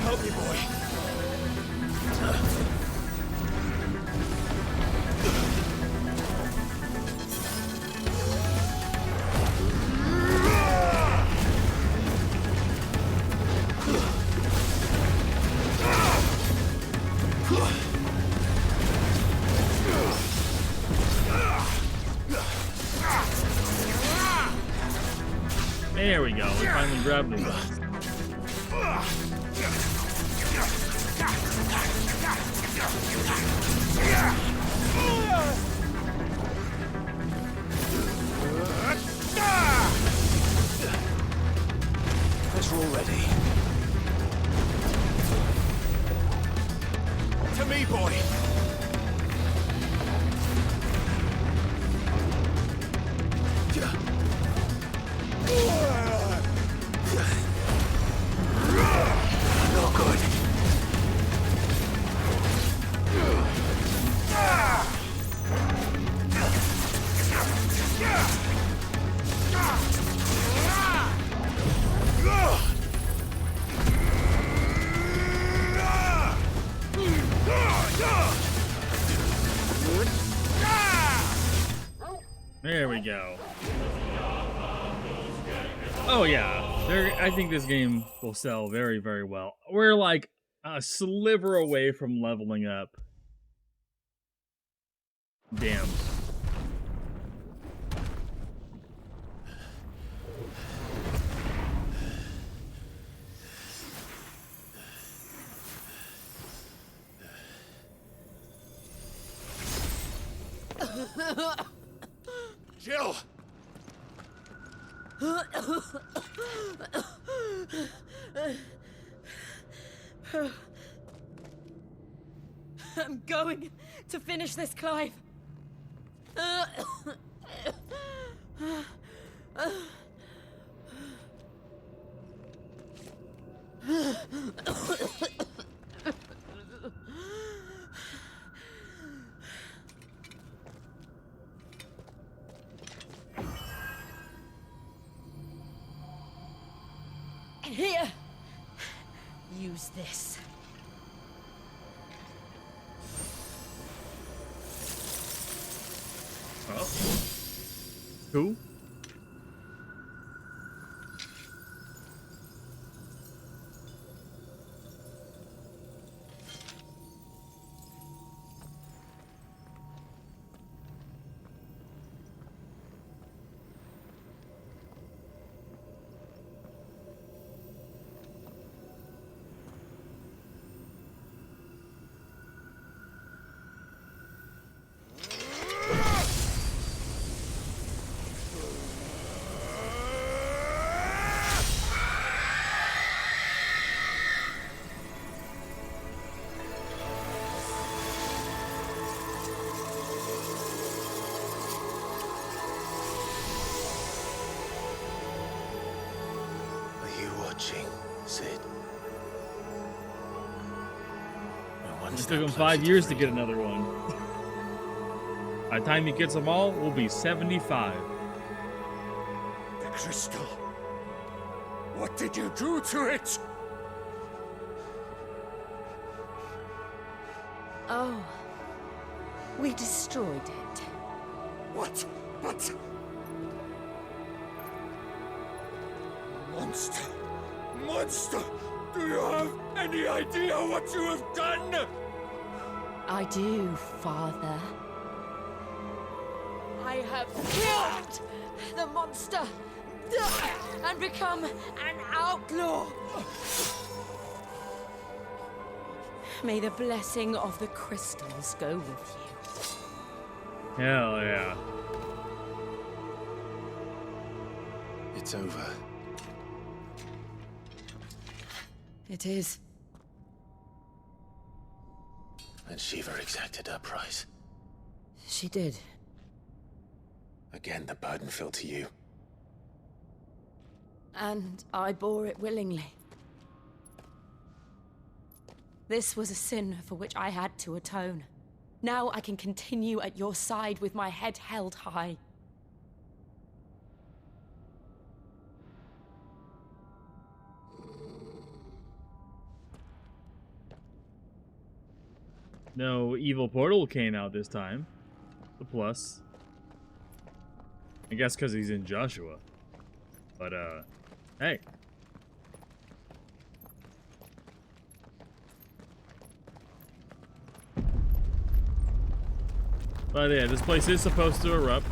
Help me, boy. There we go. We finally grabbed him. Guess we're all ready. To me, boy. Not good. There we go. Oh yeah, I think this game will sell very, very well. We're like a sliver away from leveling up. Damn. Jill! I'm going to finish this, Clive. Here, use this. Oh. Who? Sid. It took him 5 years to get another one. By the time he gets them all, we'll be 75. The crystal. What did you do to it? Oh, we destroyed it. What? But... Monster! Monster! Do you have any idea what you have done? I do, Father. I have killed the monster and become an outlaw. May the blessing of the crystals go with you. Hell yeah. It's over. It is. And Shiva exacted her price. She did. Again, the burden fell to you. And I bore it willingly. This was a sin for which I had to atone. Now I can continue at your side with my head held high. No evil portal came out this time. The plus. I guess because he's in Joshua. But, hey. But yeah, this place is supposed to erupt.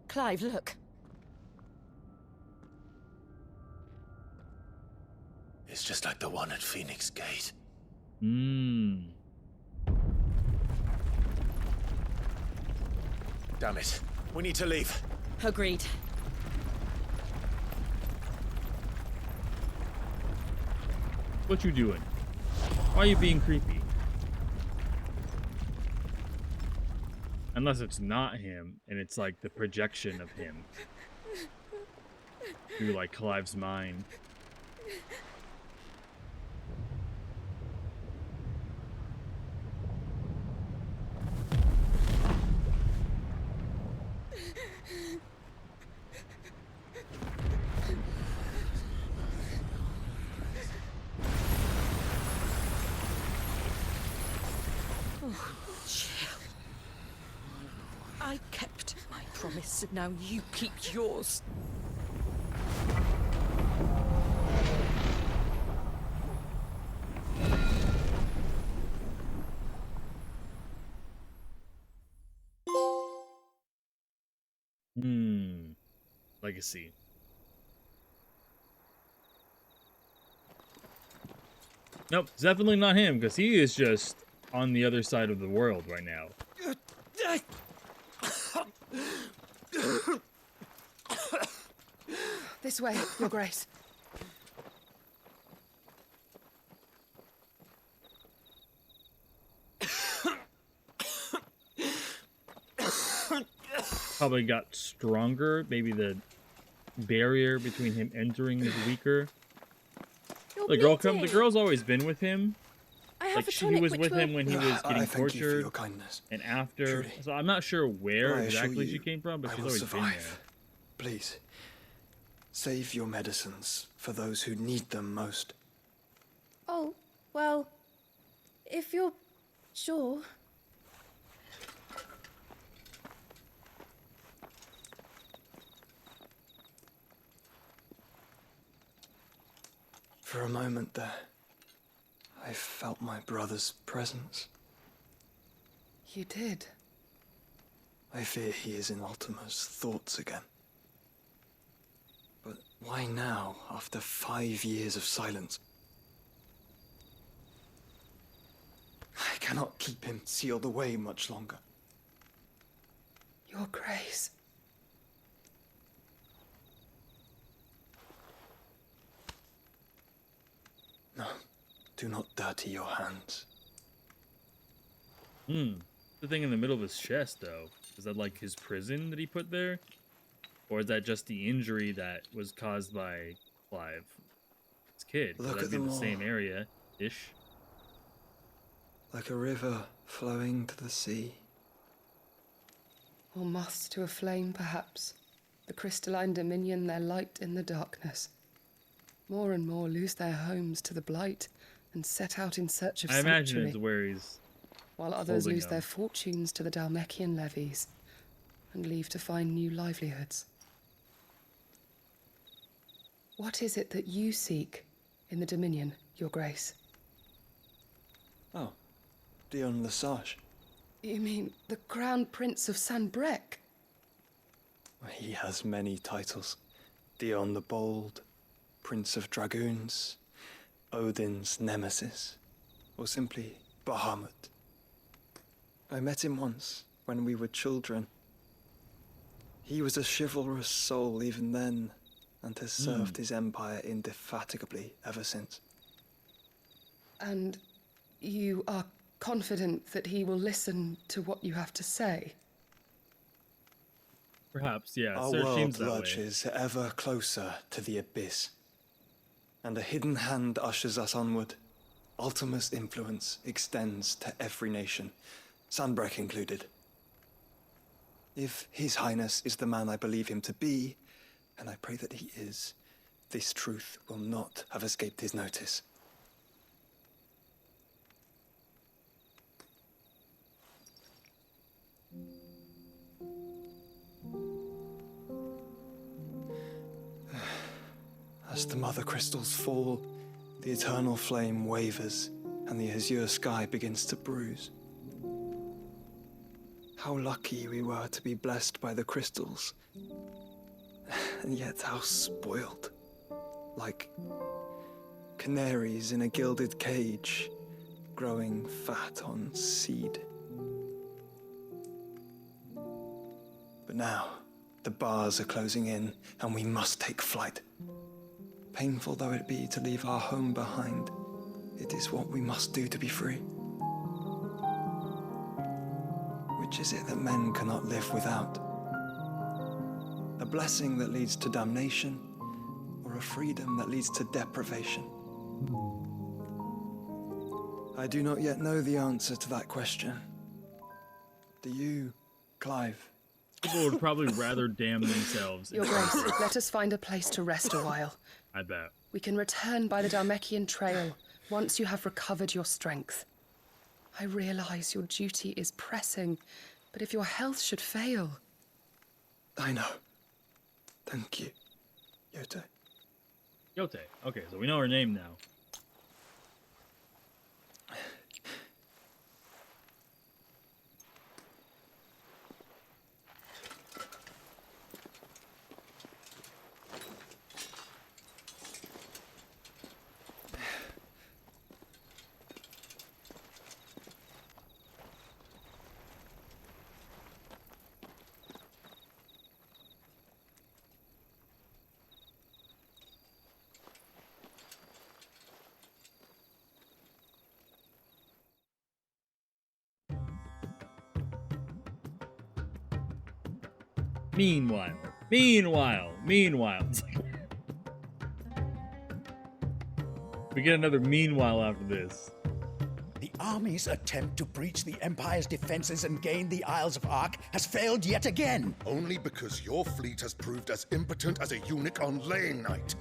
Clive, look. It's just like the one at Phoenix Gate. Mmm. Damn it. We need to leave. Agreed. What you doing? Why are you being creepy? Unless it's not him, and it's like the projection of him. Through like Clive's mind. I kept my promise, and now you keep yours. Legacy. Nope, it's definitely not him, because he is just on the other side of the world right now. This way, Your Grace. Probably got stronger. Maybe the barrier between him entering is weaker. The girl's always been with him. Like she was with him when he was getting tortured, and after. Truly. So I'm not sure where exactly she came from, but she's always been there. Please, save your medicines for those who need them most. Oh, well, if you're sure. For a moment there, I felt my brother's presence. You did? I fear he is in Ultima's thoughts again. But why now, after 5 years of silence? I cannot keep him sealed away much longer. Your Grace. No, do not dirty your hands. The thing in the middle of his chest, though, is that like his prison that he put there? Or is that just the injury that was caused by Clive? His kid. Look That'd at be them the all. same area-ish. like a river flowing to the sea. Or moths to a flame, perhaps. The crystalline dominion their light in the darkness. More and more lose their homes to the blight and set out in search of sanctuary. I imagine it's where he's while others lose them. their fortunes to the Dalmekian levies and leave to find new livelihoods. What is it that you seek in the Dominion, Your Grace? Oh, Dion Lesage. You mean the Crown Prince of Sanbrec? He has many titles. Dion the Bold, Prince of Dragoons, Odin's Nemesis, or simply Bahamut. I met him once, when we were children. He was a chivalrous soul even then, and has served his empire indefatigably ever since. And you are confident that he will listen to what you have to say? Perhaps, yeah. Our Sir world seems that way. lurches ever closer to the abyss, and a hidden hand ushers us onward. Ultima's influence extends to every nation, Sanbrec included. If His Highness is the man I believe him to be, and I pray that he is, this truth will not have escaped his notice. As the mother crystals fall, the eternal flame wavers, and the azure sky begins to bruise. How lucky we were to be blessed by the crystals, and yet how spoiled. Like canaries in a gilded cage, growing fat on seed. But now, the bars are closing in, and we must take flight. Painful though it be to leave our home behind, it is what we must do to be free. Which is it that men cannot live without? A blessing that leads to damnation, or a freedom that leads to deprivation? I do not yet know the answer to that question. Do you, Clive? People would probably rather damn themselves. Your Grace, let us find a place to rest a while. I bet. We can return by the Dalmekian trail once you have recovered your strength. I realize your duty is pressing, but if your health should fail... I know. Thank you, Yote. Yote. Okay, so we know her name now. Meanwhile. We get another meanwhile after this. The army's attempt to breach the Empire's defenses and gain the Isles of Ark has failed yet again. Only because your fleet has proved as impotent as a eunuch on laying night.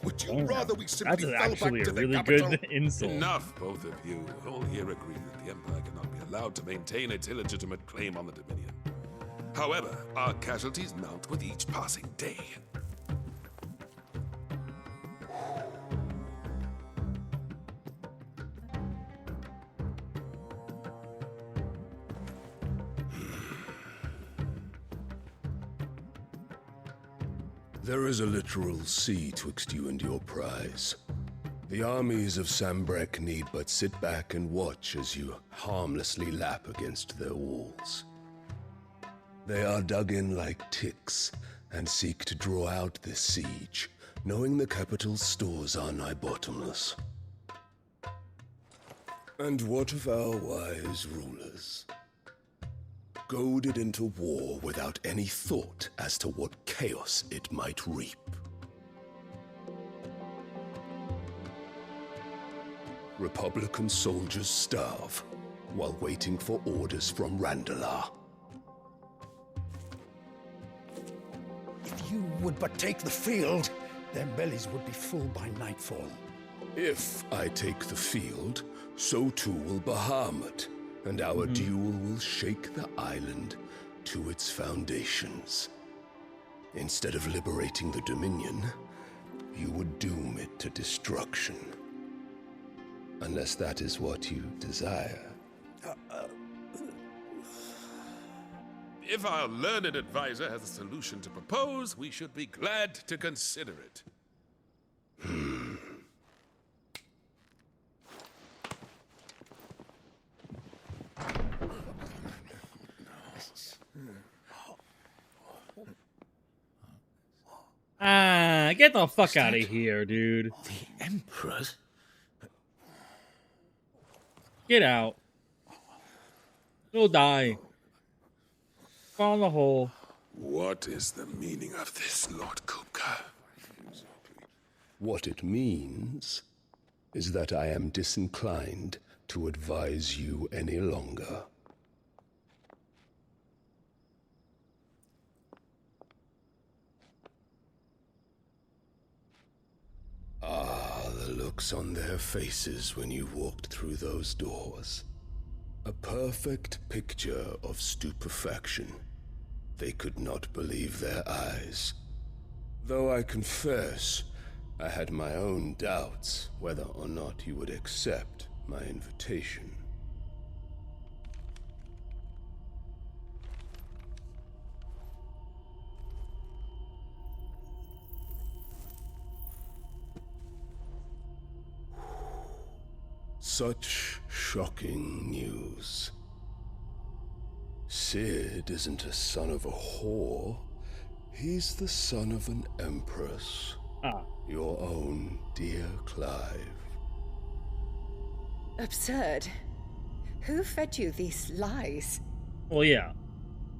Would you rather we simply That's fell actually back a to really the capital? good insult. Enough, both of you. All here agree that the Empire cannot be allowed to maintain its illegitimate claim on the Dominion. However, our casualties mount with each passing day. There is a literal sea twixt you and your prize. The armies of Sanbrec need but sit back and watch as you harmlessly lap against their walls. They are dug in like ticks and seek to draw out this siege, knowing the capital's stores are nigh bottomless. And what of our wise rulers? Goaded into war without any thought as to what chaos it might reap. Republican soldiers starve while waiting for orders from Randalar. If you would but take the field, their bellies would be full by nightfall. If I take the field, so too will Bahamut, and our duel will shake the island to its foundations. Instead of liberating the Dominion, you would doom it to destruction. Unless that is what you desire. If our learned advisor has a solution to propose, we should be glad to consider it. Get the fuck out of here, dude. The Emperor's? Get out. You'll die. Fall in the hole. What is the meaning of this, Lord Kupka? What it means is that I am disinclined to advise you any longer. Ah, the looks on their faces when you walked through those doors. A perfect picture of stupefaction. They could not believe their eyes. Though I confess, I had my own doubts whether or not you would accept my invitation. Such shocking news. Sid isn't a son of a whore. He's the son of an empress. Your own dear Clive. Absurd. Who fed you these lies? Well, yeah.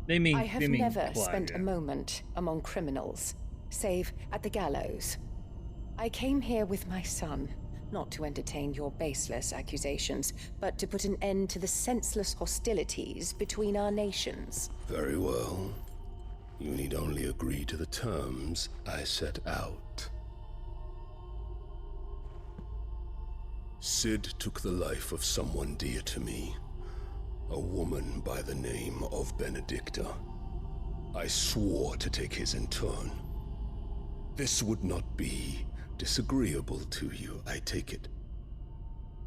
They mean I have they mean never Clive, spent yeah. a moment among criminals, save at the gallows. I came here with my son, not to entertain your baseless accusations, but to put an end to the senseless hostilities between our nations. Very well. You need only agree to the terms I set out. Sid took the life of someone dear to me, a woman by the name of Benedicta. I swore to take his in turn. This would not be disagreeable to you, I take it.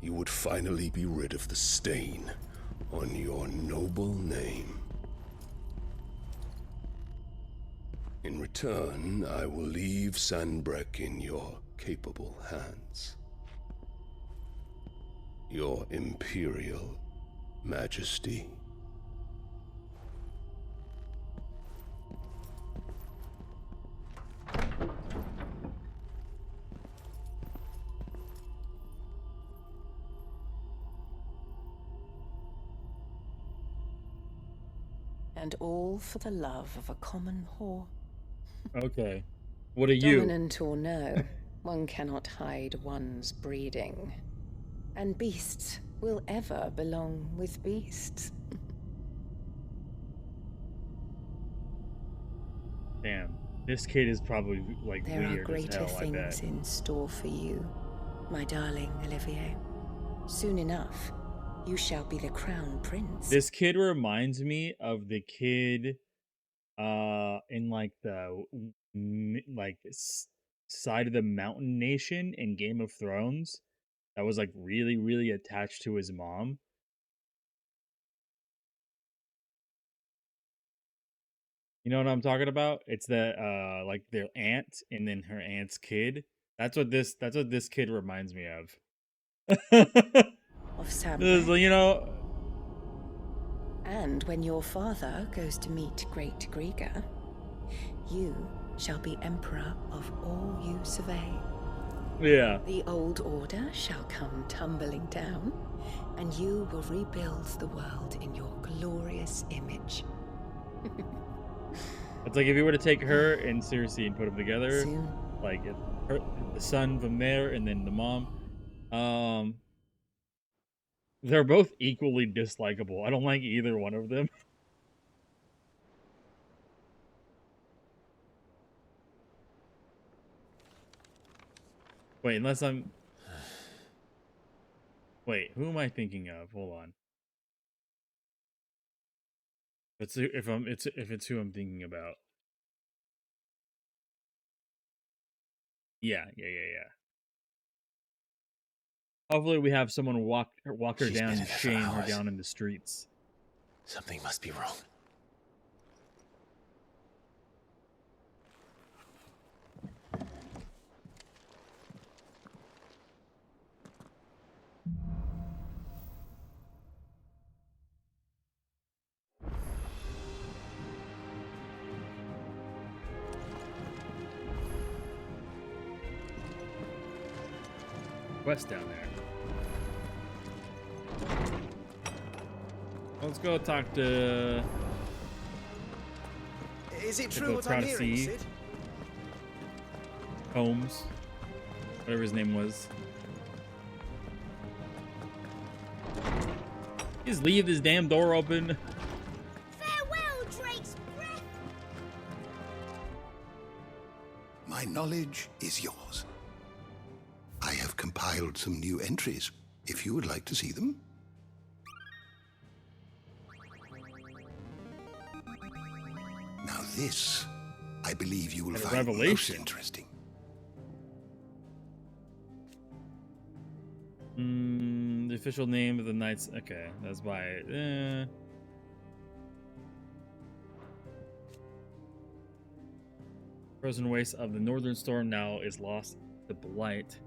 You would finally be rid of the stain on your noble name. In return, I will leave Sanbreque in your capable hands. Your Imperial Majesty. And all for the love of a common whore. Okay. What are you? Dominant or no, one cannot hide one's breeding. And beasts will ever belong with beasts. Damn. This kid is probably like There weird are greater as hell, I bet. things in store for you, my darling Olivier. Soon enough, you shall be the crown prince. This kid reminds me of the kid in like the side of the mountain nation in Game of Thrones that was like really attached to his mom. You know what I'm talking about? It's the like their aunt and then her aunt's kid. That's what this kid reminds me of. Of Sam. You know. And when your father goes to meet Great Griga, you shall be emperor of all you survey. Yeah. The old order shall come tumbling down, and you will rebuild the world in your glorious image. It's like if you were to take her and Cersei and put them together, Soon. like the son from there and then the mom. They're both equally dislikable. I don't like either one of them. Wait, unless I'm... Wait, who am I thinking of? Hold on. If it's who I'm thinking about. Yeah. Hopefully we have someone walk her She's down been and there for shame her hours. down in the streets. Something must be wrong. Quest down there. Let's go talk to... Is it true what I'm hearing, Sid? Holmes. Whatever his name was. Just leave this damn door open. Farewell, Drake's breath! My knowledge is yours. I have compiled some new entries, if you would like to see them. Now this, I believe you will find most interesting. The official name of the Knights... Okay, that's by... Frozen waste of the Northern Storm now is lost to blight.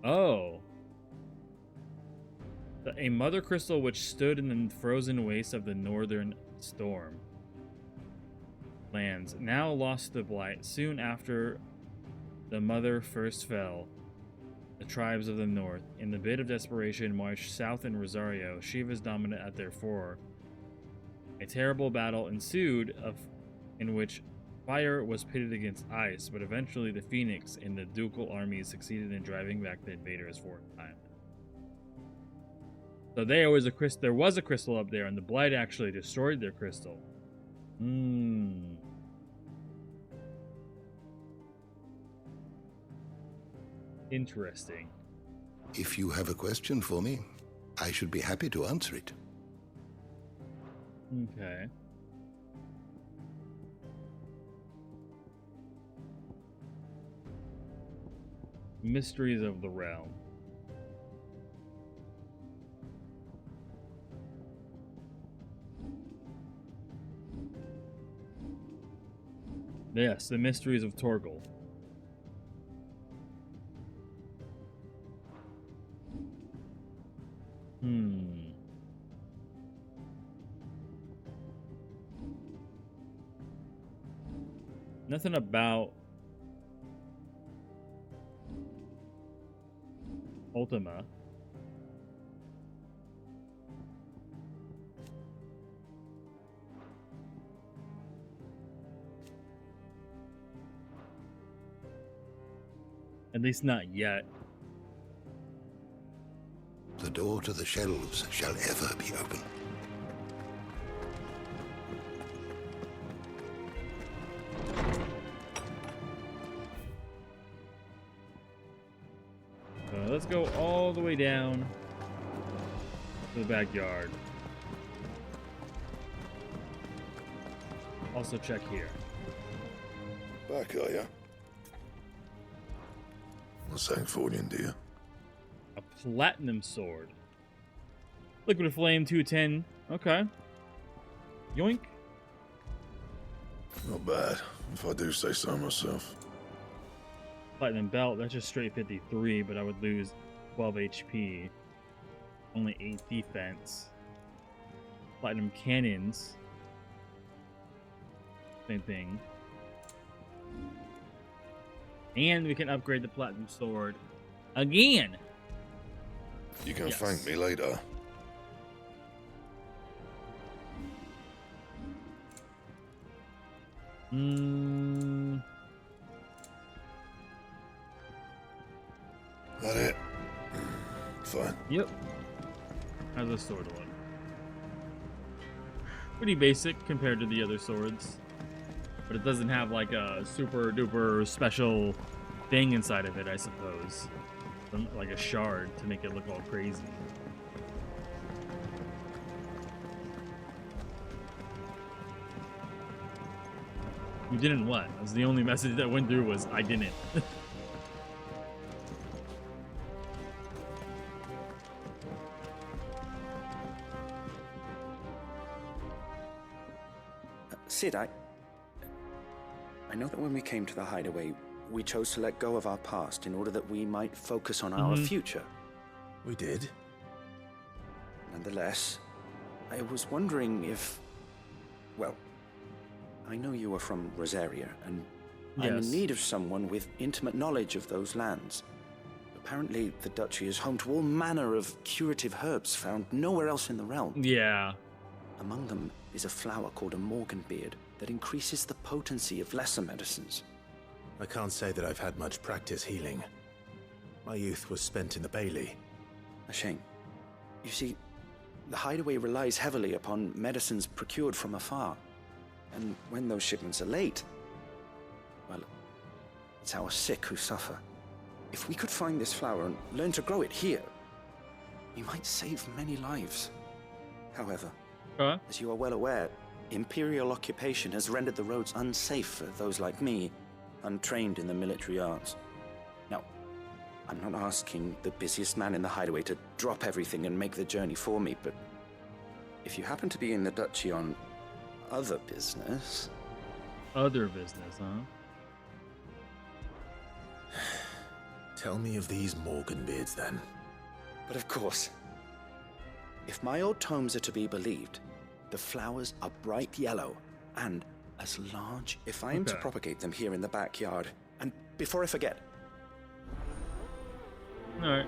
Oh. A mother crystal which stood in the frozen waste of the Northern Storm lands, now lost to blight. Soon after the mother first fell, the tribes of the north, in the bid of desperation, marched south in Rosario, Shiva's dominant at their fore. A terrible battle ensued, in which fire was pitted against ice, but eventually the Phoenix and the ducal armies succeeded in driving back the invaders for a time. So there was a crystal up there, and the blight actually destroyed their crystal. Interesting. If you have a question for me, I should be happy to answer it. Okay. Mysteries of the Realm. Yes, the mysteries of Torgal. Nothing about Ultima. At least not yet. The door to the shelves shall ever be open. Let's go all the way down to the backyard. Also check here. Back, are ya? What's something for you, dear? A platinum sword. Liquid flame 210. Okay. Yoink. Not bad, if I do say so myself. Platinum belt, that's just straight 53, but I would lose 12 HP. Only 8 defense. Platinum cannons. Same thing. And we can upgrade the platinum sword again. You can thank me later. That it? fine. Yep. How's the sword look? Pretty basic compared to the other swords. But it doesn't have like a super duper special thing inside of it, I suppose. Like a shard to make it look all crazy. You didn't what? That was the only message that went through was, I didn't. Sid, I know that when we came to the hideaway, we chose to let go of our past in order that we might focus on our future. We did. Nonetheless, I was wondering if... Well, I know you are from Rosaria, and I'm in need of someone with intimate knowledge of those lands. Apparently, the duchy is home to all manner of curative herbs found nowhere else in the realm. Yeah. Among them is a flower called a morganbeard that increases the potency of lesser medicines. I can't say that I've had much practice healing. My youth was spent in the Bailey. A shame. You see, the hideaway relies heavily upon medicines procured from afar. And when those shipments are late, well, it's our sick who suffer. If we could find this flower and learn to grow it here, we might save many lives. However, as you are well aware, Imperial occupation has rendered the roads unsafe for those like me, untrained in the military arts. Now, I'm not asking the busiest man in the hideaway to drop everything and make the journey for me, but if you happen to be in the duchy on other business... Other business, huh? Tell me of these morganbeards, then. But of course. If my old tomes are to be believed, the flowers are bright yellow and as large if I am to propagate them here in the backyard. And before I forget... Alright.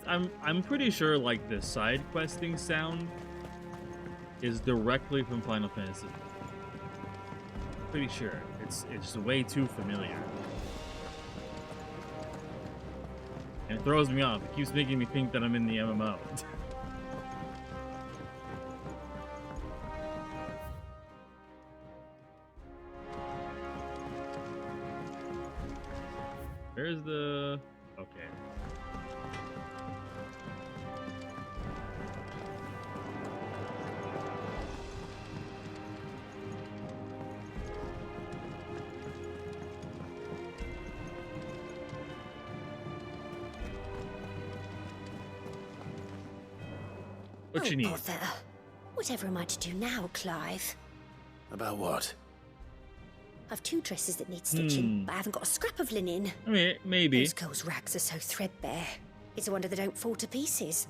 I'm pretty sure like the side questing sound is directly from Final Fantasy. Pretty sure. It's way too familiar. And it throws me off. It keeps making me think that I'm in the MMO. Where's the... Okay. What you need? Bother. Whatever am I to do now, Clive? About what? I've 2 dresses that need stitching, but I haven't got a scrap of linen. I mean, maybe. Those girls' rags are so threadbare. It's a wonder they don't fall to pieces.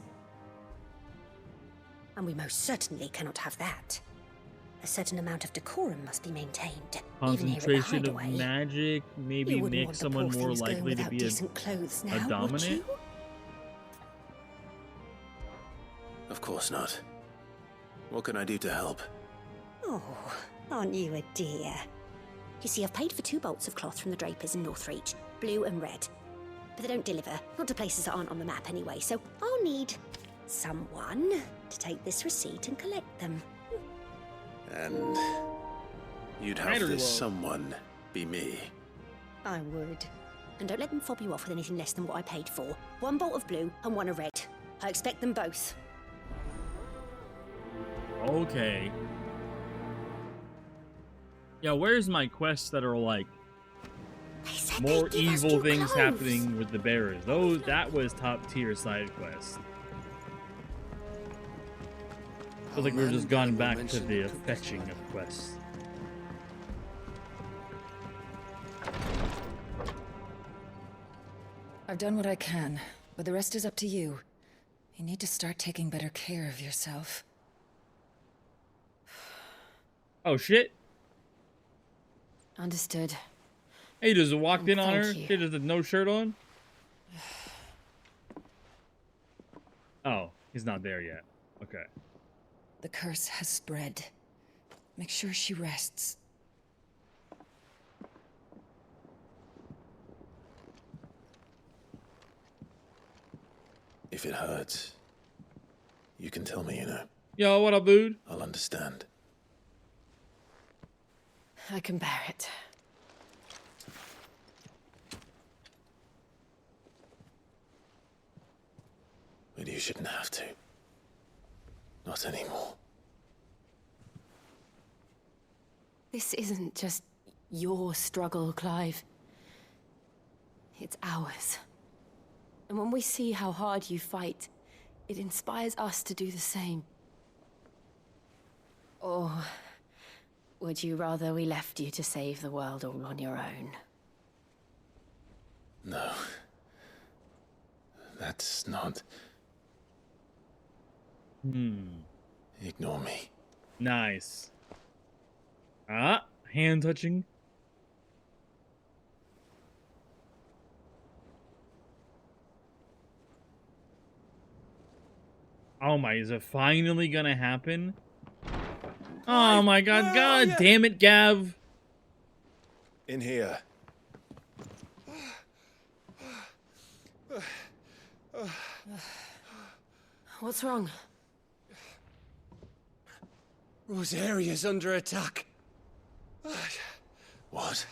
And we most certainly cannot have that. A certain amount of decorum must be maintained, even here at the Concentration of hideaway. magic, maybe make someone more likely to be a dominant. Of course not. What can I do to help? Oh, aren't you a dear? You see, I've paid for 2 bolts of cloth from the drapers in Northreach, blue and red. But they don't deliver, not to places that aren't on the map anyway, so I'll need someone to take this receipt and collect them. And you'd have this someone be me. I would. And don't let them fob you off with anything less than what I paid for. 1 bolt of blue and 1 of red. I expect them both. Okay. Yeah, where's my quests that are like more evil things happening with the bearers? That was top tier side quests. Feels like we've just gone back to the fetching of quests. I've done what I can, but the rest is up to you. You need to start taking better care of yourself. Oh shit. Understood. Hey, just walked in on Thank her. you. She just had no shirt on. Oh, he's not there yet. Okay. The curse has spread. Make sure she rests. If it hurts, you can tell me, you know. Yo, what up, dude? I'll understand. I can bear it. But you shouldn't have to. Not anymore. This isn't just your struggle, Clive. It's ours. And when we see how hard you fight, it inspires us to do the same. Or would you rather we left you to save the world all on your own? No. That's not... Ignore me. Nice. Ah, hand touching. Oh my, is it finally gonna happen? Oh my god, god damn it, Gav. In here. What's wrong? Rosaria's under attack. What?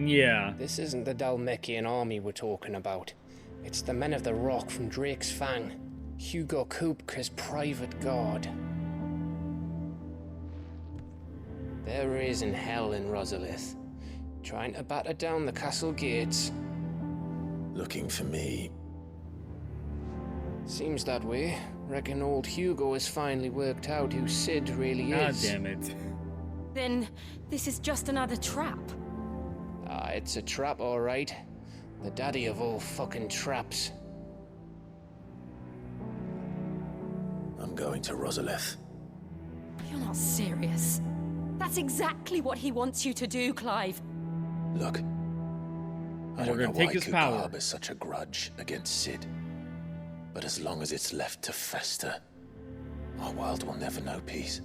Yeah. This isn't the Dalmekian army we're talking about. It's the men of the Rock from Drake's Fang. Hugo Kupka's private guard. They're raising hell in Rosalith, trying to batter down the castle gates. Looking for me? Seems that way. Reckon old Hugo has finally worked out who Sid really is. God damn it. Then this is just another trap. Ah, it's a trap, all right. The daddy of all fucking traps. I'm going to Rosalith. You're not serious. That's exactly what he wants you to do, Clive. Look, I don't We're know gonna take why his Kupka power. harbors such a grudge against Sid. But as long as it's left to fester, our world will never know peace.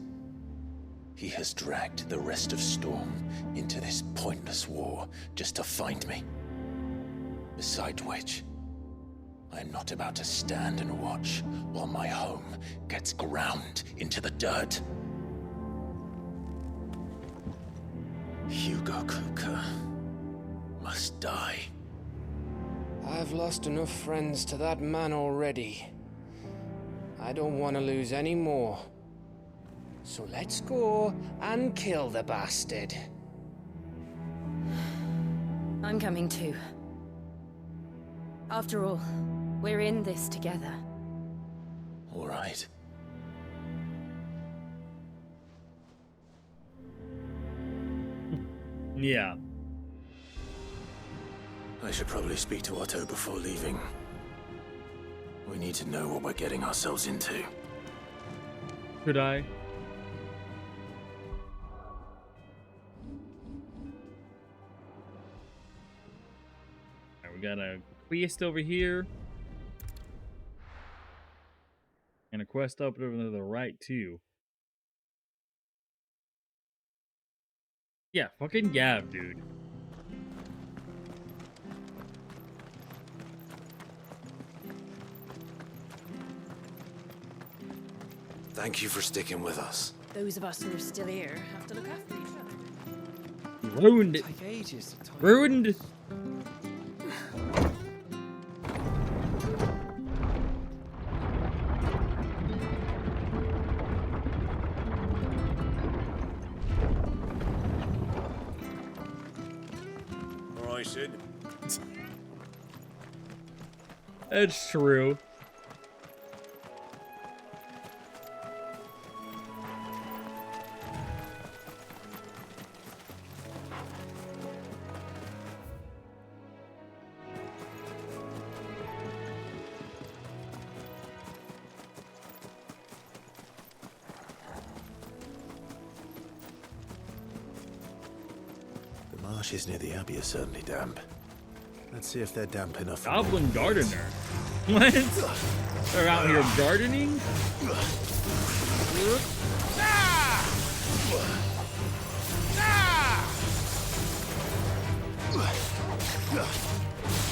He has dragged the rest of Storm into this pointless war just to find me. Besides which, I am not about to stand and watch while my home gets ground into the dirt. Hugo Kupka must die. I've lost enough friends to that man already. I don't want to lose any more. So let's go and kill the bastard. I'm coming too. After all, we're in this together. All right. Yeah. I should probably speak to Otto before leaving. We need to know what we're getting ourselves into. Could I? Alright, we got a quest over here. And a quest up over to the right, too. Yeah, fucking Gav, dude. Thank you for sticking with us. Those of us who are still here have to look after each other. Ruined it. Ruined. All right, Sid. That's true. The marshes near the Abbey are certainly damp. Let's see if they're damp enough. Goblin gardener. What? They're out here gardening?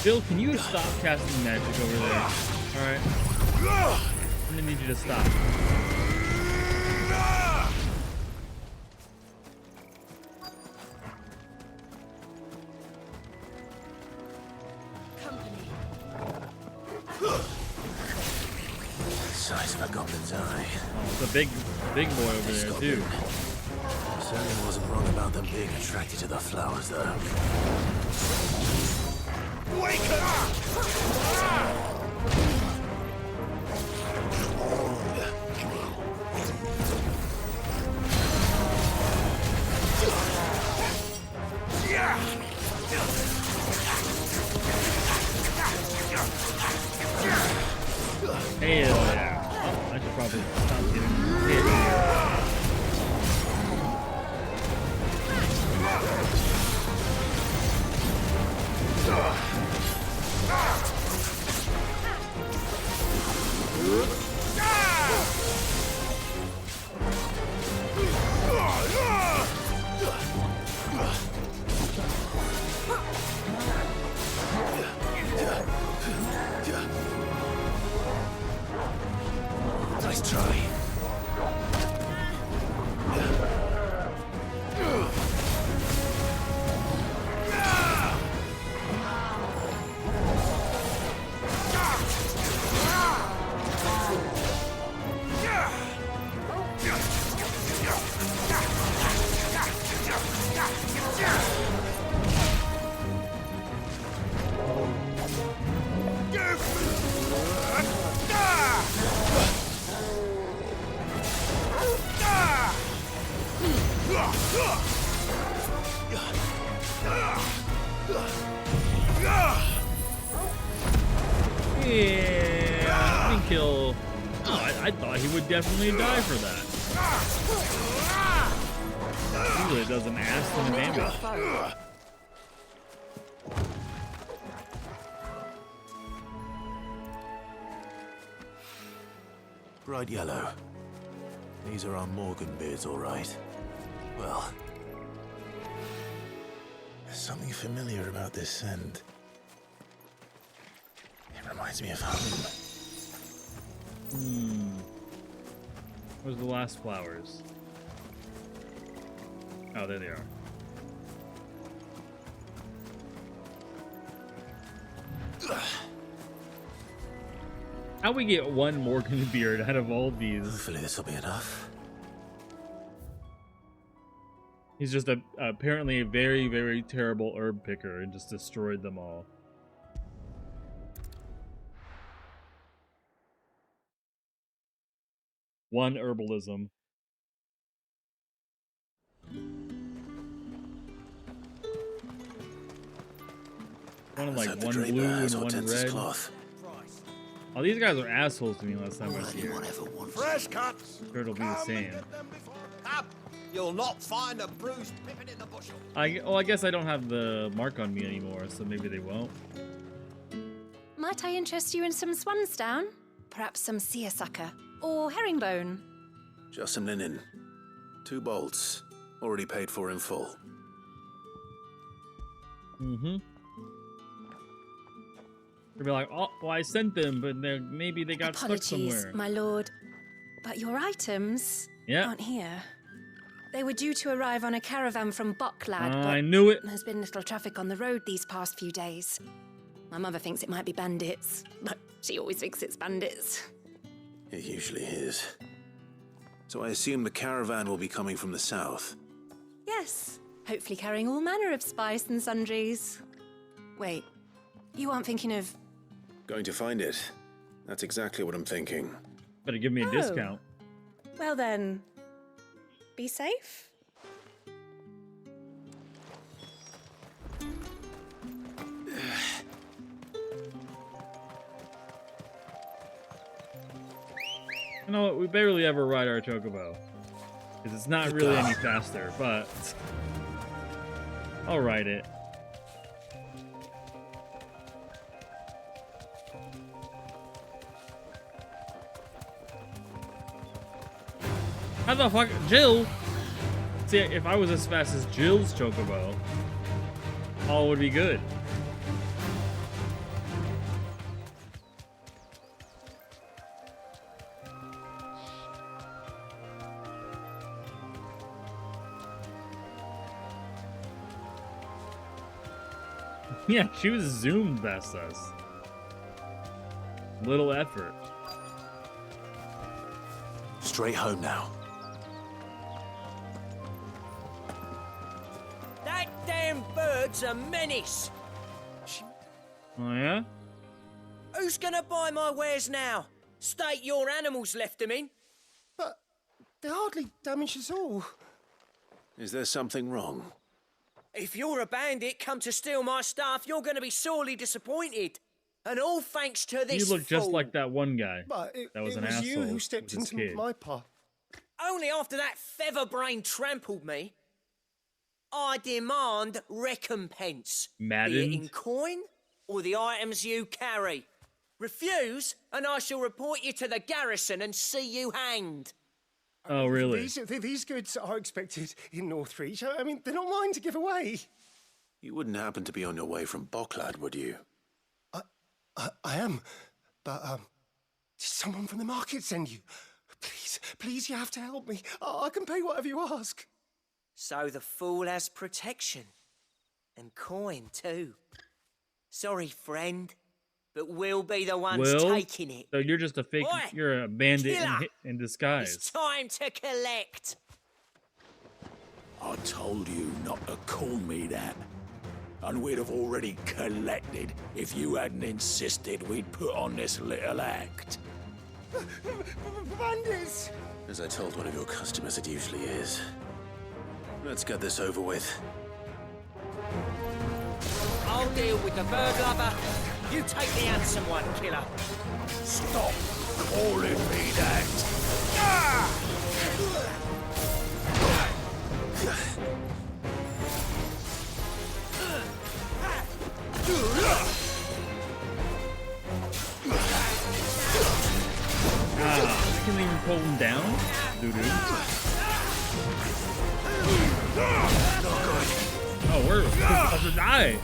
Jill, can you stop casting magic over there? Alright. I'm gonna need you to stop. Size of a goblin's eye. Oh, it's a big boy over there too. Certainly wasn't wrong about them being attracted to the flowers, though. Wake up! Hell yeah. Oh, I should probably stop getting hit here. Nice try. Yeah, I think he'll... Oh, I thought he would definitely die for that. Usually it doesn't ass ton of damage. Bright yellow. These are our Morgan beards, all right. Well, there's something familiar about this scent. It reminds me of home. Where's the last flowers? Oh, there they are. How we get one Morgan beard out of all these? Hopefully this will be enough. He's just apparently a very, very terrible herb picker and just destroyed them all. One herbalism. One like one blue and one red. Oh, these guys are assholes to me last time I was here. Fresh cuts. Sure it'll be the same. You'll not find a bruised pippin in the bushel. I guess I don't have the mark on me anymore, so maybe they won't. Might I interest you in some swansdown? Perhaps some seersucker or herringbone? Just some linen. 2 bolts. Already paid for in full. They'll be like, oh, well, I sent them, but maybe they got stuck somewhere. My lord, but your items aren't here. They were due to arrive on a caravan from Bucklad, but I knew it. There's been little traffic on the road these past few days. My mother thinks it might be bandits, but she always thinks it's bandits. It usually is. So I assume the caravan will be coming from the south. Yes, hopefully carrying all manner of spice and sundries. Wait, you aren't thinking of... Going to find it. That's exactly what I'm thinking. Better give me a discount. Well then, be safe. You know what? We barely ever ride our chocobo. Because it's not really any faster, but I'll ride it. How the fuck? Jill? See, if I was as fast as Jill's chocobo, all would be good. Yeah, she was zoomed past us. Little effort. Straight home now. That damn bird's a menace. Oh yeah? Who's gonna buy my wares now? State your animals left them in. But they hardly damage us all. Is there something wrong? If you're a bandit come to steal my stuff, you're gonna be sorely disappointed. And all thanks to this You look just fool. like that one guy. But that was it an was asshole. you who stepped with his into kid. my path. Only after that feather-brain trampled me. I demand recompense. Be it Maddened? in coin or the items you carry. Refuse, and I shall report you to the garrison and see you hanged. Oh, really? These goods are expected in Northreach. I mean, they're not mine to give away. You wouldn't happen to be on your way from Bocklad, would you? I am, but did someone from the market send you? Please, you have to help me. I can pay whatever you ask. So the fool has protection. And coin, too. Sorry, friend, but we'll be the ones taking it. So you're just a fake, Oi, you're a bandit killer! in disguise. It's time to collect. I told you not to call me that. And we'd have already collected if you hadn't insisted we'd put on this little act. Bandits! As I told one of your customers, it usually is. Let's get this over with. I'll deal with the bird lover. You take the handsome one, killer. Stop calling me that! I can even pull him down? Oh, we're about to die.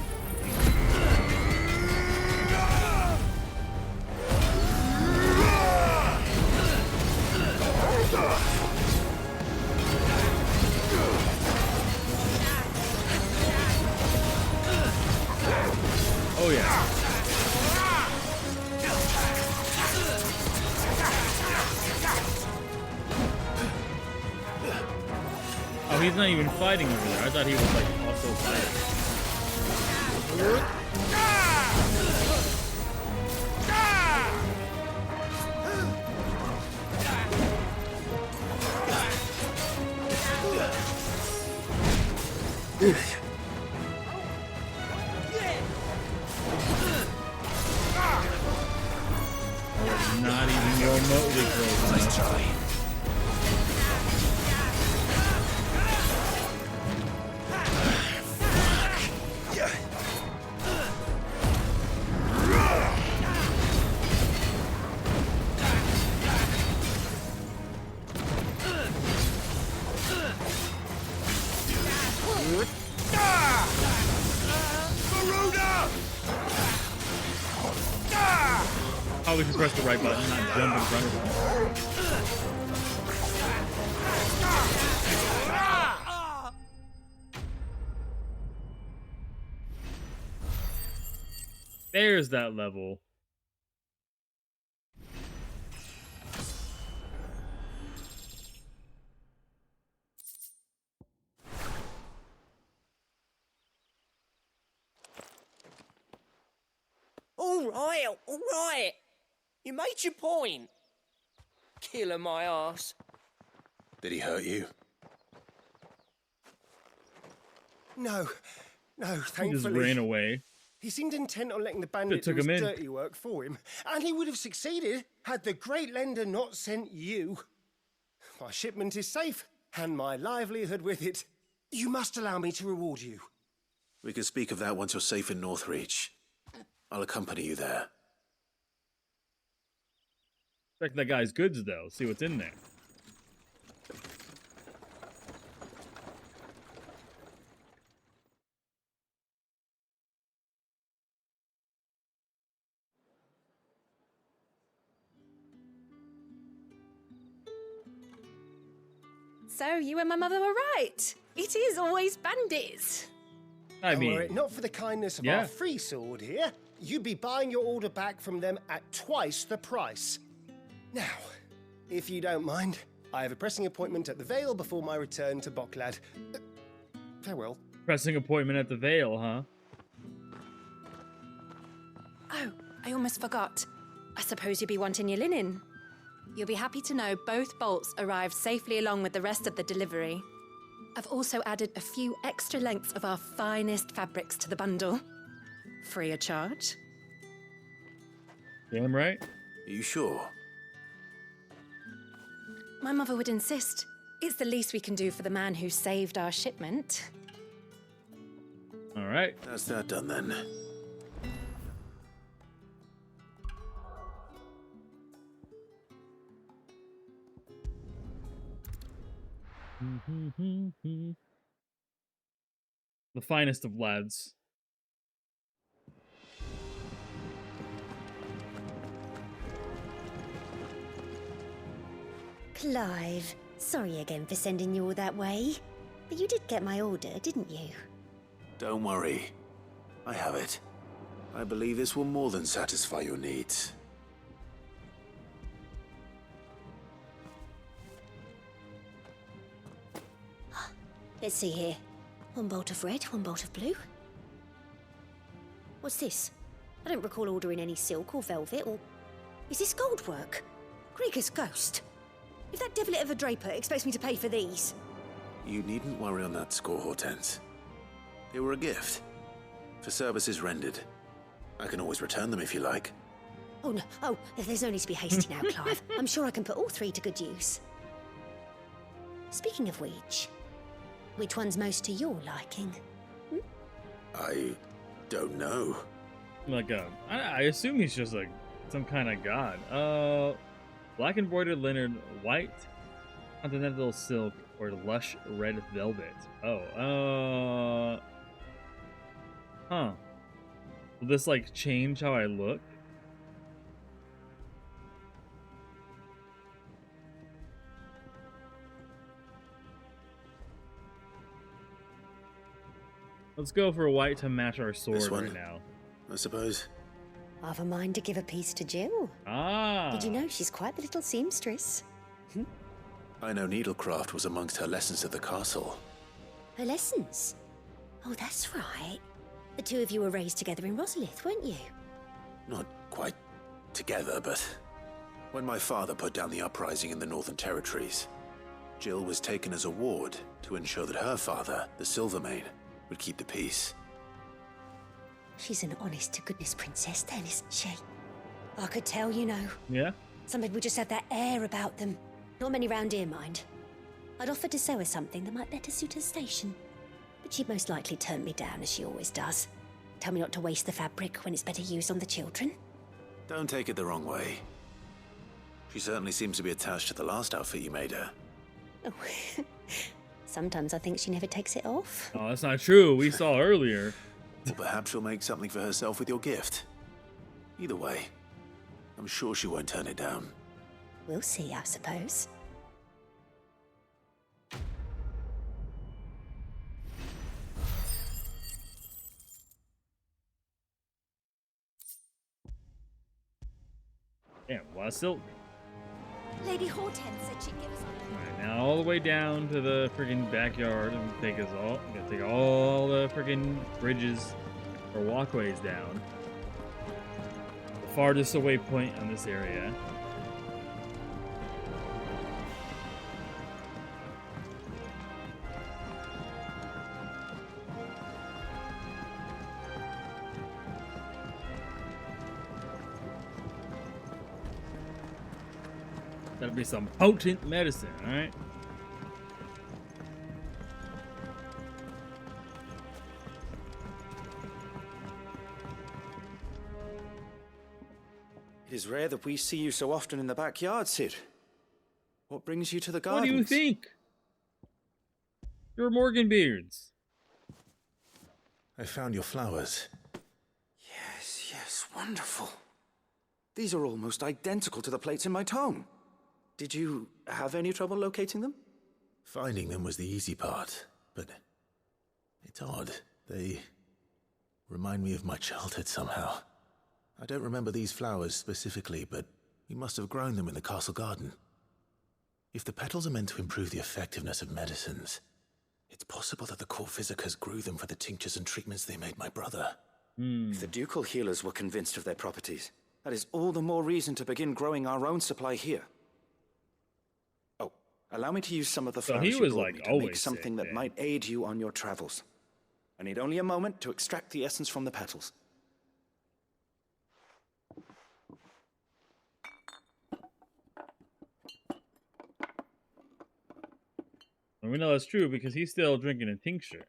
Oh yeah. Oh, he's not even fighting over there. I thought he was like also fighting. Not even remotely close. Nice try. Oh, we can press the right button, not jump in front of him. There's that level. All right. You made your point. Killer my ass. Did he hurt you? No, He thankfully. just ran away. He seemed intent on letting the bandit do took his him in. dirty work for him, and he would have succeeded had the Great Lender not sent you. My shipment is safe, and my livelihood with it. You must allow me to reward you. We can speak of that once you're safe in Northreach. I'll accompany you there. Check that guy's goods though. See what's in there. So you and my mother were right. It is always bandits. I mean, were it not for the kindness of our free sword here, you'd be buying your order back from them at twice the price. Now, if you don't mind, I have a pressing appointment at the Vale before my return to Boklad. Farewell. Pressing appointment at the Vale, huh? Oh, I almost forgot. I suppose you'll be wanting your linen. You'll be happy to know both bolts arrived safely along with the rest of the delivery. I've also added a few extra lengths of our finest fabrics to the bundle. Free of charge. Damn right. Are you sure? My mother would insist. It's the least we can do for the man who saved our shipment. All right. That's that done then. The finest of lads. Clive, sorry again for sending you all that way. But you did get my order, didn't you? Don't worry. I have it. I believe this will more than satisfy your needs. Let's see here. One bolt of red, one bolt of blue. What's this? I don't recall ordering any silk or velvet or... Is this gold work? Krieger's ghost. If that devilet of a draper expects me to pay for these... You needn't worry on that score, Hortense. They were a gift. For services rendered. I can always return them if you like. Oh, no. Oh, there's no need to be hasty now, Clive. I'm sure I can put all three to good use. Speaking of which one's most to your liking? I don't know. Like I assume he's just like some kind of god. Black embroidered linen, white continental silk, or lush red velvet. Oh, huh. Will this like change how I look? Let's go for white to match our sword right now. I suppose. I've a mind to give a piece to Jill. Ah. Did you know she's quite the little seamstress? I know needlecraft was amongst her lessons at the castle. Her lessons? Oh, that's right. The two of you were raised together in Rosalith, weren't you? Not quite together, but when my father put down the uprising in the Northern Territories, Jill was taken as a ward to ensure that her father, the Silvermane, would keep the peace. She's an honest-to-goodness princess then, isn't she? I could tell, you know. Yeah? Some people just have that air about them. Not many round here, mind. I'd offered to sew her something that might better suit her station. But she'd most likely turn me down, as she always does. Tell me not to waste the fabric when it's better used on the children. Don't take it the wrong way. She certainly seems to be attached to the last outfit you made her. Oh. Sometimes I think she never takes it off. Oh, that's not true. We saw earlier. Or perhaps she'll make something for herself with your gift. Either way, I'm sure she won't turn it down. We'll see, I suppose. Damn, well, silk. Lady Hortense said she'd give us... Alright, now all the way down to the friggin' backyard and take us all. I'm gonna take all the friggin' bridges or walkways down. The farthest away point on this area. That'll be some potent medicine, alright? It is rare that we see you so often in the backyard, Sid. What brings you to the What gardens? do you think? You're Morganbeards. I found your flowers. Yes, yes, wonderful. These are almost identical to the plates in my tome. Did you have any trouble locating them? Finding them was the easy part, but it's odd. They remind me of my childhood somehow. I don't remember these flowers specifically, but we must have grown them in the castle garden. If the petals are meant to improve the effectiveness of medicines, it's possible that the court physicers grew them for the tinctures and treatments they made my brother. If the ducal healers were convinced of their properties, that is all the more reason to begin growing our own supply here. Oh, allow me to use some of the flowers you brought me to make something that might aid you on your travels. I need only a moment to extract the essence from the petals. And we know that's true because he's still drinking a tincture.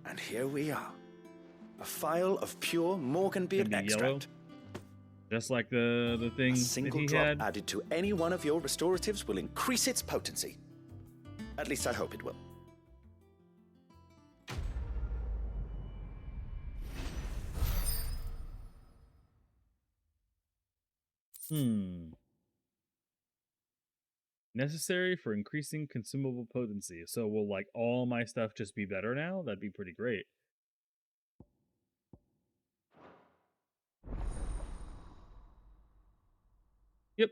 And here we are. A phial of pure Morganbeard extract. Yellow. Just like the thing a single that he drop had. added to any one of your restoratives will increase its potency. At least I hope it will. Necessary for increasing consumable potency. So will like all my stuff just be better now? That'd be pretty great. Yep.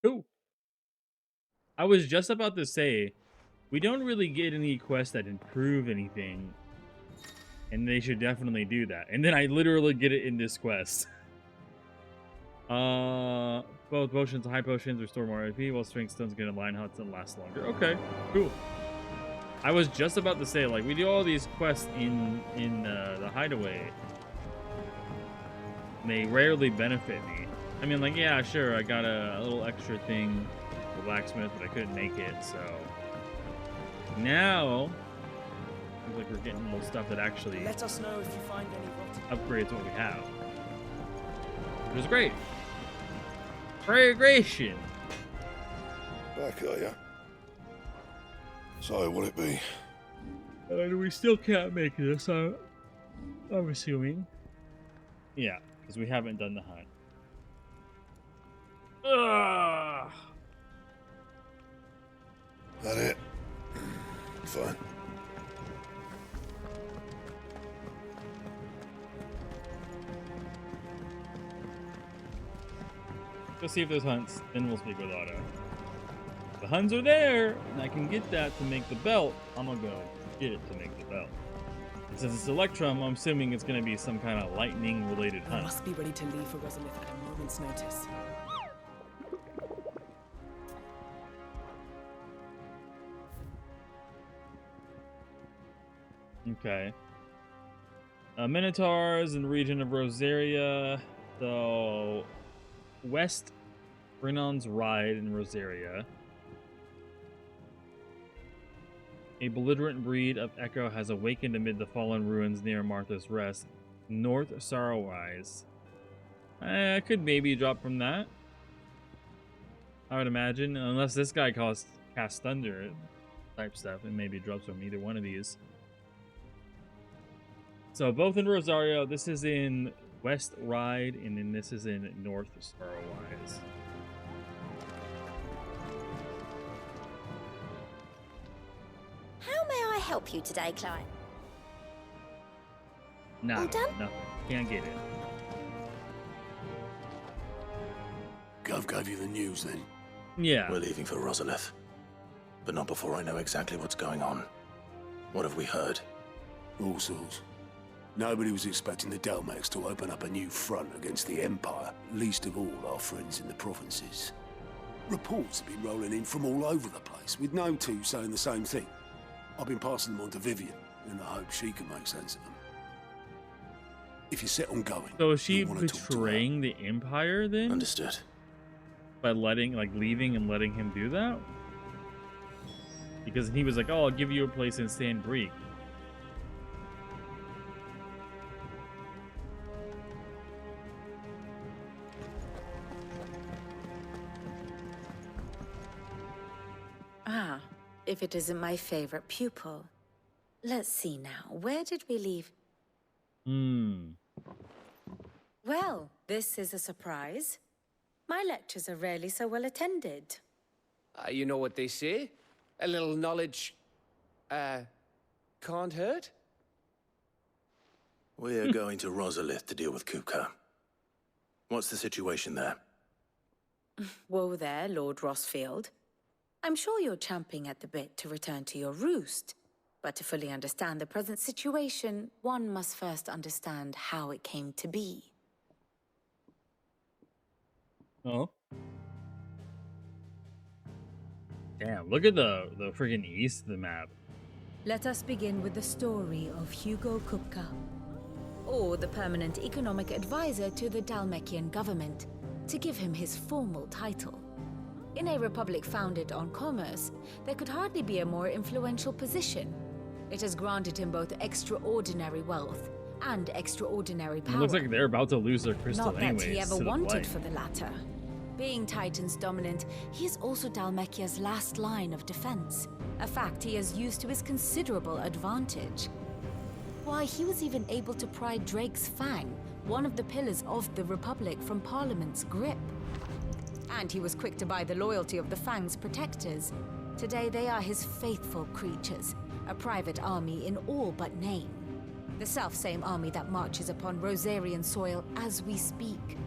Cool. I was just about to say, we don't really get any quests that improve anything. And they should definitely do that. And then I literally get it in this quest. Both potions, high potions restore more AP, while strength stones get line huts and last longer. Okay, cool. I was just about to say, like, we do all these quests in the hideaway. And they rarely benefit me. I mean, like, yeah, sure, I got a little extra thing for blacksmith, but I couldn't make it, so now seems like we're getting little stuff that actually let us know if you find any upgrades what we have. It was great. Fragration. Back, are ya? So, will it be? We still can't make this, I'm assuming. Yeah, because we haven't done the hunt. Ugh. That it? Fine. Go see if there's hunts, then we'll speak with Otto. If the hunts are there, and I can get that to make the belt, I'm gonna go get it to make the belt. And since it's Electrum, I'm assuming it's gonna be some kind of lightning-related I hunt. must be ready to leave for Rosalith at a moment's notice. Okay. Minotaurs in the region of Rosaria. So, West Brennan's Ride in Rosaria. A belligerent breed of Echo has awakened amid the fallen ruins near Martha's Rest. North Sorrowwise. I could maybe drop from that. I would imagine. Unless this guy casts Thunder type stuff, and maybe drops from either one of these. So both in Rosario, this is in West Ride, and then this is in North Sorrowwise. How may I help you today, Clive? No, All done? nothing. Can't get it. Gov gave you the news then? Yeah. We're leaving for Rosalith. But not before I know exactly what's going on. What have we heard? All sorts. Nobody was expecting the Delmax to open up a new front against the Empire, least of all our friends in the provinces. Reports have been rolling in from all over the place, with no two saying the same thing. I've been passing them on to Vivian, in the hope she can make sense of them. If you're set on going... So is she betraying the Empire then? Understood. By leaving and letting him do that? Because he was like, oh, I'll give you a place in Sand Break. Ah, if it isn't my favorite pupil. Let's see now, where did we leave? Well, this is a surprise. My lectures are rarely so well attended. You know what they say? A little knowledge, can't hurt? We're going to Rosalith to deal with Kupka. What's the situation there? Whoa there, Lord Rossfield. I'm sure you're champing at the bit to return to your roost. But to fully understand the present situation, one must first understand how it came to be. Oh. Damn, look at the freaking east of the map. Let us begin with the story of Hugo Kupka, or the permanent economic advisor to the Dhalmekian government, to give him his formal title. In a republic founded on commerce, there could hardly be a more influential position. It has granted him both extraordinary wealth and extraordinary power. It looks like they're about to lose their crystal Not anyways. that he ever to the wanted plane. for the latter. Being Titan's dominant, he is also Dhalmekia's last line of defense, a fact he has used to his considerable advantage. Why, he was even able to pry Drake's Fang, one of the pillars of the Republic, from Parliament's grip. And he was quick to buy the loyalty of the Fang's protectors. Today they are his faithful creatures, a private army in all but name. The self-same army that marches upon Rosarian soil as we speak.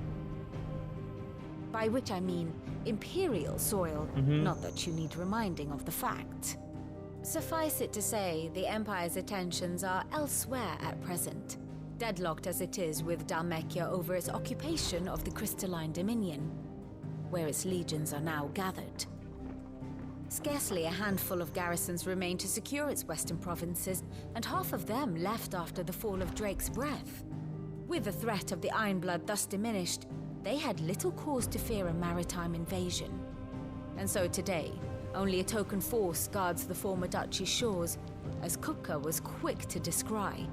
By which I mean Imperial soil, not that you need reminding of the fact. Suffice it to say, the Empire's attentions are elsewhere at present, deadlocked as it is with Dhalmekia over its occupation of the Crystalline Dominion, where its legions are now gathered. Scarcely a handful of garrisons remain to secure its western provinces, and half of them left after the fall of Drake's Breath. With the threat of the Ironblood thus diminished, they had little cause to fear a maritime invasion. And so today, only a token force guards the former duchy's shores, as Kupka was quick to descry.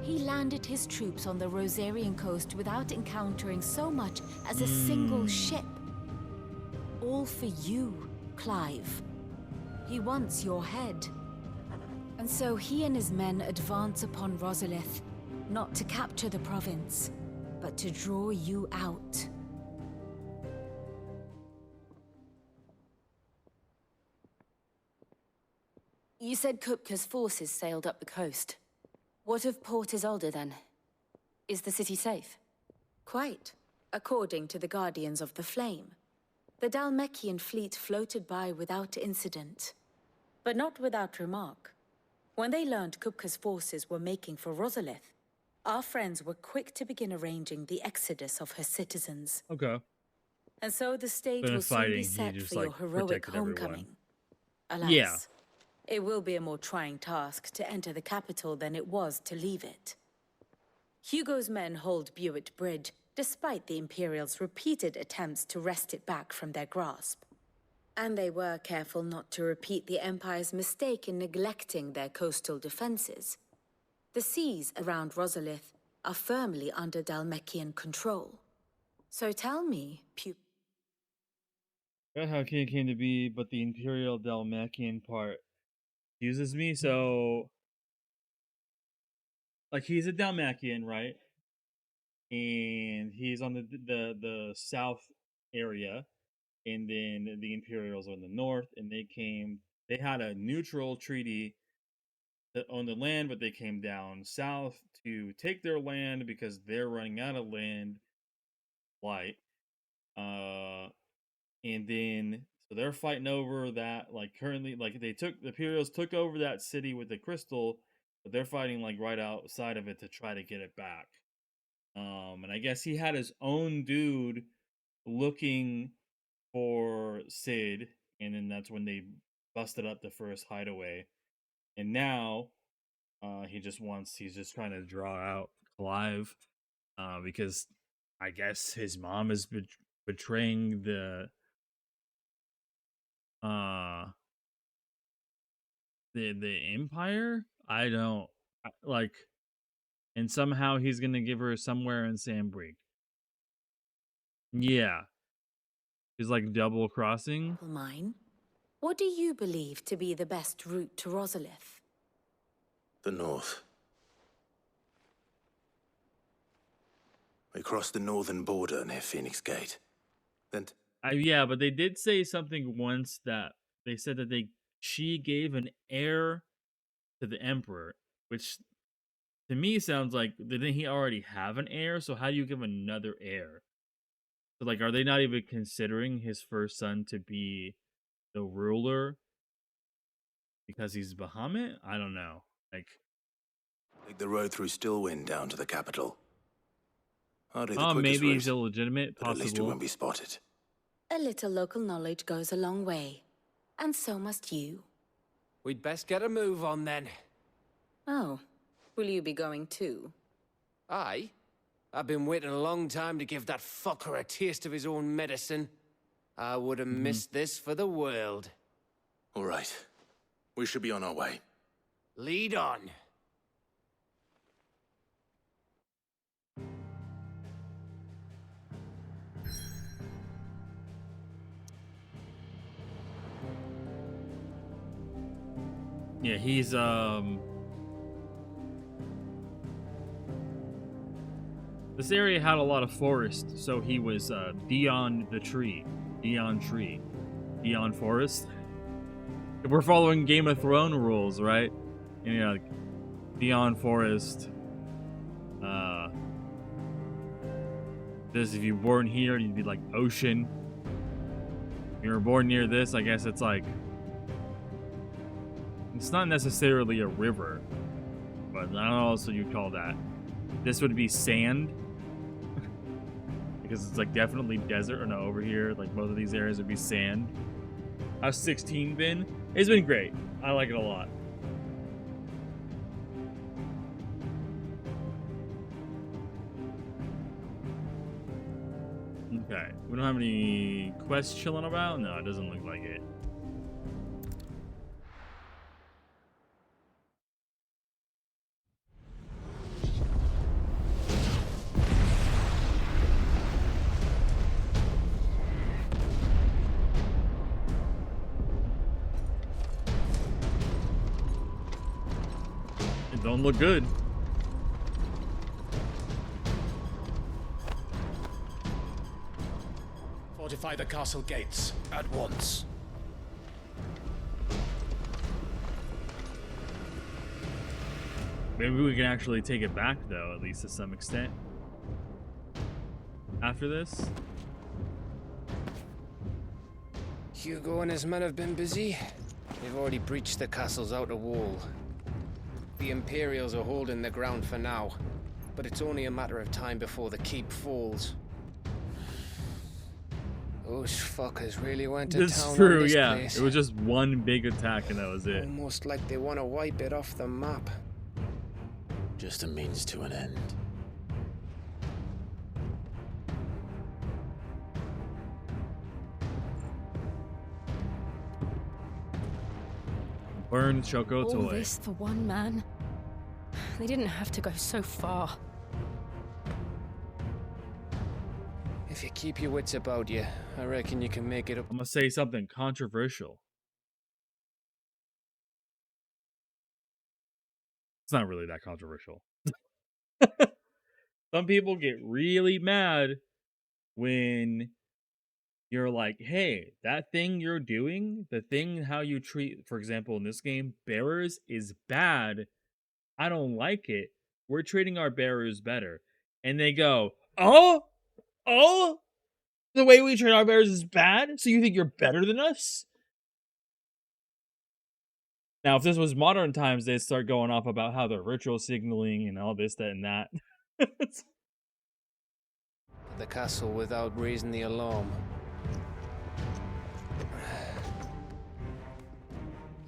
He landed his troops on the Rosarian coast without encountering so much as a single ship. All for you, Clive. He wants your head. And so he and his men advance upon Rosalith, not to capture the province, but to draw you out. You said Kupka's forces sailed up the coast. What of Port Isolde then? Is the city safe? Quite, according to the Guardians of the Flame. The Dhalmekian fleet floated by without incident. But not without remark. When they learned Kupka's forces were making for Rosalith, our friends were quick to begin arranging the exodus of her citizens. Okay. And so the stage will soon be set for your heroic homecoming. Alas, yeah. It will be a more trying task to enter the capital than it was to leave it. Hugo's men hold Buett Bridge, despite the Imperials' repeated attempts to wrest it back from their grasp. And they were careful not to repeat the Empire's mistake in neglecting their coastal defenses. The seas around Rosalith are firmly under Dhalmekian control. So tell me, That's how it came to be, but the Imperial Dhalmekian part confuses me. So, like, he's a Dhalmekian, right? And he's on the south area, and then the Imperials are in the north, and they had a neutral treaty that owned the land, but they came down south to take their land because they're running out of land. Light. And then so they're fighting over that, like, currently, like, the Imperials took over that city with the crystal, but they're fighting like right outside of it to try to get it back. And I guess he had his own dude looking for Sid, and then that's when they busted up the first hideaway. And now he's just trying to draw out Clive, because I guess his mom is betraying the Empire. I don't like, and somehow he's gonna give her somewhere in Sandbreak. Yeah, he's like double crossing. Mine. What do you believe to be the best route to Rosalith? The north. We crossed the northern border near Phoenix Gate. Then yeah, but they did say something once that they said that she gave an heir to the emperor, which to me sounds like didn't he already have an heir? So how do you give another heir? So like, are they not even considering his first son to be the ruler because he's Bahamut? I don't know. Like the road through Stillwind down to the capital. Hardly the oh, quickest maybe he's route, illegitimate. but at least we Possible. won't be spotted. A little local knowledge goes a long way. And so must you. We'd best get a move on then. Oh, will you be going too? Aye. I've been waiting a long time to give that fucker a taste of his own medicine. I would have missed this for the world. All right. We should be on our way. Lead on. Yeah, he's this area had a lot of forest, so he was Dion Tree. Dion Forest. If we're following Game of Thrones rules, right? And, you know, like Dion Forest. This if you were born here, you'd be like ocean. If you were born near this, I guess it's like it's not necessarily a river, but I don't know what else you'd call that. This would be sand. Because it's like definitely desert, or no, over here, like both of these areas would be sand. How's 16 been? It's been great. I like it a lot. Okay, we don't have any quests chilling about? No, it doesn't look like it. It don't look good. Fortify the castle gates at once. Maybe we can actually take it back, though, at least to some extent. After this. Hugo and his men have been busy. They've already breached the castle's outer wall. The Imperials are holding the ground for now, but it's only a matter of time before the keep falls. Those fuckers really went to This town is true, on this yeah. place. It was just one big attack and that was it. Almost like they want to wipe it off the map. Just a means to an end. Burn Choco All Toy. this for one man? They didn't have to go so far. If you keep your wits about you, I reckon you can make it up. I'm gonna say something controversial. It's not really that controversial. Some people get really mad when you're like, hey, that thing you're doing, the thing how you treat, for example, in this game, bearers is bad. I don't like it. We're treating our bearers better. And they go, oh, the way we treat our bearers is bad? So you think you're better than us? Now, if this was modern times, they'd start going off about how they're ritual signaling and all this, that, and that. The castle without raising the alarm.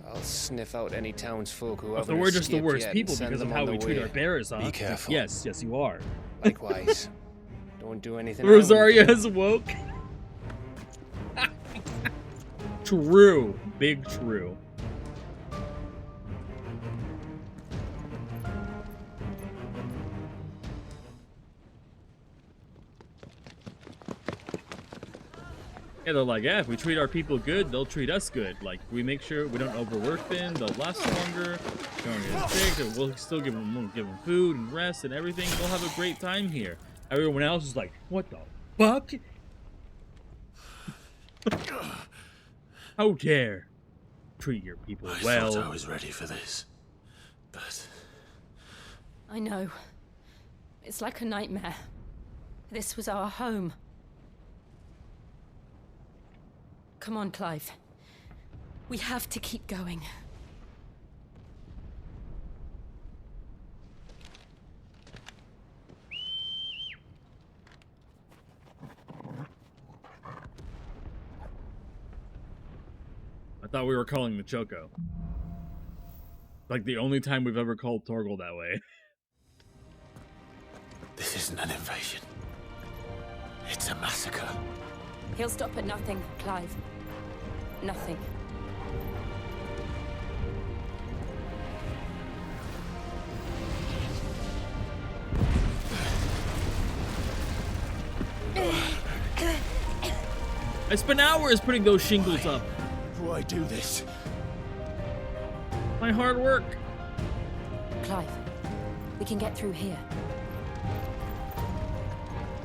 I'll sniff out any townsfolk who haven't So we're just the escaped worst yet people and send because of them how on we the treat way. our bearers, huh? Be careful. Yes, you are. Likewise. Don't do anything. Rosaria is woke. True. Big true. Yeah, they're like, yeah, if we treat our people good, they'll treat us good. Like, we make sure we don't overwork them, they'll last longer, they don't get sick, and we'll still give them food and rest and everything. They'll have a great time here. Everyone else is like, what the fuck? How dare treat your people well. I thought I was ready for this, but... I know. It's like a nightmare. This was our home. Come on, Clive. We have to keep going. I thought we were calling the Choco. Like the only time we've ever called Torgal that way. This isn't an invasion. It's a massacre. He'll stop at nothing, Clive. Nothing. I spent hours putting those shingles up. Why do this? My hard work. Clive, we can get through here.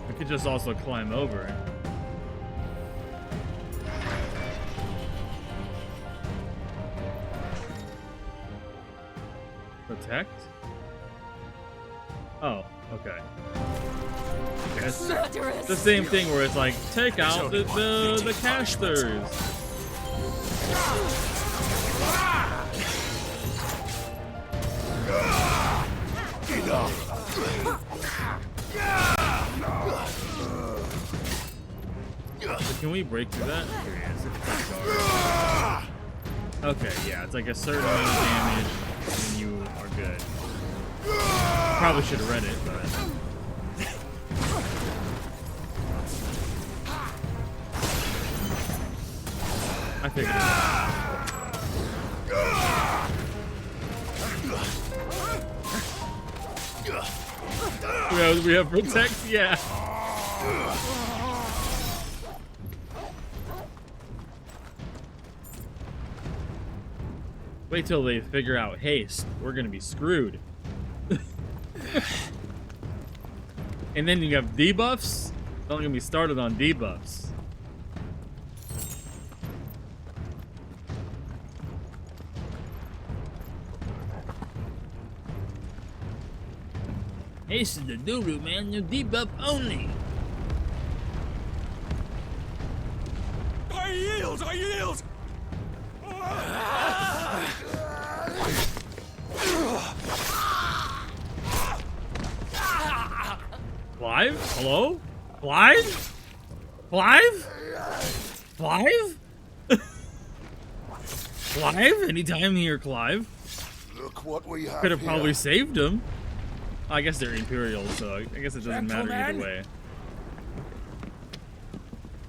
We could just also climb over. Protect? Oh, okay. It's the same thing where it's like, take out the casters. So can we break through that? Okay, yeah, it's like a certain amount of damage and you are good. Probably should have read it, but... I figured it out. We have protect, yeah. Wait till they figure out haste. We're gonna be screwed. And then you have debuffs? Don't get me started on debuffs. Haste is the doo-doo, man. No debuff only. I yield! I yield! Clive? Hello? Clive? Clive? Clive? Clive? Anytime here, Clive. Look what we have. Could have probably saved him. I guess they're Imperial, so I guess it doesn't matter either way.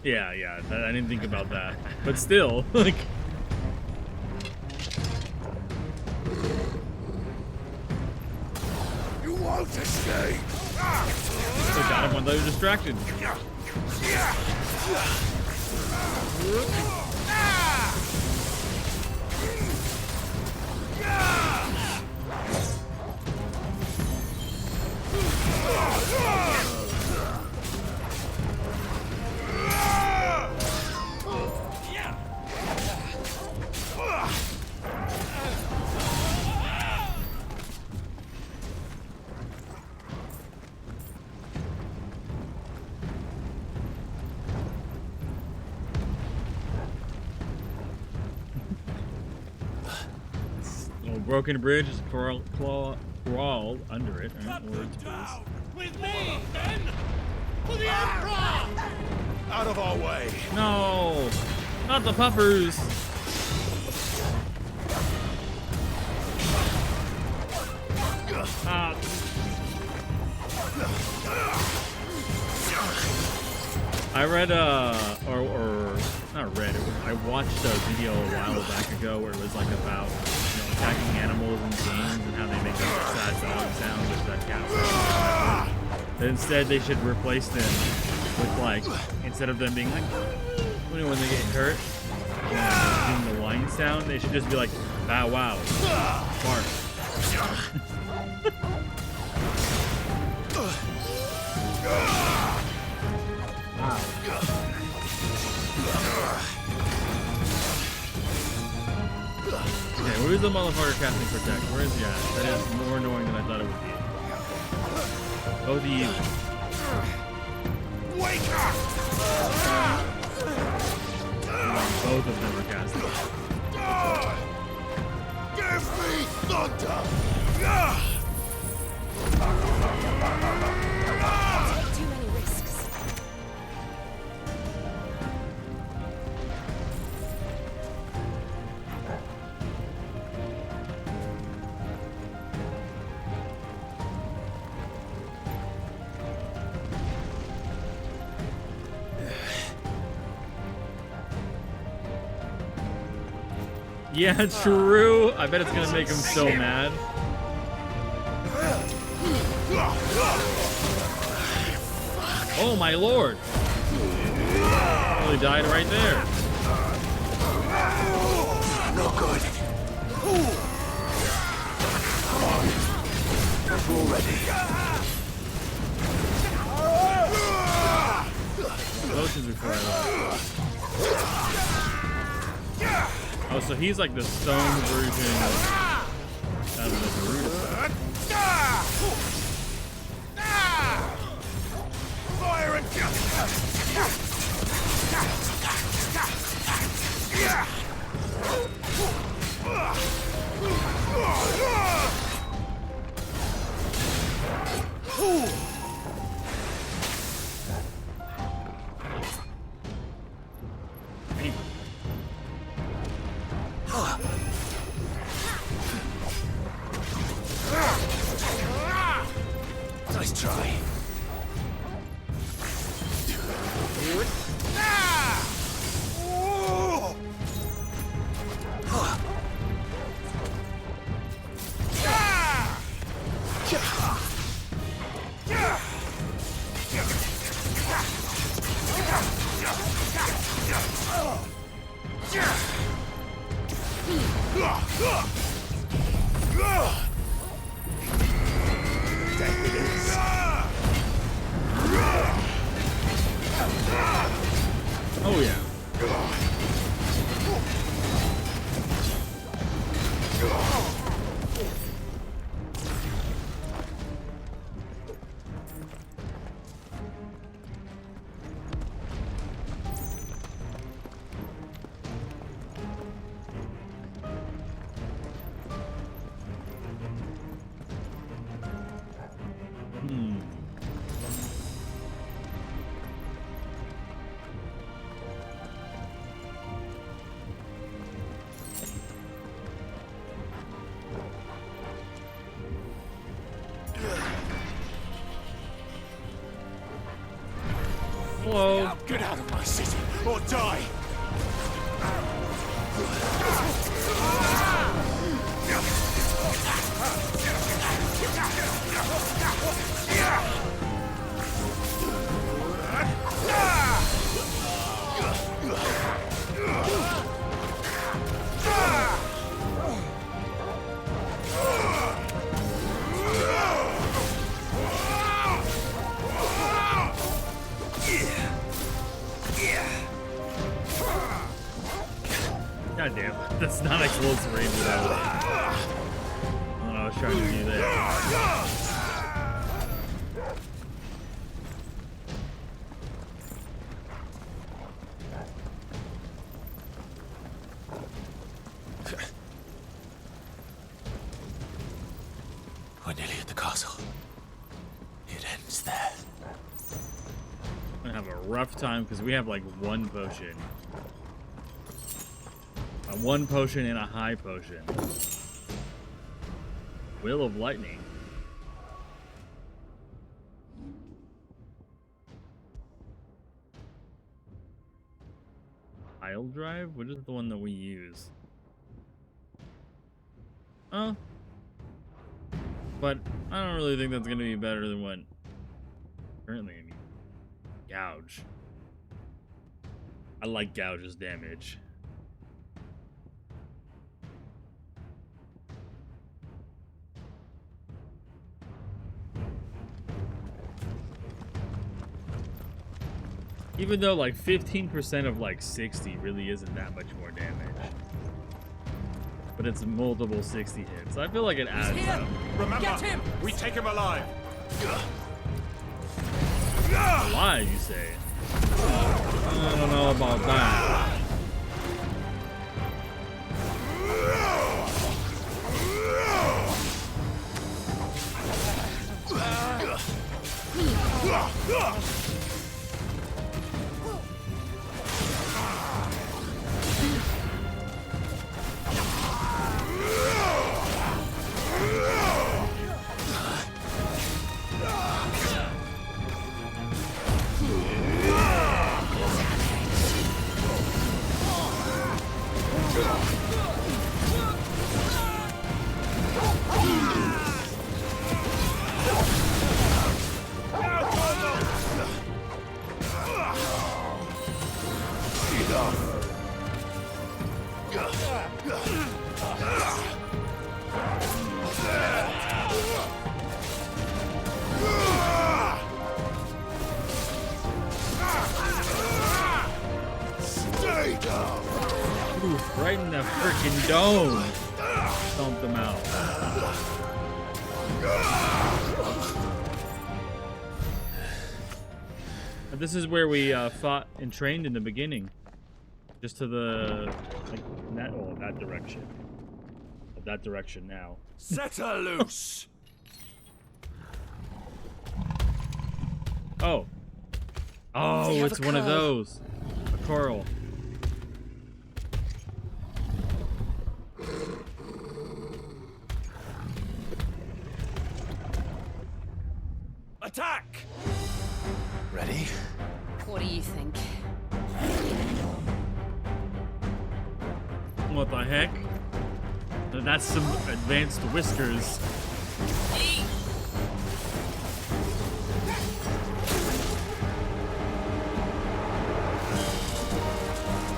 Yeah, I didn't think about that. But still, like... You won't escape! They got him when they were distracted. Broken bridge, just crawl under it. Right? With me, then! For the Emperor! Out of our way! No! Not the puffers! I read, or not read, I watched a video a while back ago where it was like about attacking animals in games and how they make like a sad dog sound with that cat sound. But instead, they should replace them with like, instead of them being like, when they get hurt, and doing the whine sound, they should just be like, bow wow, bark. Who is the motherfucker casting Protect? Where is he at? That is more annoying than I thought it would be. Both of you. Wake up! Both of them are casting. Give me thunder! Take too many risks. Yeah, true. I bet it's gonna make him so mad. Oh my lord! Really died right there. No good. Come on. We're ready. Potions before I left. Oh, so he's like the stone version of the Garuda. Fire and nice try. Oh yeah. Hello. Get out of my city or die. God damn, that's not a close range at all. I don't know, I was trying to do that. We're nearly at the castle. It ends there. I'm gonna have a rough time because we have like one potion. One potion and a high potion. Will of Lightning. Pile Drive? What is the one that we use? Oh. But I don't really think that's going to be better than what currently I mean. Gouge. I like Gouge's damage. Even though like 15% of like 60 really isn't that much more damage. but it's multiple 60 hits. I feel like it adds up. Remember, get him! We take him alive. Alive, you say? I don't know about that. Right in the freaking dome. Stomped them out. But this is where we fought and trained in the beginning. Just to the that direction. That direction now. Set her loose. Oh. Oh, it's one of those. A coral. Attack! Ready? What do you think? What the heck? That's some advanced whiskers.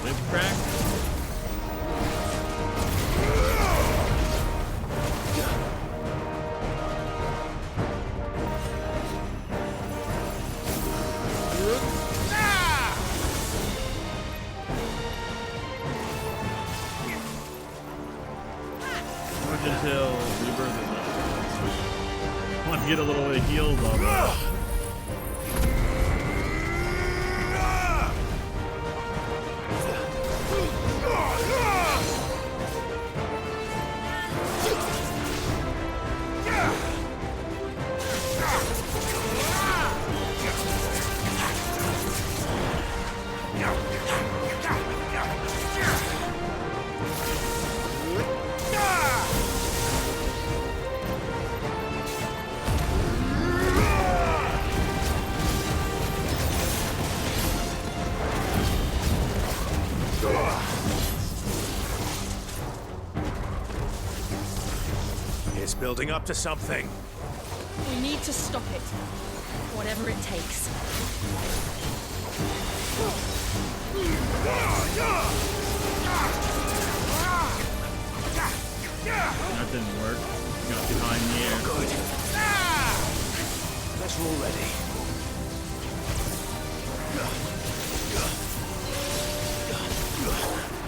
Lip crack? Until Rebirth is up. I want to get a little bit of heals on that. It's building up to something. We need to stop it. Whatever it takes. That didn't work. Got behind the air. Good. Let's roll ready.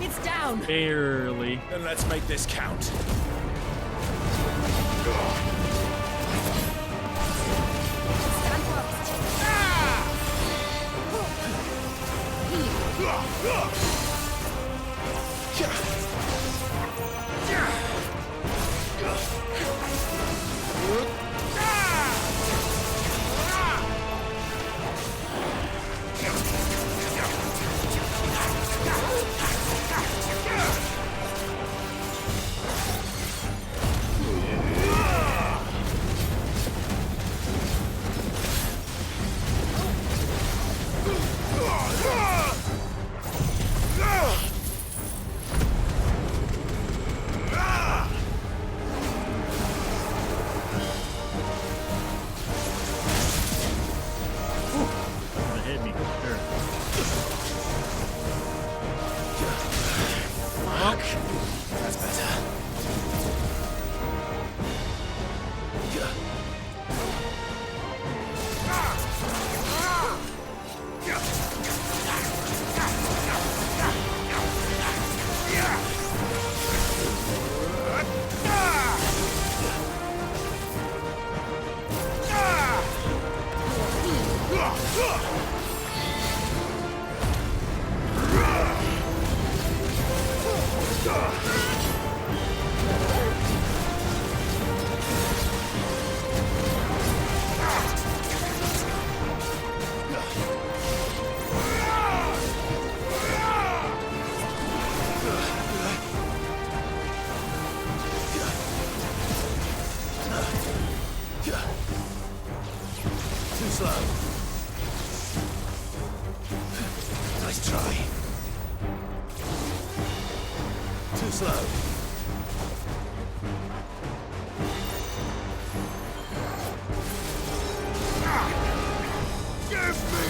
It's down. Barely. Then let's make this count. slow. Give me!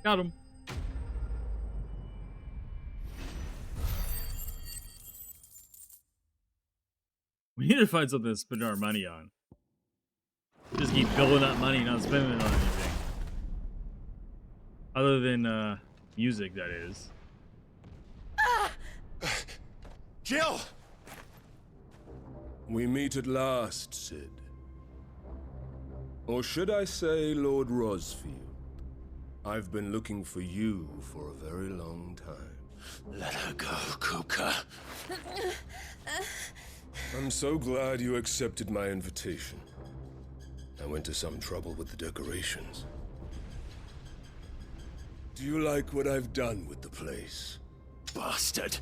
Got him. We need to find something to spend our money on. Just keep building up money, not spending it on anything. Other than, music, that is. Jill! We meet at last, Sid. Or should I say, Lord Rosfield? I've been looking for you for a very long time. Let her go, Kuka. I'm so glad you accepted my invitation. I went to some trouble with the decorations. Do you like what I've done with the place? Bastard!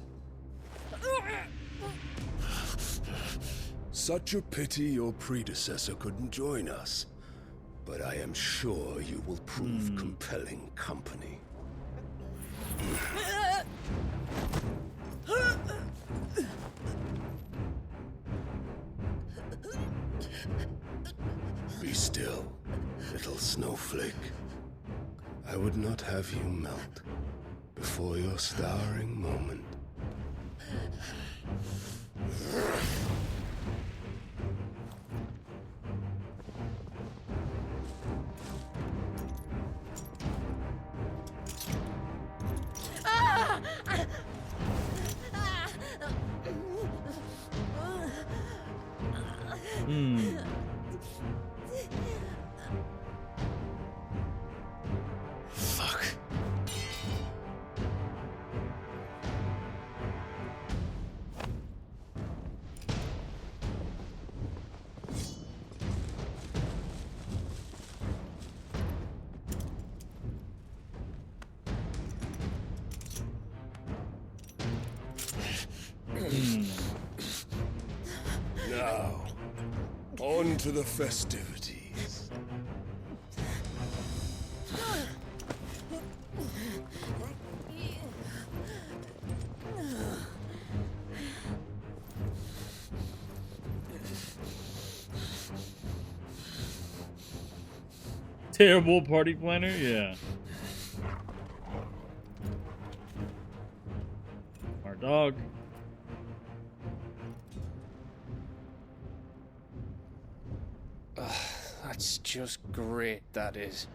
Such a pity your predecessor couldn't join us. But I am sure you will prove compelling company. Be still, little snowflake. I would not have you melt before your starring moment. Fuck. Now, on to the festivities. Terrible party planner? Yeah. Our dog. That's just great, that is.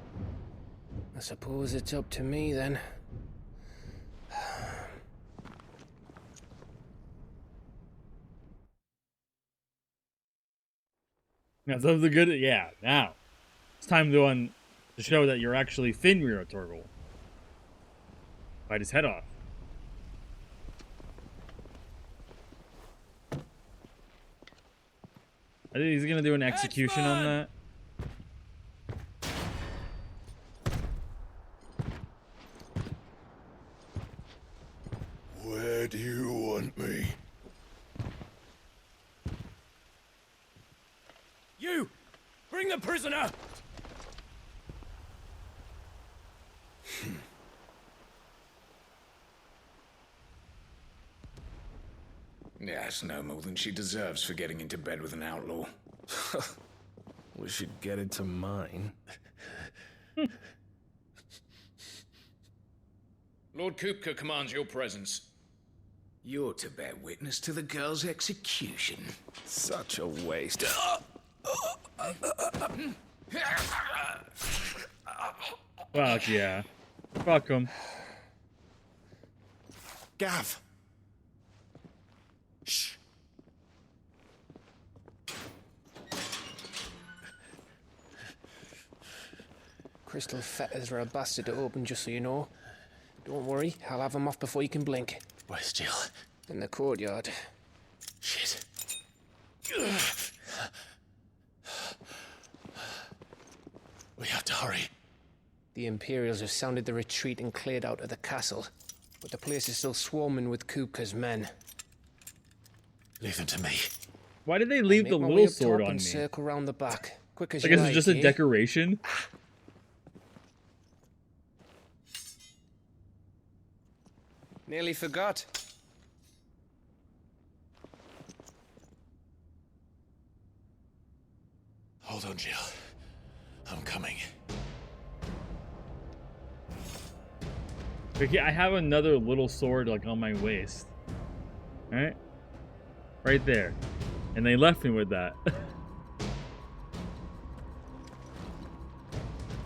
I suppose it's up to me then. Now, those are good. Yeah, now it's time to show that you're actually Finrir Torgal. Bite his head off. I think he's gonna do an execution on that. Where do you want me? You! Bring the prisoner! Yes, no more than she deserves for getting into bed with an outlaw. We should get into mine. Lord Kupka commands your presence. You're to bear witness to the girl's execution. Such a waste. Fuck yeah. Fuck him. Gav! Shh. Crystal fetters are a bastard to open, just so you know. Don't worry, I'll have him off before you can blink. Where's Jill? In the courtyard. Shit. We have to hurry. The Imperials have sounded the retreat and cleared out of the castle, but the place is still swarming with Kupka's men. Leave them to me. Why did they leave the little sword on me? Circle round the back. Quick as I you guess like, it's just a decoration. Nearly forgot. Hold on, Jill. I'm coming. Okay, I have another little sword like on my waist. Alright? Right there. And they left me with that.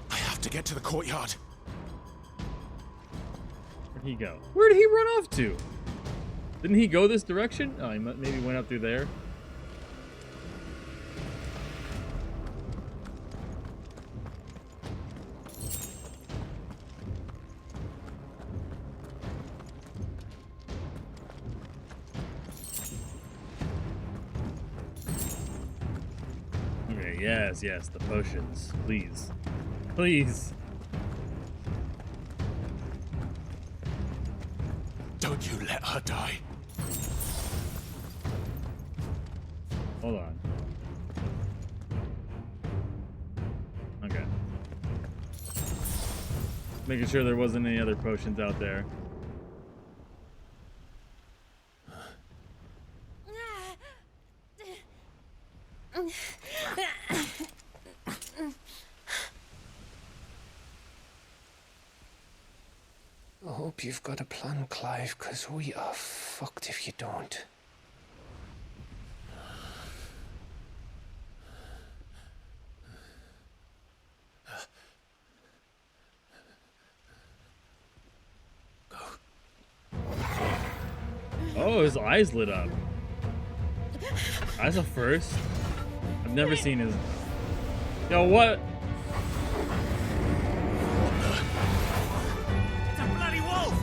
I have to get to the courtyard. Where'd he go? Where did he run off to? Didn't he go this direction? Oh, he maybe went up through there. Okay, yes, the potions. Please. Please. Don't you let her die. Hold on. Okay. Making sure there wasn't any other potions out there. I hope you've got a plan, Clive, because we are fucked if you don't. Oh, his eyes lit up. That's a first. I've never seen his... Yo, what? It's a bloody wolf!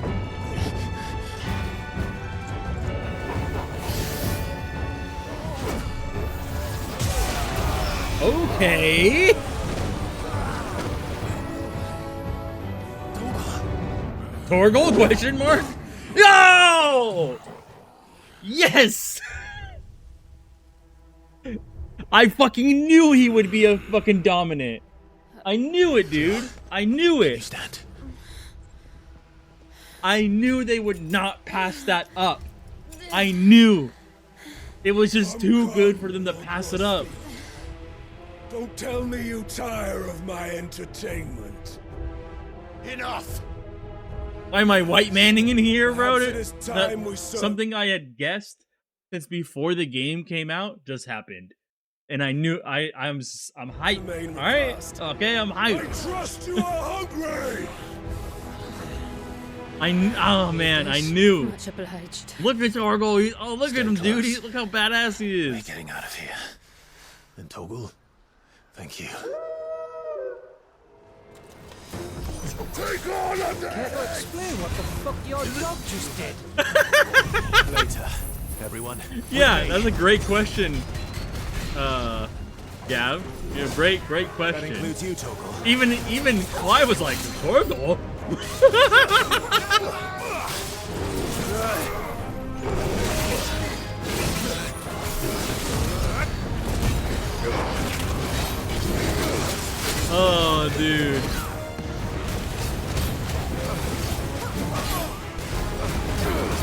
Okay. Torgal? Question mark? Yo! Yes! I fucking knew he would be a fucking dominant. I knew it, dude. I knew it. I knew they would not pass that up. I knew. It was just too good for them to pass it up. Don't tell me you tire of my entertainment. Enough! Why am I white manning in here, bro? Perhaps it is time we saw- Something I had guessed since before the game came out just happened. And I knew I'm hyped. All right, okay, I'm hyped. I trust you are hungry. Oh man, I knew. Much obliged. Look at Torgal. Oh, look at him, dude. Look how badass he is. We're getting out of here. And Torgal, thank you. Take on a Care to explain what the fuck your dog just did? Later, everyone. Yeah, that's a great question. Gav, yeah, great question. That includes you, Torgal. Even Clive was like, Torgal? Oh, dude.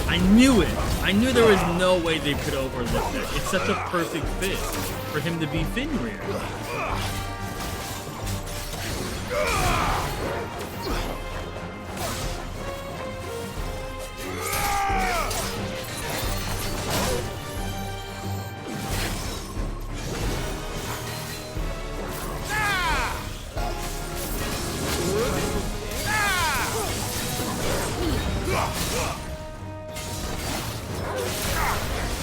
I knew it. I knew there was no way they could overlook it. It's such a perfect fit for him to be Fenrir.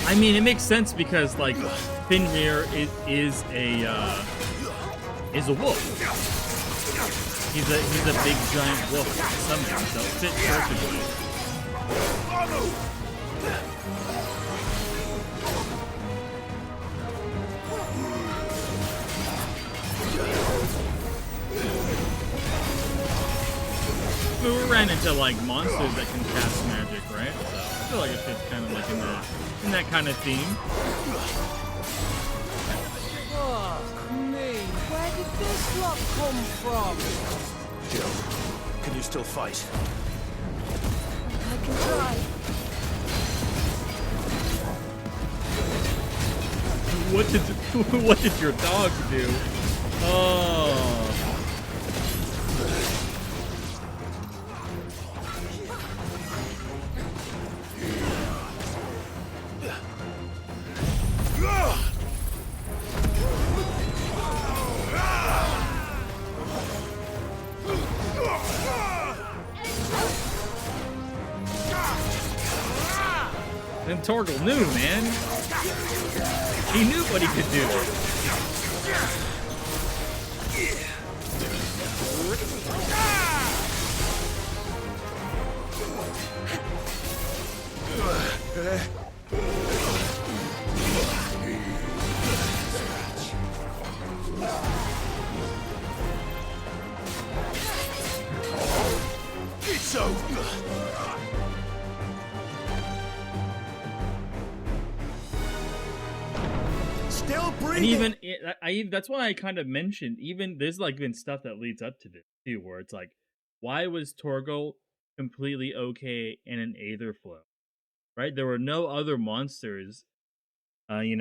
I mean, it makes sense because, like, Fenrir is a wolf. He's a big giant wolf summon, so it fits perfectly. We ran into like monsters that can cast magic, right? So I feel like it fits kind of like in that kind of theme. Fuck me, where did this lot come from? Jill, can you still fight? I can try. What did your dog do? Oh. And Torgal knew, man. He knew what he could do. It's over. Still breathing. And even that's why I kind of mentioned, even there's like been stuff that leads up to this too, where it's like, why was Torgal completely okay in an Aether flow? Right? There were no other monsters, in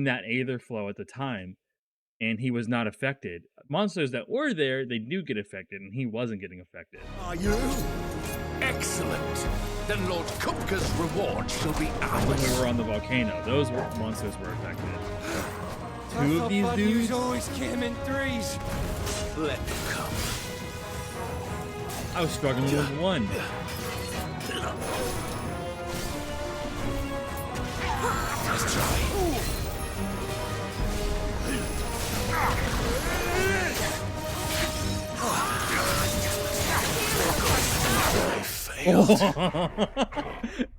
that Aether flow at the time, and he was not affected. Monsters that were there, they do get affected, and he wasn't getting affected. Are you? Excellent. Then Lord Kupka's reward shall be ours. When we were on the volcano, those monsters were affected. Two of these dudes always came in threes. Let them come. I was struggling with one. Let's try.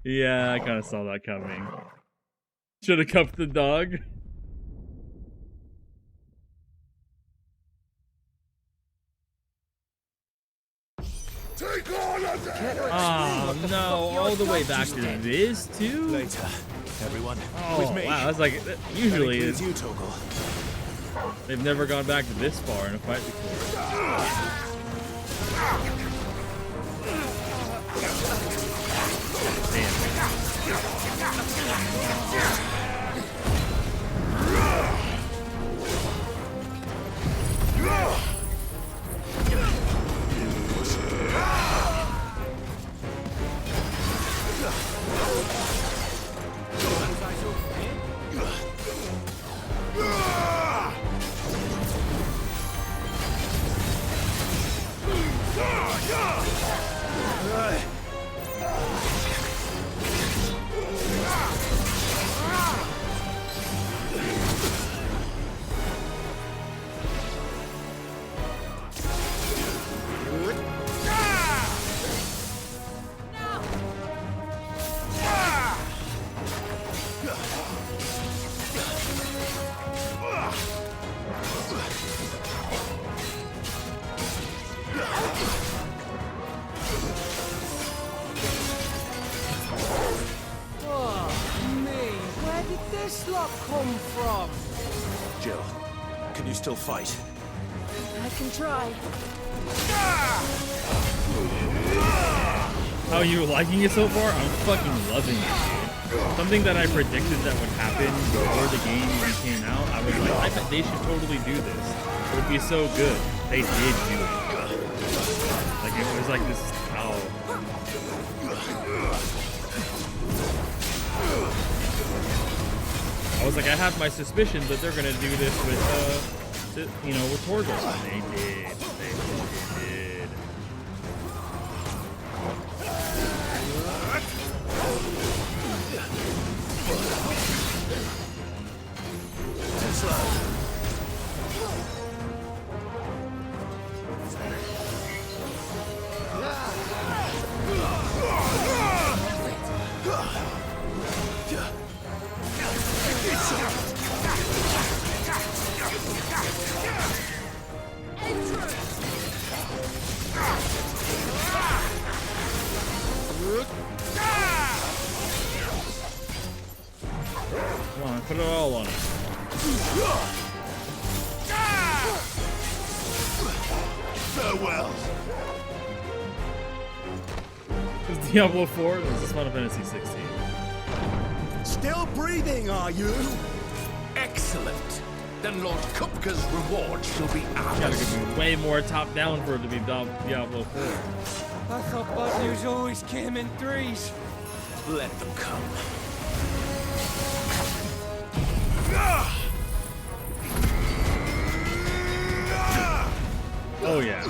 Yeah, I kind of saw that coming. Should have cuffed the dog. Oh no, all the way back to this too? Later, everyone. Oh With me. wow, that's like, usually it's you, Torgal. They've never gone back to this far in a fight before. Jill, can you still fight? I can try. How are you liking it so far? I'm fucking loving it, dude. Something that I predicted that would happen before the game even came out. I was like, I bet they should totally do this. It would be so good. They did do it. Like, it was like this. Oh. I was like, I have my suspicions that they're gonna do this with, with Torgal. And they did. They did. Put it all on it. Farewell. Is Diablo 4 or is this Final Fantasy 16? Still breathing, are you? Excellent. Then Lord Kupka's reward shall be ours. Gotta give me way more top down for it to be Diablo 4. I thought bad news always came in threes. Let them come. Oh yeah.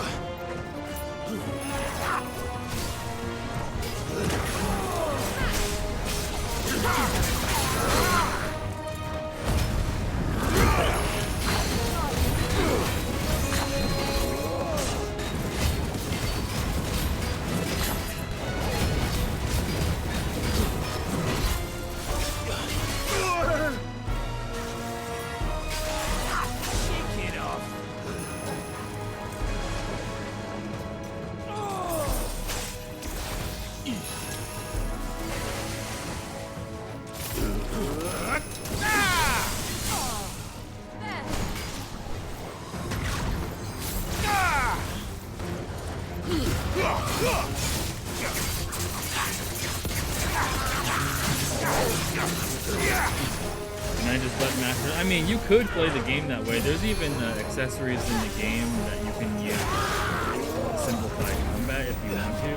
And I just let master. I mean, you could play the game that way. There's even accessories in the game that you can use to simplify combat if you want to,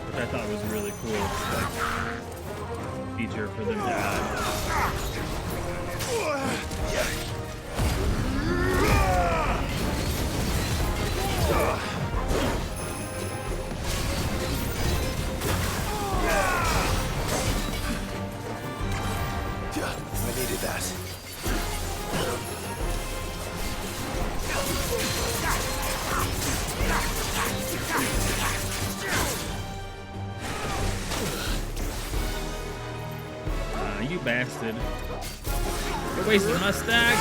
which I thought was really cool. Like, feature for them to add. I needed that. You bastard. You're wasting my stack.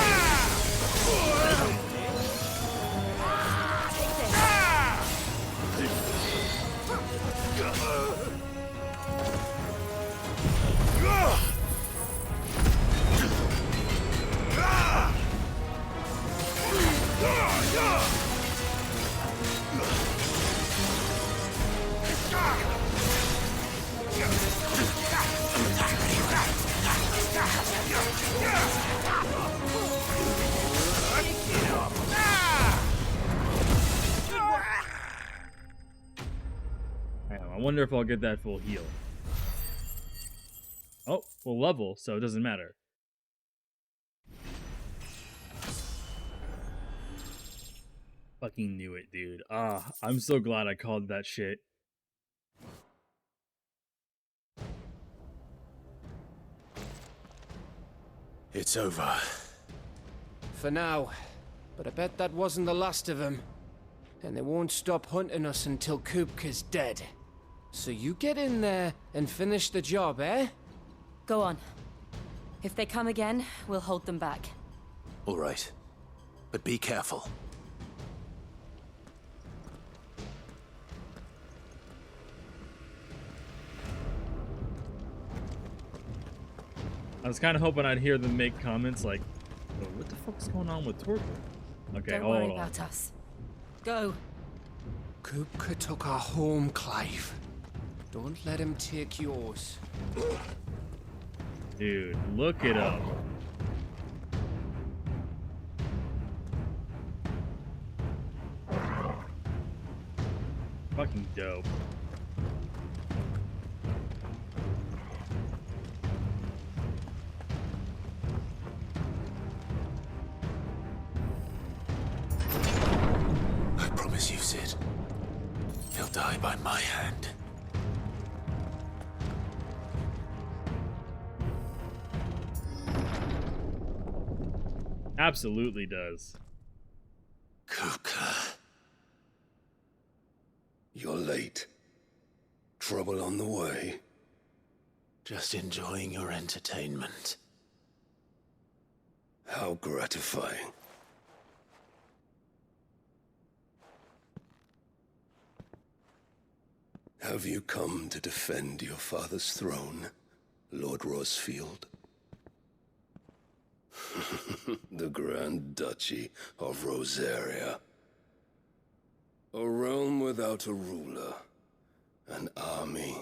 I wonder if I'll get that full heal. Oh, full level, so it doesn't matter. Fucking knew it, dude. Ah, I'm so glad I called that shit. It's over. For now. But I bet that wasn't the last of them. And they won't stop hunting us until Kupka's dead. So you get in there and finish the job, eh? Go on. If they come again, we'll hold them back. All right. But be careful. I was kind of hoping I'd hear them make comments like, oh, what the fuck's going on with Torgal? Okay, Don't hold worry on. about us. Go. Kupka took our home, Clive. Don't let him take yours. Dude, look it up. Fucking dope. I promise you, Sid. He'll die by my hand. Absolutely does. Kupka. You're late. Trouble on the way? Just enjoying your entertainment. How gratifying. Have you come to defend your father's throne, Lord Rosfield? The Grand Duchy of Rosaria. A realm without a ruler, an army,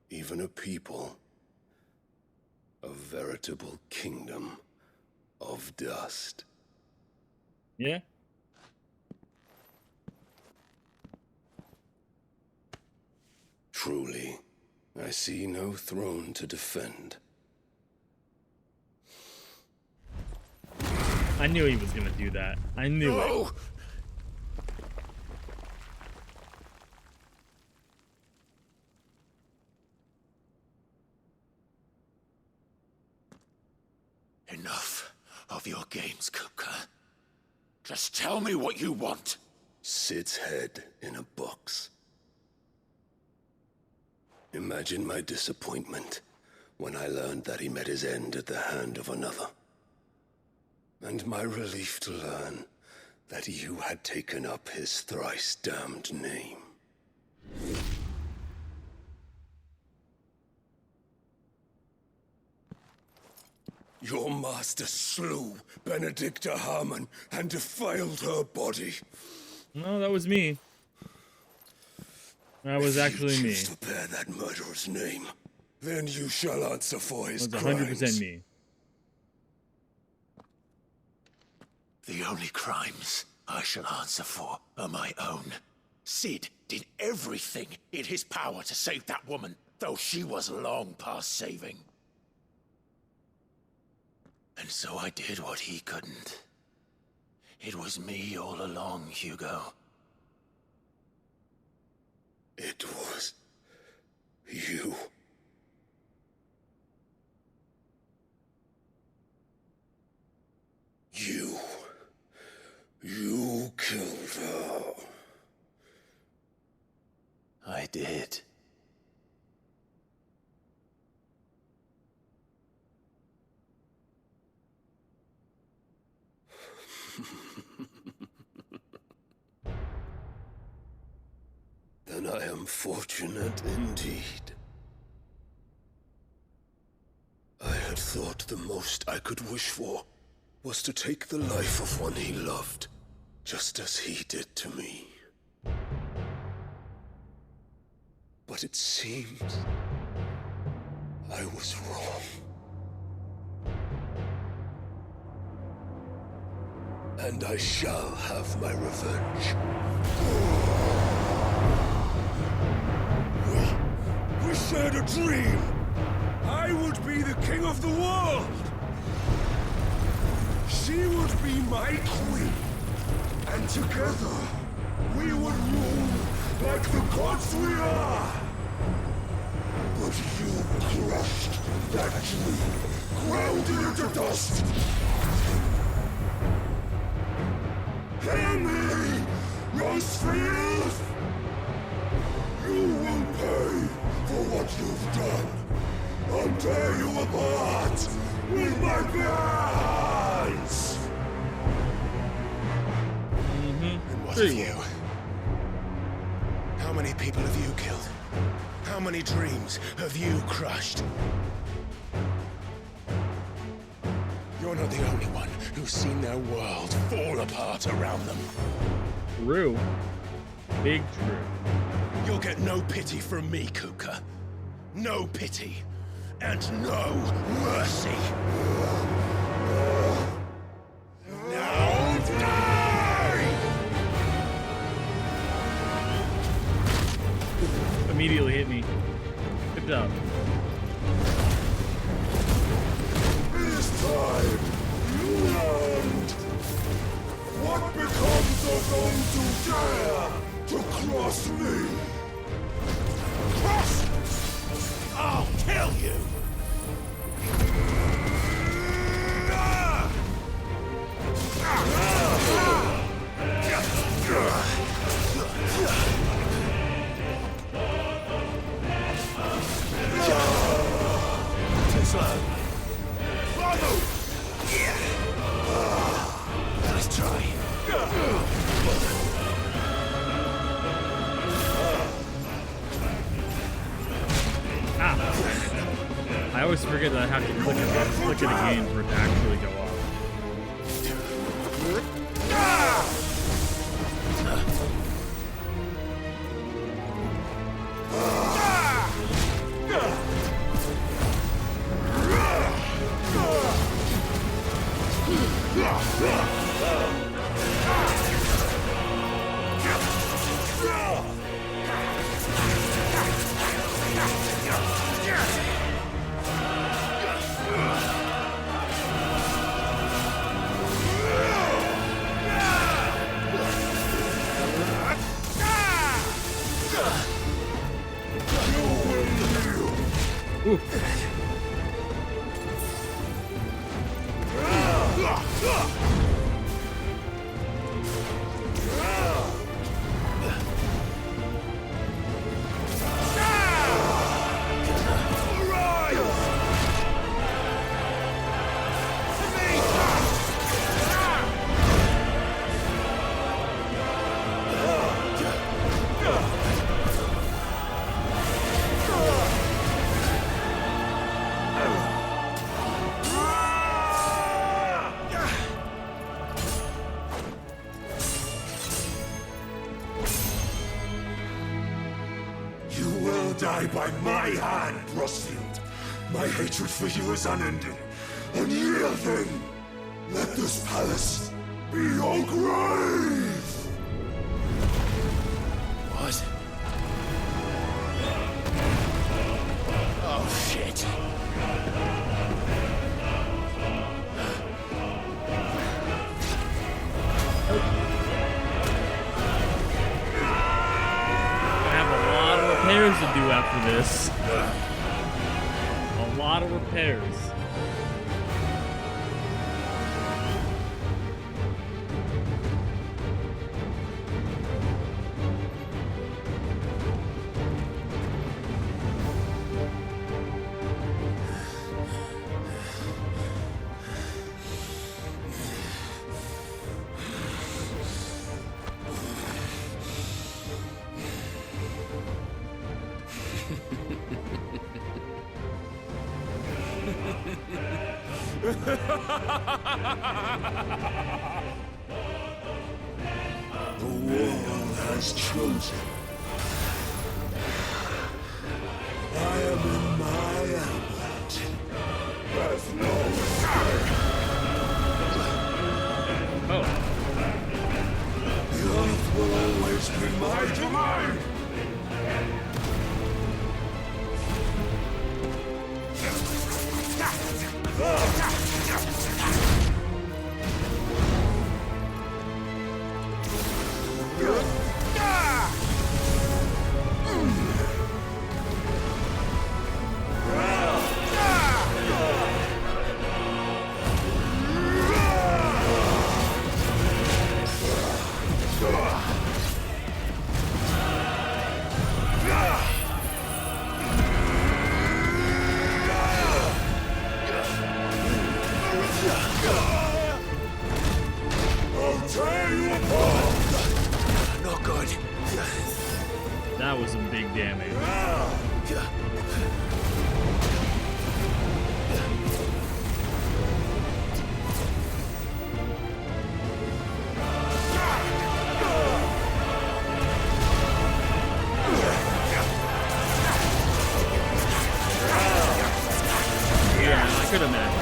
even a people. A veritable kingdom of dust. Yeah. Truly, I see no throne to defend. I knew he was gonna do that. I knew it. Enough of your games, Cooker. Just tell me what you want. Sid's head in a box. Imagine my disappointment when I learned that he met his end at the hand of another. And my relief to learn that you had taken up his thrice damned name. Your master slew Benedicta Harmon and defiled her body. No, that was me. That was actually me. To bear that murderer's name, then you shall answer for his That was crimes. 100% me. The only crimes I shall answer for are my own. Sid did everything in his power to save that woman, though she was long past saving. And so I did what he couldn't. It was me all along, Hugo. It was you. You killed her. I did. Then I am fortunate indeed. I had thought the most I could wish for was to take the life of one he loved, just as he did to me. But it seems I was wrong. And I shall have my revenge. We shared a dream. I would be the king of the world. She would be my queen. And together, we would rule like the gods we are. But you crushed that dream, ground it into dust. Hear me, Rosefield! You will pay for what you've done. I'll tear you apart with my bare hands! And what of you? How many people have you killed? How many dreams have you crushed? You're not the only one who's seen their world fall apart around them. True. Big true. You'll get no pity from me, Kuka. No pity. And no mercy. Now die! Immediately hit me. Good job. It is time you learned what becomes of those who dare to cross me. Cross! I'll kill you! Too slow. Follow! Nice try. I always forget that I have to click it again for it to actually go off. Die by my hand, Rosfield. My hatred for you is unending, unyielding. Let this palace be your grave! What? Oh, shit. Repairs to do after this. A lot of repairs. The world has chosen. I am in my amulet. There's no escape. The earth will always be my domain. Not good. That was some big damage. Yeah, I could imagine.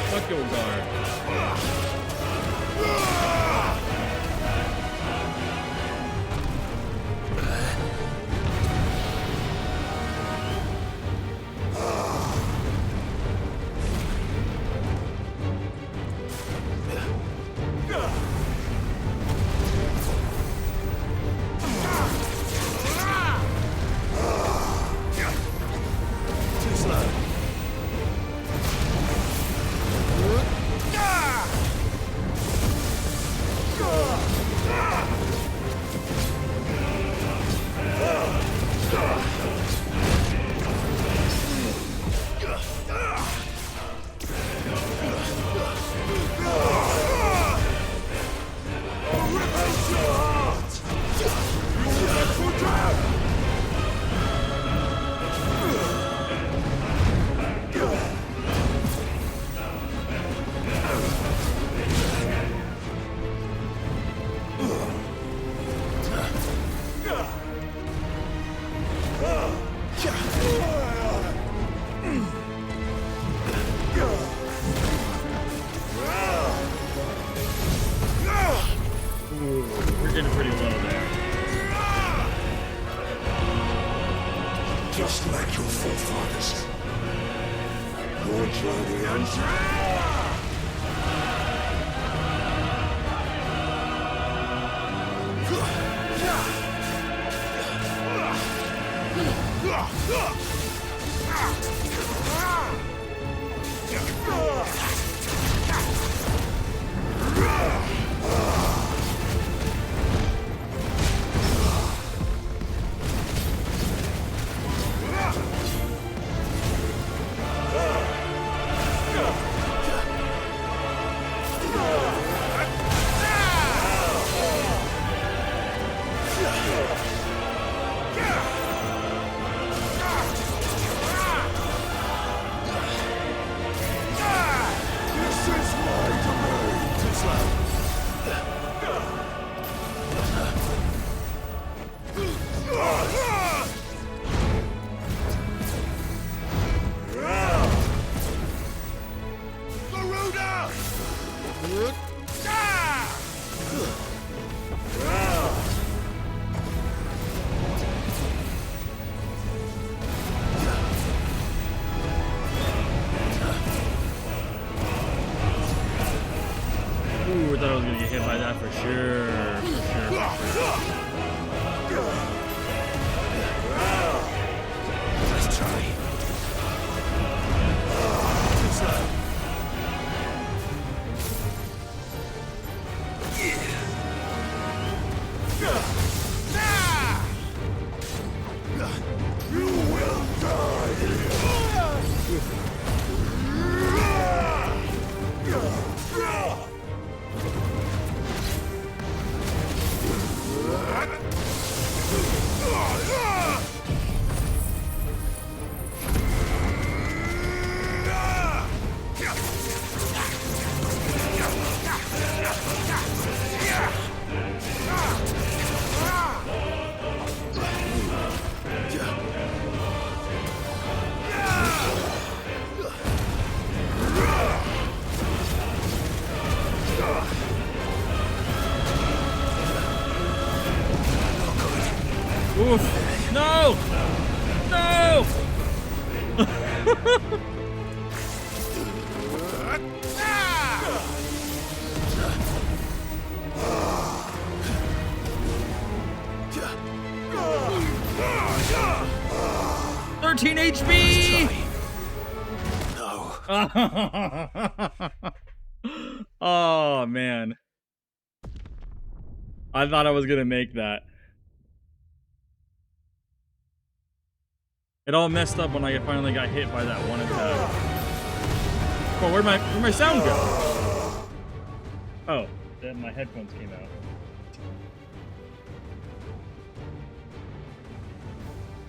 Fuck your guard. Too slow. Just like your forefathers. Your journey ends. Ooh, I thought I was gonna get hit by that for sure. Let's try. You will die here. Oof. No! No! 13 HP! No. Oh, man. I thought I was gonna make that. It all messed up when I finally got hit by that one attack. Oh, where'd my sound go? Oh, then my headphones came out.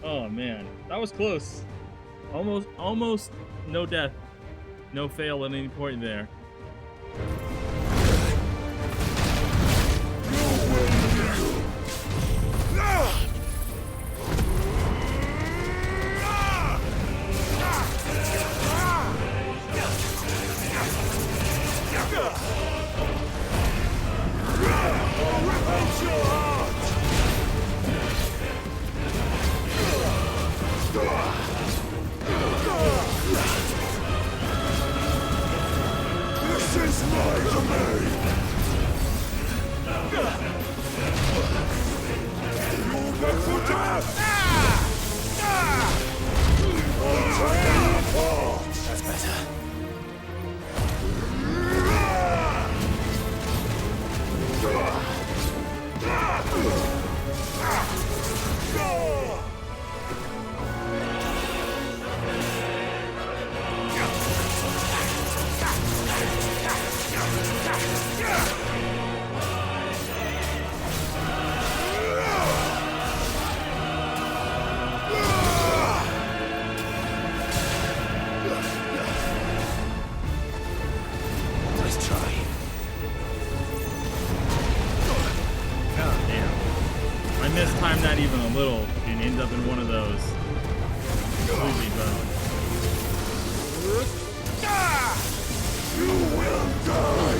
Oh man, that was close. Almost no death. No fail at any point there. This is my domain. You're meant for death. I'll tear you apart. That's better. Let's try. God damn. I mistimed that even a little and ended up in one of those. Completely boned. You will die.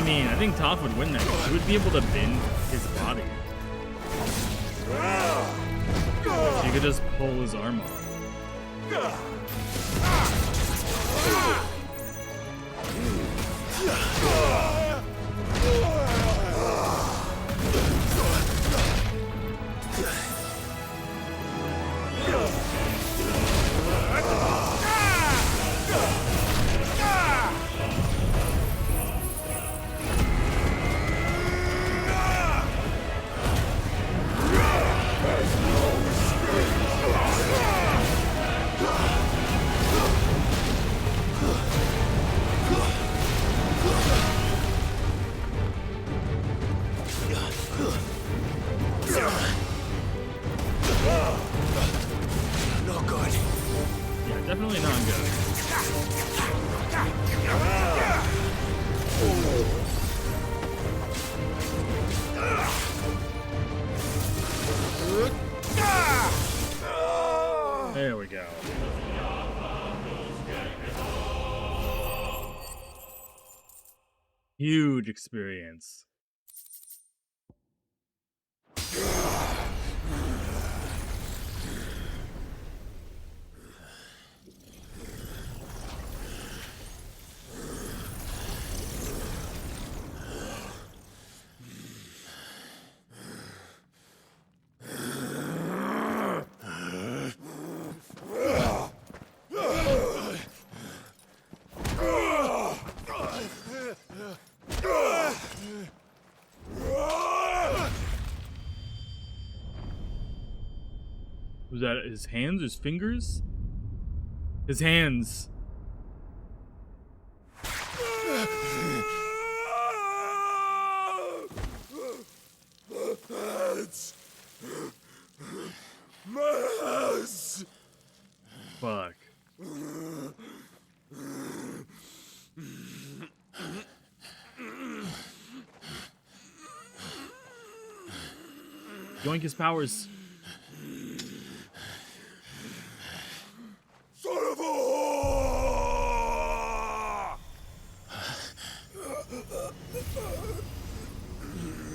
mean, I think Toph would win that. He would be able to bend his body. You could just pull his arm off. Not good. Yeah, definitely not good. There we go. Huge experience. Was that his hands? His fingers? His hands. Fuck. Yoink his powers. Son of a whore!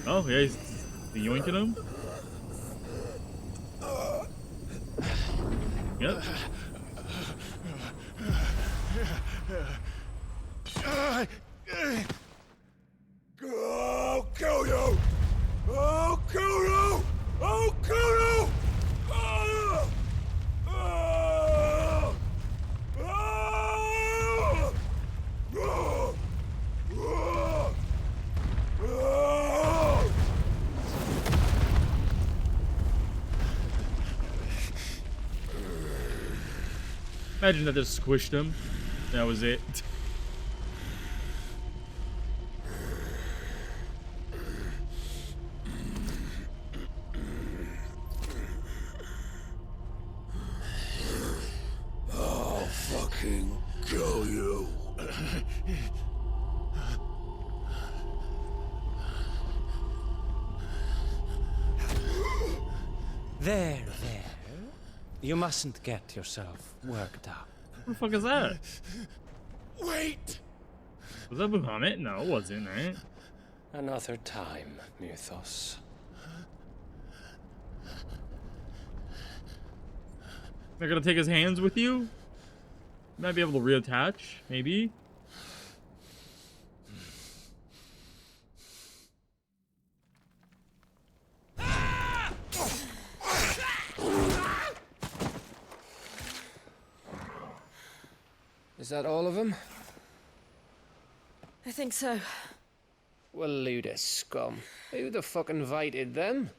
Oh, yeah, he's yoinking him? Yep. I'll kill you! I'll kill you! I'll kill you! Imagine that just squished him. That was it. I'll fucking kill you. There. You mustn't get yourself worked up. What the fuck is that? Wait! Was that Bahamut? No, it wasn't, right? Another time, Mythos. Not gonna take his hands with you? Might be able to reattach, maybe? Is that all of them? I think so. Well, Luda scum. Who the fuck invited them?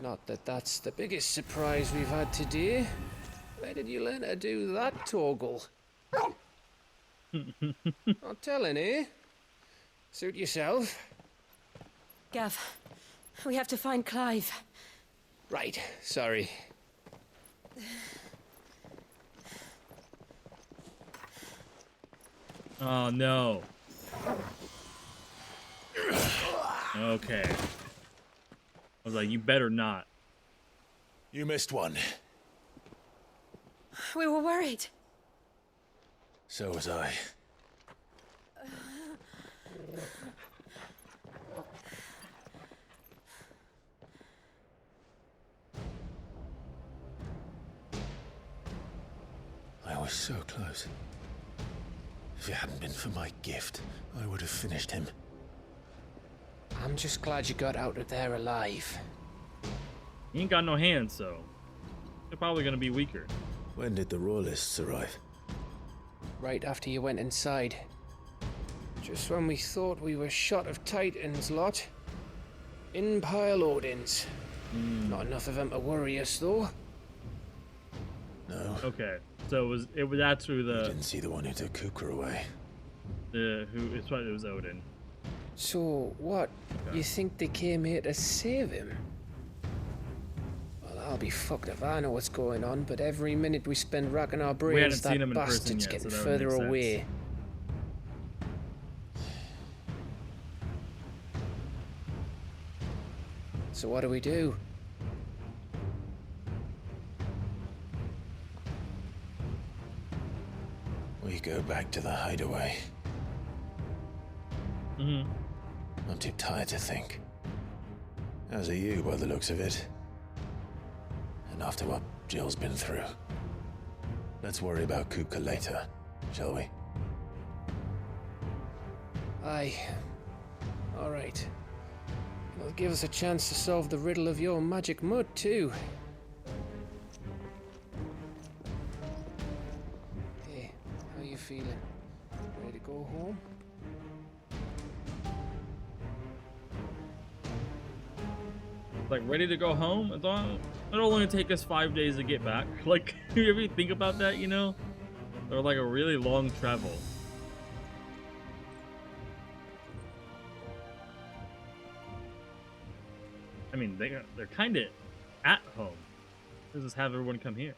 Not that that's the biggest surprise we've had today. Where did you learn to do that, Torgal? Not telling, eh? Suit yourself. Gav, we have to find Clive. Right, sorry. Oh no. Okay. I was like, you better not. You missed one. We were worried. So was I. I was so close. If it hadn't been for my gift, I would have finished him. I'm just glad you got out of there alive. He ain't got no hands, so they're probably gonna be weaker. When did the Royalists arrive? Right after you went inside. Just when we thought we were shot of Titans, lot. In pile Odins. Not enough of them to worry us, though. No. Okay, so it was that's who the. I didn't see the one who took Kukra away. It was Odin. So what? Okay. You think they came here to save him? Well, I'll be fucked if I know what's going on. But every minute we spend racking our brains, that bastard's getting further away. So what do we do? We go back to the hideaway. Mm-hmm. I'm too tired to think. As are you, by the looks of it. And after what Jill's been through. Let's worry about Kupka later, shall we? Aye. All right. It'll give us a chance to solve the riddle of your magic mud, too. Hey, how you feeling? Ready to go home? Like, ready to go home? It'll only take us 5 days to get back. Like, you ever think about that, you know? Or like a really long travel. I mean, they're kind of at home. Let's just have everyone come here.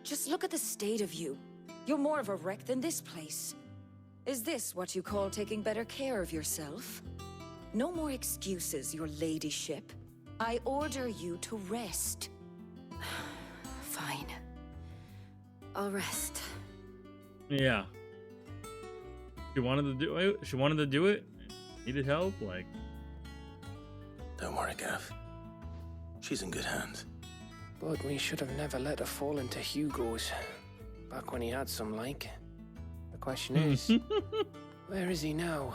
Just look at the state of you. You're more of a wreck than this place. Is this what you call taking better care of yourself? No more excuses, your ladyship. I order you to rest. Fine. I'll rest. Yeah. She wanted to do it. She wanted to do it. Needed help, like. Don't worry, Gav. She's in good hands. But we should have never let her fall into Hugo's. Back when he had some, like. The question is, where is he now?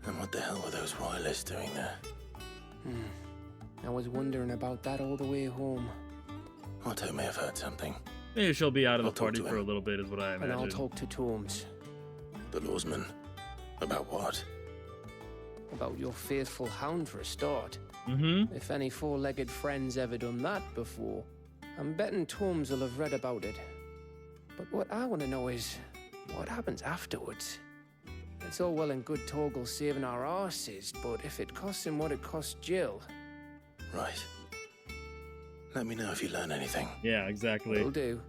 And what the hell were those royalists doing there? I was wondering about that all the way home. Otto may have heard something. Maybe she'll be out of the party for a little bit, is what I imagine. And I'll talk to Tomes. The lawsman? About what? About your faithful hound, for a start. Mm-hmm. If any four-legged friend's ever done that before, I'm betting Tomes will have read about it. But what I want to know is, what happens afterwards? It's all well and good Torgal saving our arses, but if it costs him what it cost Jill... Right. Let me know if you learn anything. Yeah, exactly. Will do.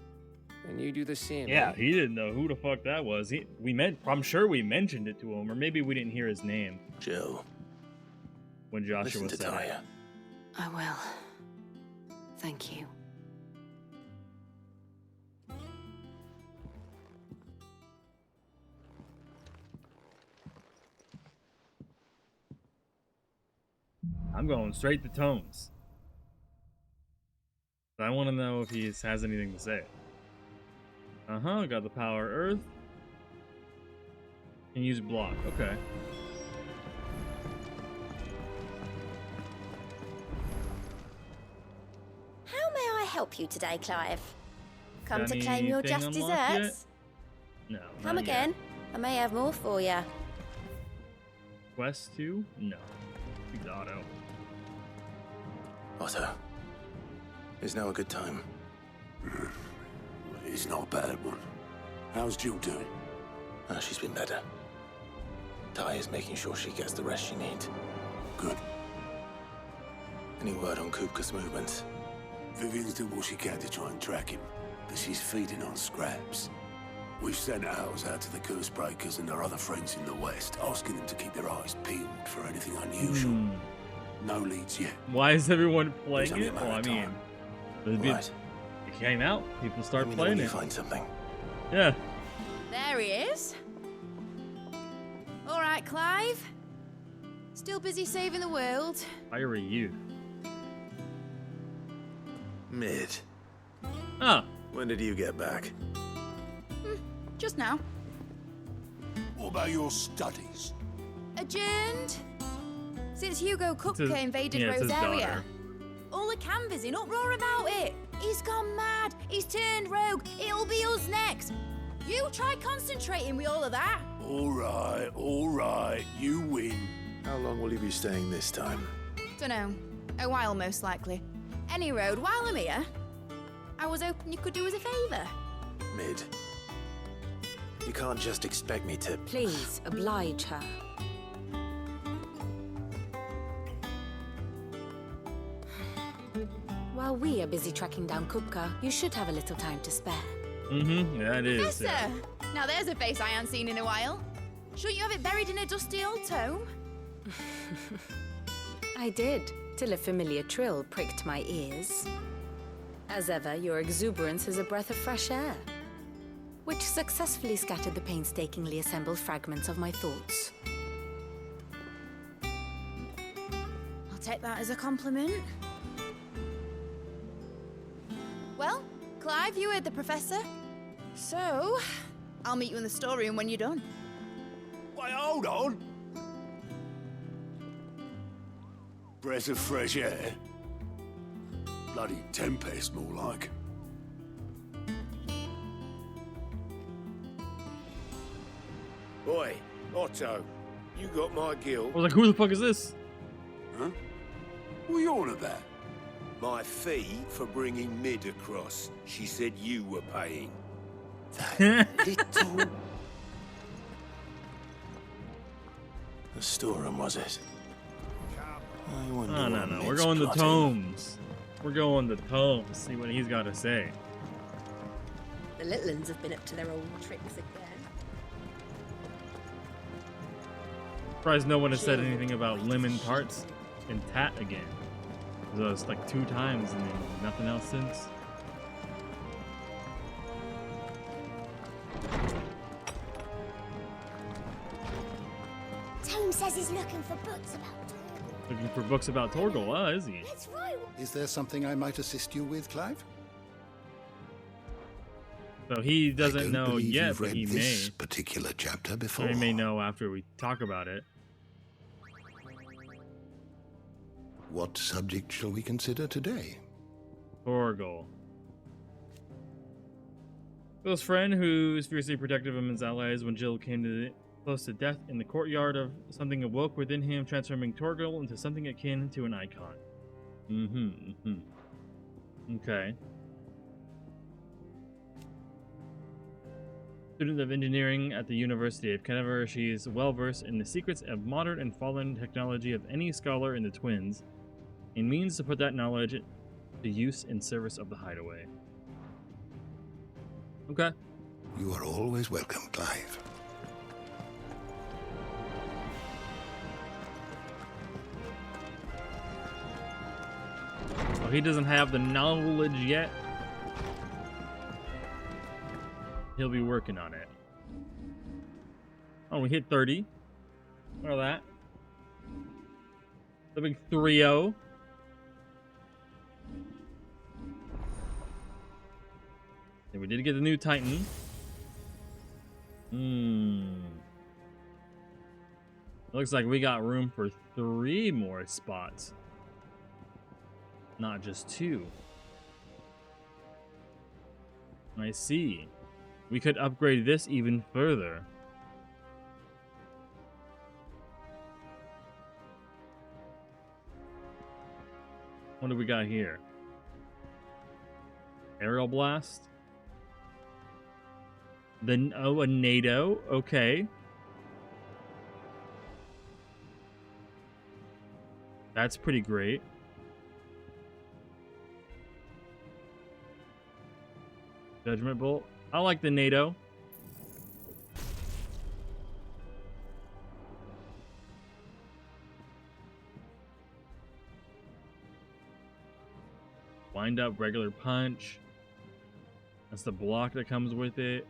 And you do the same. Yeah, eh? he didn't know who the fuck that was. I'm sure we mentioned it to him, or maybe we didn't hear his name. Jill. When Joshua said it. I will. Thank you. I'm going straight to Tomes. I want to know if he has anything to say. Got the power Earth. Can use block. Okay. How may I help you today, Clive? Come Got to claim your just anything unlocked desserts? No. Come not again. Yet. I may have more for you. Quest 2? No. He's Otto. Otto. Is now a good time? It's not a bad one. How's Jill doing? She's been better. Ty is making sure she gets the rest she needs. Good. Any word on Kupka's movements? Vivian's doing what she can to try and track him, but she's feeding on scraps. We've sent ours out to the curse breakers and our other friends in the west, asking them to keep their eyes peeled for anything unusual. No leads yet. Why is everyone playing There's it? only a Well, I matter of mean, time. it came out. People start Let me know playing when it. you find something. Yeah. There he is. All right, Clive. Still busy saving the world. Fiery youth. Mid. Ah. When did you get back? Just now. What about your studies? Adjourned. Since Hugo Kupka his- invaded yeah, it's his Rosaria. daughter. All the canvassing in uproar about it. He's gone mad. He's turned rogue. It'll be us next. You try concentrating with all of that. All right, you win. How long will you be staying this time? Dunno. A while, most likely. Any road, while I'm here, I was hoping you could do us a favour. Mid. You can't just expect me to... Please, oblige her. While we are busy tracking down Kupka, you should have a little time to spare. Mm-hmm. Yeah, it is. Professor! Yeah. Now there's a face I haven't seen in a while. Shouldn't you have it buried in a dusty old tome? I did, till a familiar trill pricked my ears. As ever, your exuberance is a breath of fresh air, which successfully scattered the painstakingly assembled fragments of my thoughts. I'll take that as a compliment. Well, Clive, you heard the professor. So, I'll meet you in the storeroom when you're done. Wait, hold on. Breath of fresh air. Bloody tempest, more like. Oi, Otto, you got my guilt. I was like, who the fuck is this? Huh? What are you on about? My fee for bringing Mid across. She said you were paying. That little... The storeroom, was it? I wonder No, no, what no. Mid's We're going to plotting. tomes. We're going to tomes. See what he's got to say. The little uns have been up to their old tricks again. Surprised no one has said anything about lemon tarts and tat again. It was like 2 times and then nothing else since. Tome says he's looking for books about Looking for books about Torgal, is he? That's right. Is there something I might assist you with, Clive? So he doesn't know believe yet, you've but read he this may. particular chapter before. Or he may know after we talk about it. What subject shall we consider today? Torgal. Bill's friend, who is fiercely protective of his allies when Jill came close to death in the courtyard of something awoke within him, transforming Torgal into something akin to an icon. Okay. Student of engineering at the University of Kennever, she is well versed in the secrets of modern and fallen technology of any scholar in the Twins, and means to put that knowledge to use in service of the Hideaway. Okay. You are always welcome, Clive. Well, he doesn't have the knowledge yet. He'll be working on it. Oh, we hit 30. Look at that. The big 3-0. And we did get the new Titan. Looks like we got room for 3 more spots. Not just 2. I see. We could upgrade this even further. What do we got here? Aerial blast? Then, oh, a NATO. Okay. That's pretty great. Judgment Bolt. I like the NATO. Wind up, regular punch. That's the block that comes with it.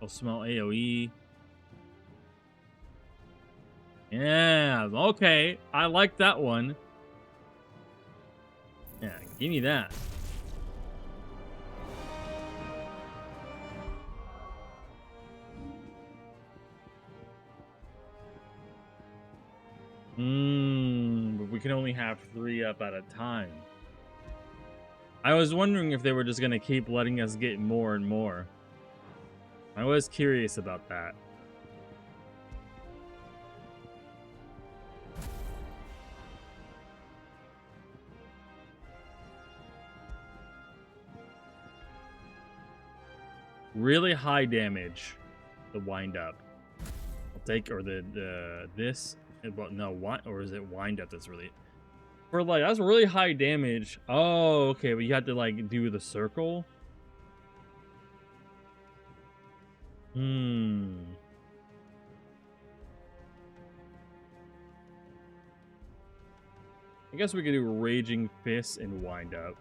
I'll smell AoE. Yeah, okay. I like that one. Yeah, give me that. But we can only have 3 up at a time. I was wondering if they were just gonna keep letting us get more and more. I was curious about that. Really high damage, the wind up. I'll take, or this. Well, no, or is it wind up that's really, for like, that's really high damage. Oh, okay, but you have to like do the circle. I guess we could do Raging Fist and wind up.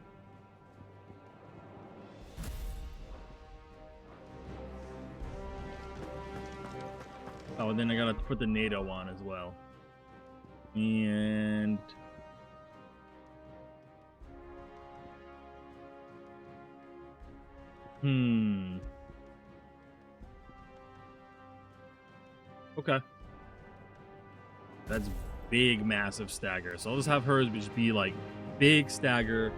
Oh, and then I gotta put the NATO on as well. And okay. That's big, massive stagger. So I'll just have hers just be like big stagger,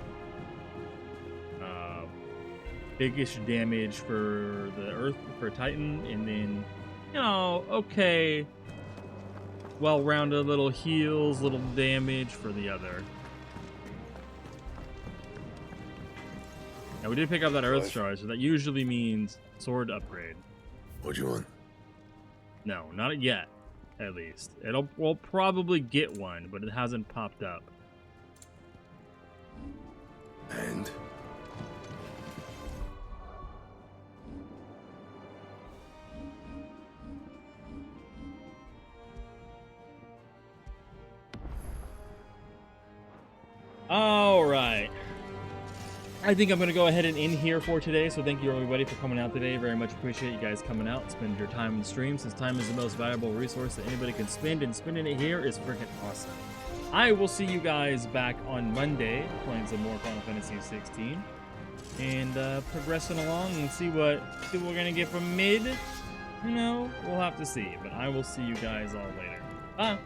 biggish damage for the Earth, for Titan, and then, you know, okay, well-rounded little heals, little damage for the other. Now we did pick up that Earth Shard, so that usually means sword upgrade. What do you want? No, not yet, at least. We'll probably get one, but it hasn't popped up. And? All right. I think I'm going to go ahead and end here for today. So thank you everybody for coming out today. Very much appreciate you guys coming out, spending your time in the stream, since time is the most valuable resource that anybody can spend, and spending it here is freaking awesome. I will see you guys back on Monday playing some more Final Fantasy XVI and progressing along and see what we're going to get from mid. You know, we'll have to see, but I will see you guys all later. Bye.